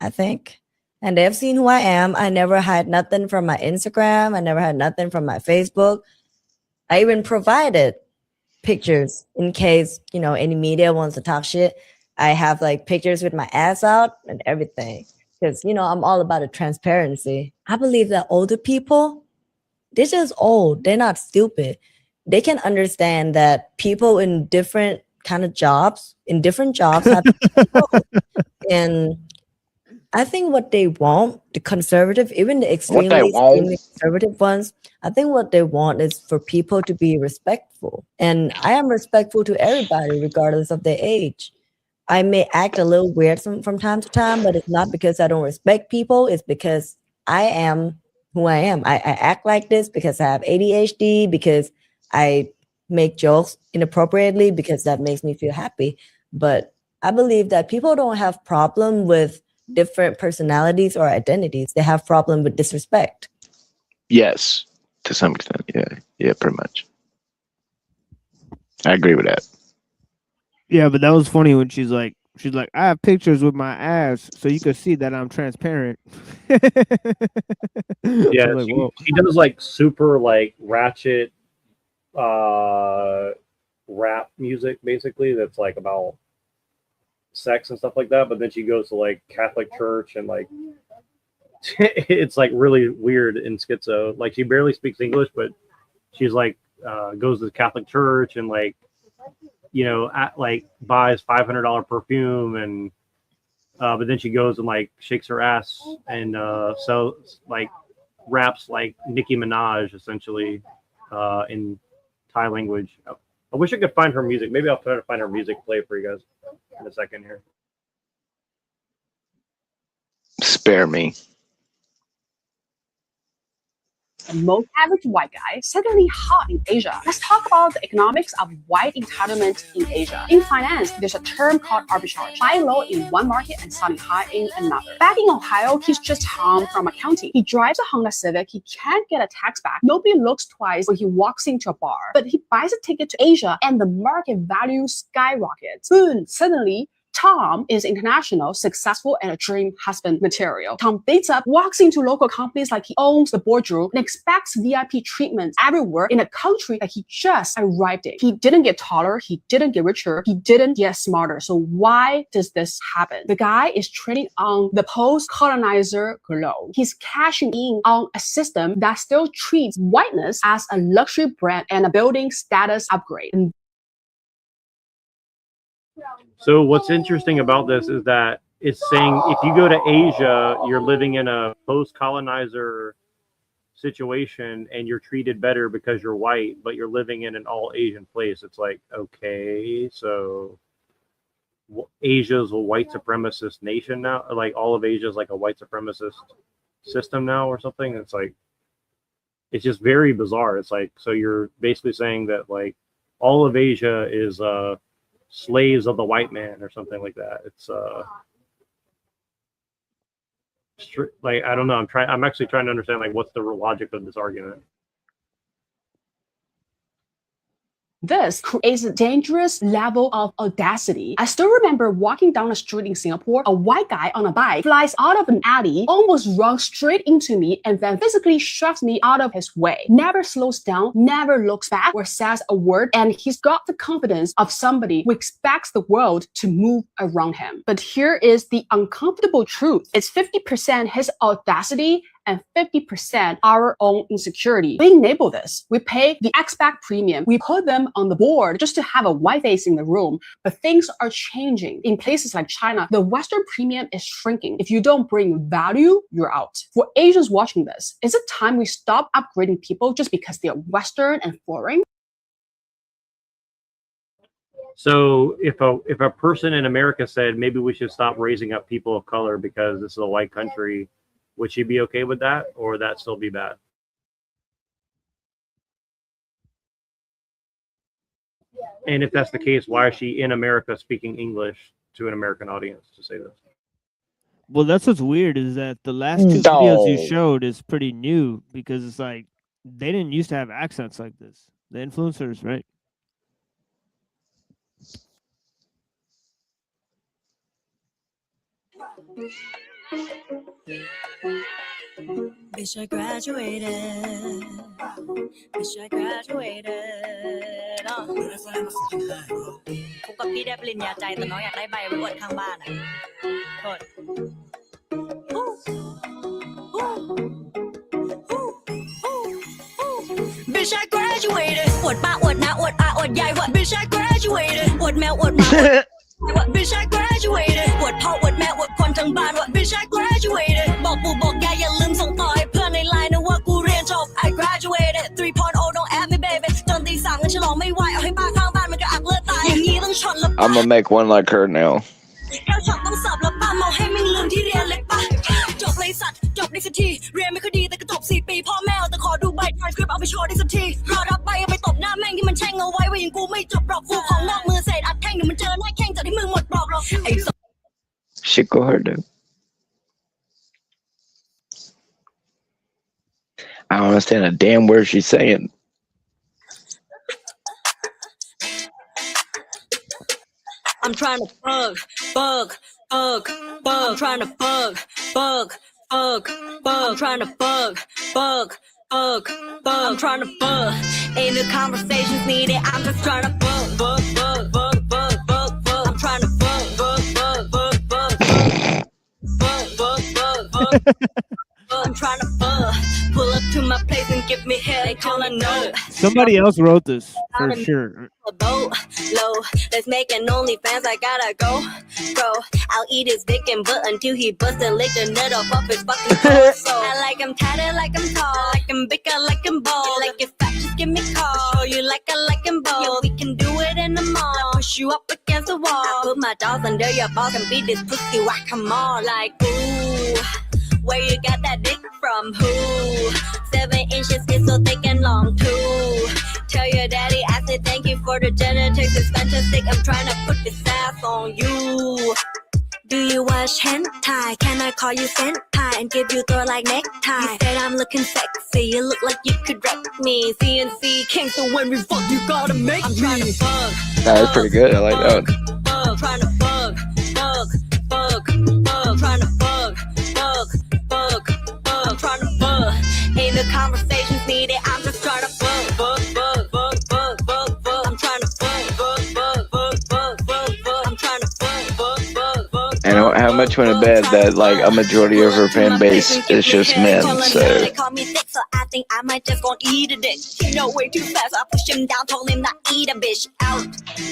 I think, and they have seen who I am. I never hide nothing from my Instagram. I never had nothing from my Facebook. I even provided pictures in case, any media wants to talk shit. I have like pictures with my ass out and everything because, I'm all about the transparency. I believe that older people, they're just old. They're not stupid. They can understand that people in different kind of jobs, have and I think what they want, the conservative, even the What they extremely want? conservative ones, I think what they want is for people to be respectful. And I am respectful to everybody, regardless of their age. I may act a little weird from time to time, but it's not because I don't respect people. It's because I am who I am. I act like this because I have ADHD, because I make jokes inappropriately, because that makes me feel happy. But I believe that people don't have problem with different personalities or identities. They have problem with disrespect. Yes, to some extent. Yeah, pretty much. I agree with that. Yeah, but that was funny when she's like, I have pictures with my ass, so you can see that I'm transparent. Yeah, like, whoa. she does like super like ratchet rap music basically that's like about sex and stuff like that, but then she goes to like Catholic church and like it's like really weird and schizo. Like she barely speaks English, but she's like goes to the Catholic church and like, you know, like buys $500 perfume and but then she goes and like shakes her ass and so like raps like Nicki Minaj essentially in Thai language. I wish I could find her music. Maybe I'll try to find her music, play it for you guys in a second here. Spare me. The most average white guy suddenly hot in Asia. Let's talk about the economics of white entitlement in Asia. In finance, there's a term called arbitrage. Buying low in one market and selling high in another. Back in Ohio, he's just Tom from accounting. He drives a Honda Civic. He can't get a tax back. Nobody looks twice when he walks into a bar. But he buys a ticket to Asia and the market value skyrockets. Boom! Suddenly, Tom is international, successful, and a dream husband material. Tom dates up, walks into local companies like he owns the boardroom, and expects VIP treatment everywhere in a country that he just arrived in. He didn't get taller, he didn't get richer, he didn't get smarter. So why does this happen? The guy is trading on the post-colonizer glow. He's cashing in on a system that still treats whiteness as a luxury brand and a building status upgrade. And So what's interesting about this is that it's saying if you go to Asia, you're living in a post-colonizer situation and you're treated better because you're white, but you're living in an all-Asian place. It's like, okay, so Asia's a white supremacist nation now? Like all of Asia is like a white supremacist system now or something? It's like, it's just very bizarre. It's like, so you're basically saying that like all of Asia is slaves of the white man or something like that. It's like, I don't know. I'm actually trying to understand like what's the logic of this argument. this creates a dangerous level of audacity. I still remember walking down the street in Singapore, a white guy on a bike flies out of an alley, almost runs straight into me, and then physically shoves me out of his way. Never slows down, never looks back or says a word, and he's got the confidence of somebody who expects the world to move around him. But here is the uncomfortable truth. It's 50% his audacity and 50% our own insecurity. We enable this. We pay the expat premium. We put them on the board just to have a white face in the room. But things are changing. In places like China, the Western premium is shrinking. If you don't bring value, you're out. For Asians watching this, is it time we stop upgrading people just because they're Western and foreign? So if a person in America said maybe we should stop raising up people of color because this is a white country, would she be okay with that, or would that still be bad? And if that's the case, why is she in America speaking English to an American audience to say this? Well, that's what's weird is that the last two videos you showed is pretty new because it's like they didn't used to have accents like this. The influencers, right? Bitch, I graduated. Bitch, I graduated. กูกับพี่ได้ปริญญาใจแต่น้องอยากได้ใบไว้อวดข้างบ้านอ่ะโทษ Bitch, I graduated. อวดป้าอวดน้าอวดอาอวดยายว่า Bitch, I graduated. อวดแมวอวดหมา what bitch I graduated อวดพ่ออวดแม่อวดคนทั้งบ้าน what bitch I graduated บอกปู่บอกย่าอย่าลืมส่งต่อให้เพื่อนในไลน์นะว่ากูเรียนจบ I graduated 3.0 don't add me baby จนตีสามกันฉลองไม่ไหวเอาให้ป้าข้างบ้านมันก็อักเลือดตายอย่างนี้ต้องชนแล้ว I'm gonna make one like her now. เราช็อตต้องสับแล้วป้าเมาให้มึงลืมที่เรียนเล็กปะจบเลยสัตว์จบได้สักทีเรียนไม่ค่อยดีแต่ก็จบ4 ปีพ่อแม่แต่ขอดูใบทรานสคริปต์เอาไปโชว์ได้สักทีรอรับใบเอาไปตบหน้าแม่งที่มันแช่งเอาไว้ว่าอย่างกูไม่จบหรอกกูของนอกมือเศษอัดแท่งเดี๋ยวมันเจอหน้าแข้งจากที่มึงหมดปลอกหรอกไอ้ Shit, go her dude. I don't understand a damn word she's saying. I'm trying to bug. I'm trying to bug. I'm trying to bug. I'm trying to bug. Ain't no conversations needed. I'm just trying to bug. I'm trying to bug. I'm trying to bug. Pull up to my place and give me head. They call a no. Somebody else wrote this for sure. Low, let's make an OnlyFans. I gotta go, bro. I'll eat his dick and butt until he bust and lick the nut off his fucking torso. I like him tight, I like him tall, I like him big, I like him bald. Like it fat, just give me call. Show you like I like him bald. Yeah, we can do it in the mall. I push you up against the wall. I put my dolls under your balls and beat this pussy whack 'em all. Like ooh. Where you got that dick from? Who? 7 inches is so thick and long too. Tell your daddy I said thank you for the genetics. It's fantastic. I'm trying to put this ass on you. Do you watch hentai? Can I call you senpai and give you throw like necktie? You said I'm looking sexy. You look like you could wreck me. CNC king, so when we fuck, you gotta make me. I'm trying to bug. That's pretty good. I like that. I'm trying to bug. I'm trying to bug. I'm trying to bug. Ain't no conversations needed. I'm just trying to bug. I'm trying to bug. I'm trying to bug. And how much went to bed that like a majority of her fan base is just men, so. They call me thick, so I think I might just gon' eat a dick. You know way too fast. I push him down, told him not eat a bitch out.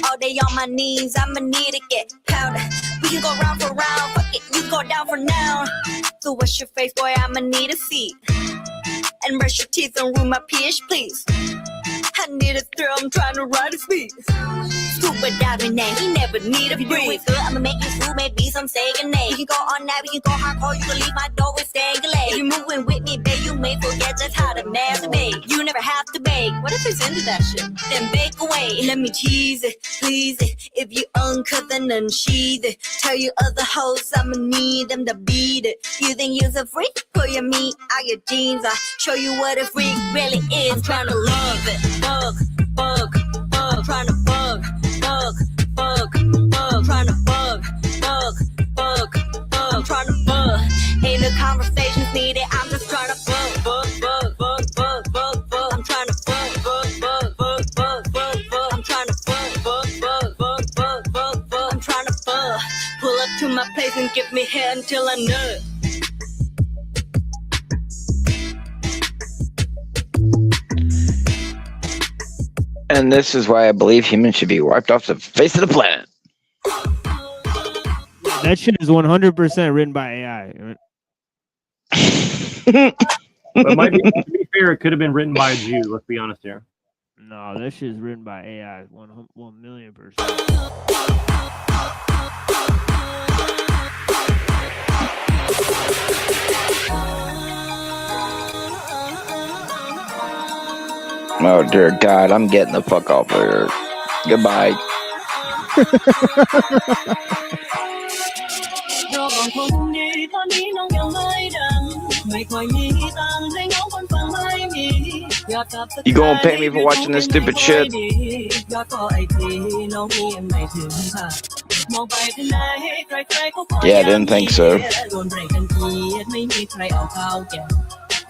All day on my knees, I'ma need to get powder. We can go round for round, fuck it, you go down for now. So what's your face, boy? I'ma need a seat. And brush your teeth and room my pH, please. I need a thrill, I'm trying to ride a speed. Super diving name, he never need a breathe. If you do it good, I'ma make you food, maybe some say your name. We can go all night, we can go hardcore, you can leave my door with stangling. If you're moving with me, babe, you may forget just how to masturbate. You never have to bake. What if it's into that shit? Then bake away. Let me tease it, please it. If you uncut, then unsheath it. Tell you other hoes I'ma need them to beat it. You think you're a freak? Pull your meat out your jeans. I'll show you what a freak really is. I'm trying to love it. Bug. Trying to bug. Trying to bug. I'm trying to bug. Ain't no conversations needed. I'm just trying to bug. I'm trying to bug. I'm trying to bug. I'm trying to bug. Pull up to my place and give me head until I nut. And this is why I believe humans should be wiped off the face of the planet. That shit is 100% written by AI. But might be, to be fair, it could have been written by a Jew. Let's be honest here. No, that shit is written by AI. 1,000,000%. Oh dear God, I'm getting the fuck off of here. Goodbye. You gonna pay me for watching this stupid shit? Yeah, I didn't think so.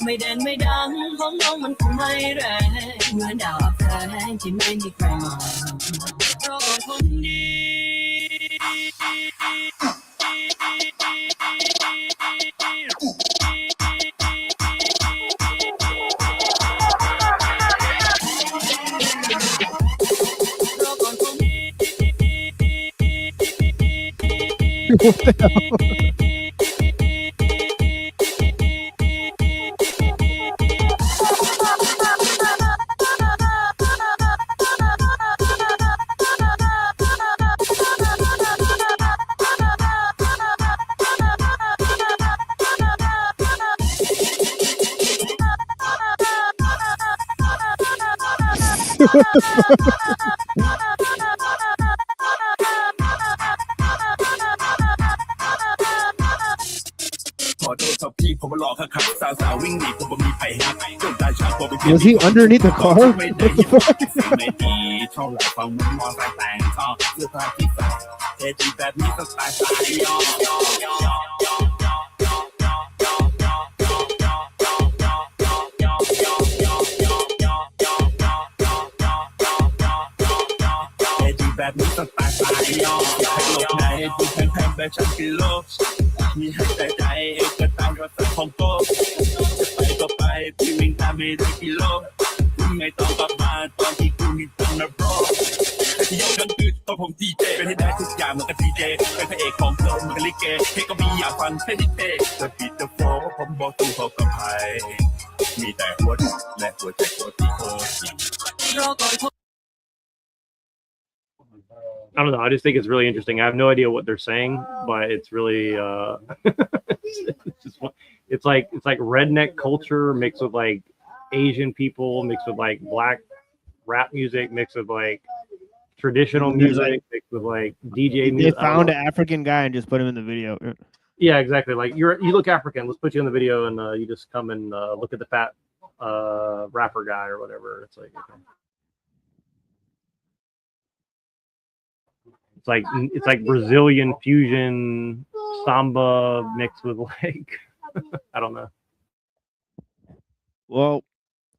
ไม่เด่นไม่ดังของน้องมันคงไม่แรงเหมือนดาวอับแสงที่ไม่มีใครมองเพราะคนดี What the Was he underneath the car? What the fuck? ชอบหลับฟังมุมมองแต่งชอบเสื้อผ้าที่ใส่เท่ดีแบบนี้สไตล์สายย่อแบบนี้สไตล์สายย่อให้โลกไหนดูแพงๆแบบฉันกิโลมีให้ใจใจเอกตามรถของโก้จะไปก็ไปพี่วิ่งตามไม่ได้กิโลไม่ต้องกลับมาตอนที่กูมีตังค์นะบรอที่ยกทั้งคืนต้องผมดีเจเป็นให้ได้ทุกอย่างเหมือนกับดีเจเป็นพระเอกของโลกเหมือนกับลิเกให้ก็มีอยากฟังแค่ดิเทจะปิดจะโฟผมบอกตู้เขากับใครมีแต่หัวและหัวใจหัวที่โคตร I don't know. I just think it's really interesting. I have no idea what they're saying, but it's really it's like redneck culture mixed with like Asian people, mixed with like black rap music, mixed with like traditional music, mixed with like DJ They music. found an African guy and just put him in the video. Yeah, exactly. Like you look African. Let's put you in the video, and you just come and look at the fat rapper guy or whatever. It's like it's like Brazilian fusion samba mixed with like I don't know. Well,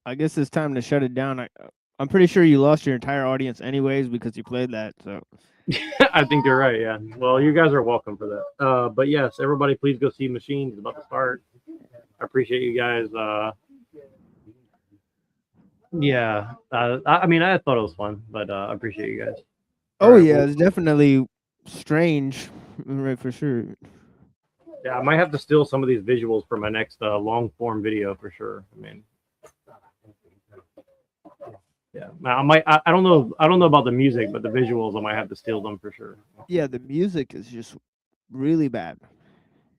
I guess it's time to shut it down. I'm pretty sure you lost your entire audience anyways because you played that. So I think you're right. Yeah. Well, you guys are welcome for that. But yes, everybody, please go see Machine. It's about to start. I appreciate you guys. Yeah. I mean, I thought it was fun, but I appreciate you guys. Oh yeah, it's definitely strange, right? For sure. Yeah, I might have to steal some of these visuals for my next long form video for sure. I mean, yeah, I might. I don't know. I don't know about the music, but the visuals, I might have to steal them for sure. Yeah, the music is just really bad.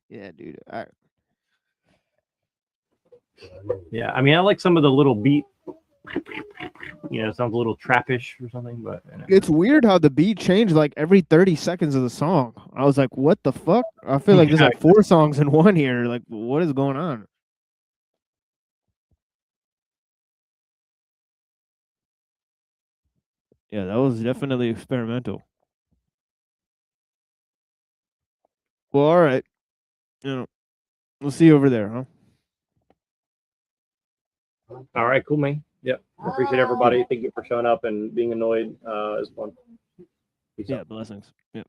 Yeah, dude. Yeah, I mean, I like some of the little beat. You know, sounds a little trappish or something, but you know. It's weird how the beat changed like every 30 seconds of the song. I was like, what the fuck? I feel like there's like 4 songs in one here. Like, what is going on? Yeah, that was definitely experimental. Well, all right. You know, we'll see you over there, huh? All right, cool, man. Yep. Appreciate everybody. Thank you for showing up and being annoyed. It's fun. Peace Yeah, out. blessings. Yeah.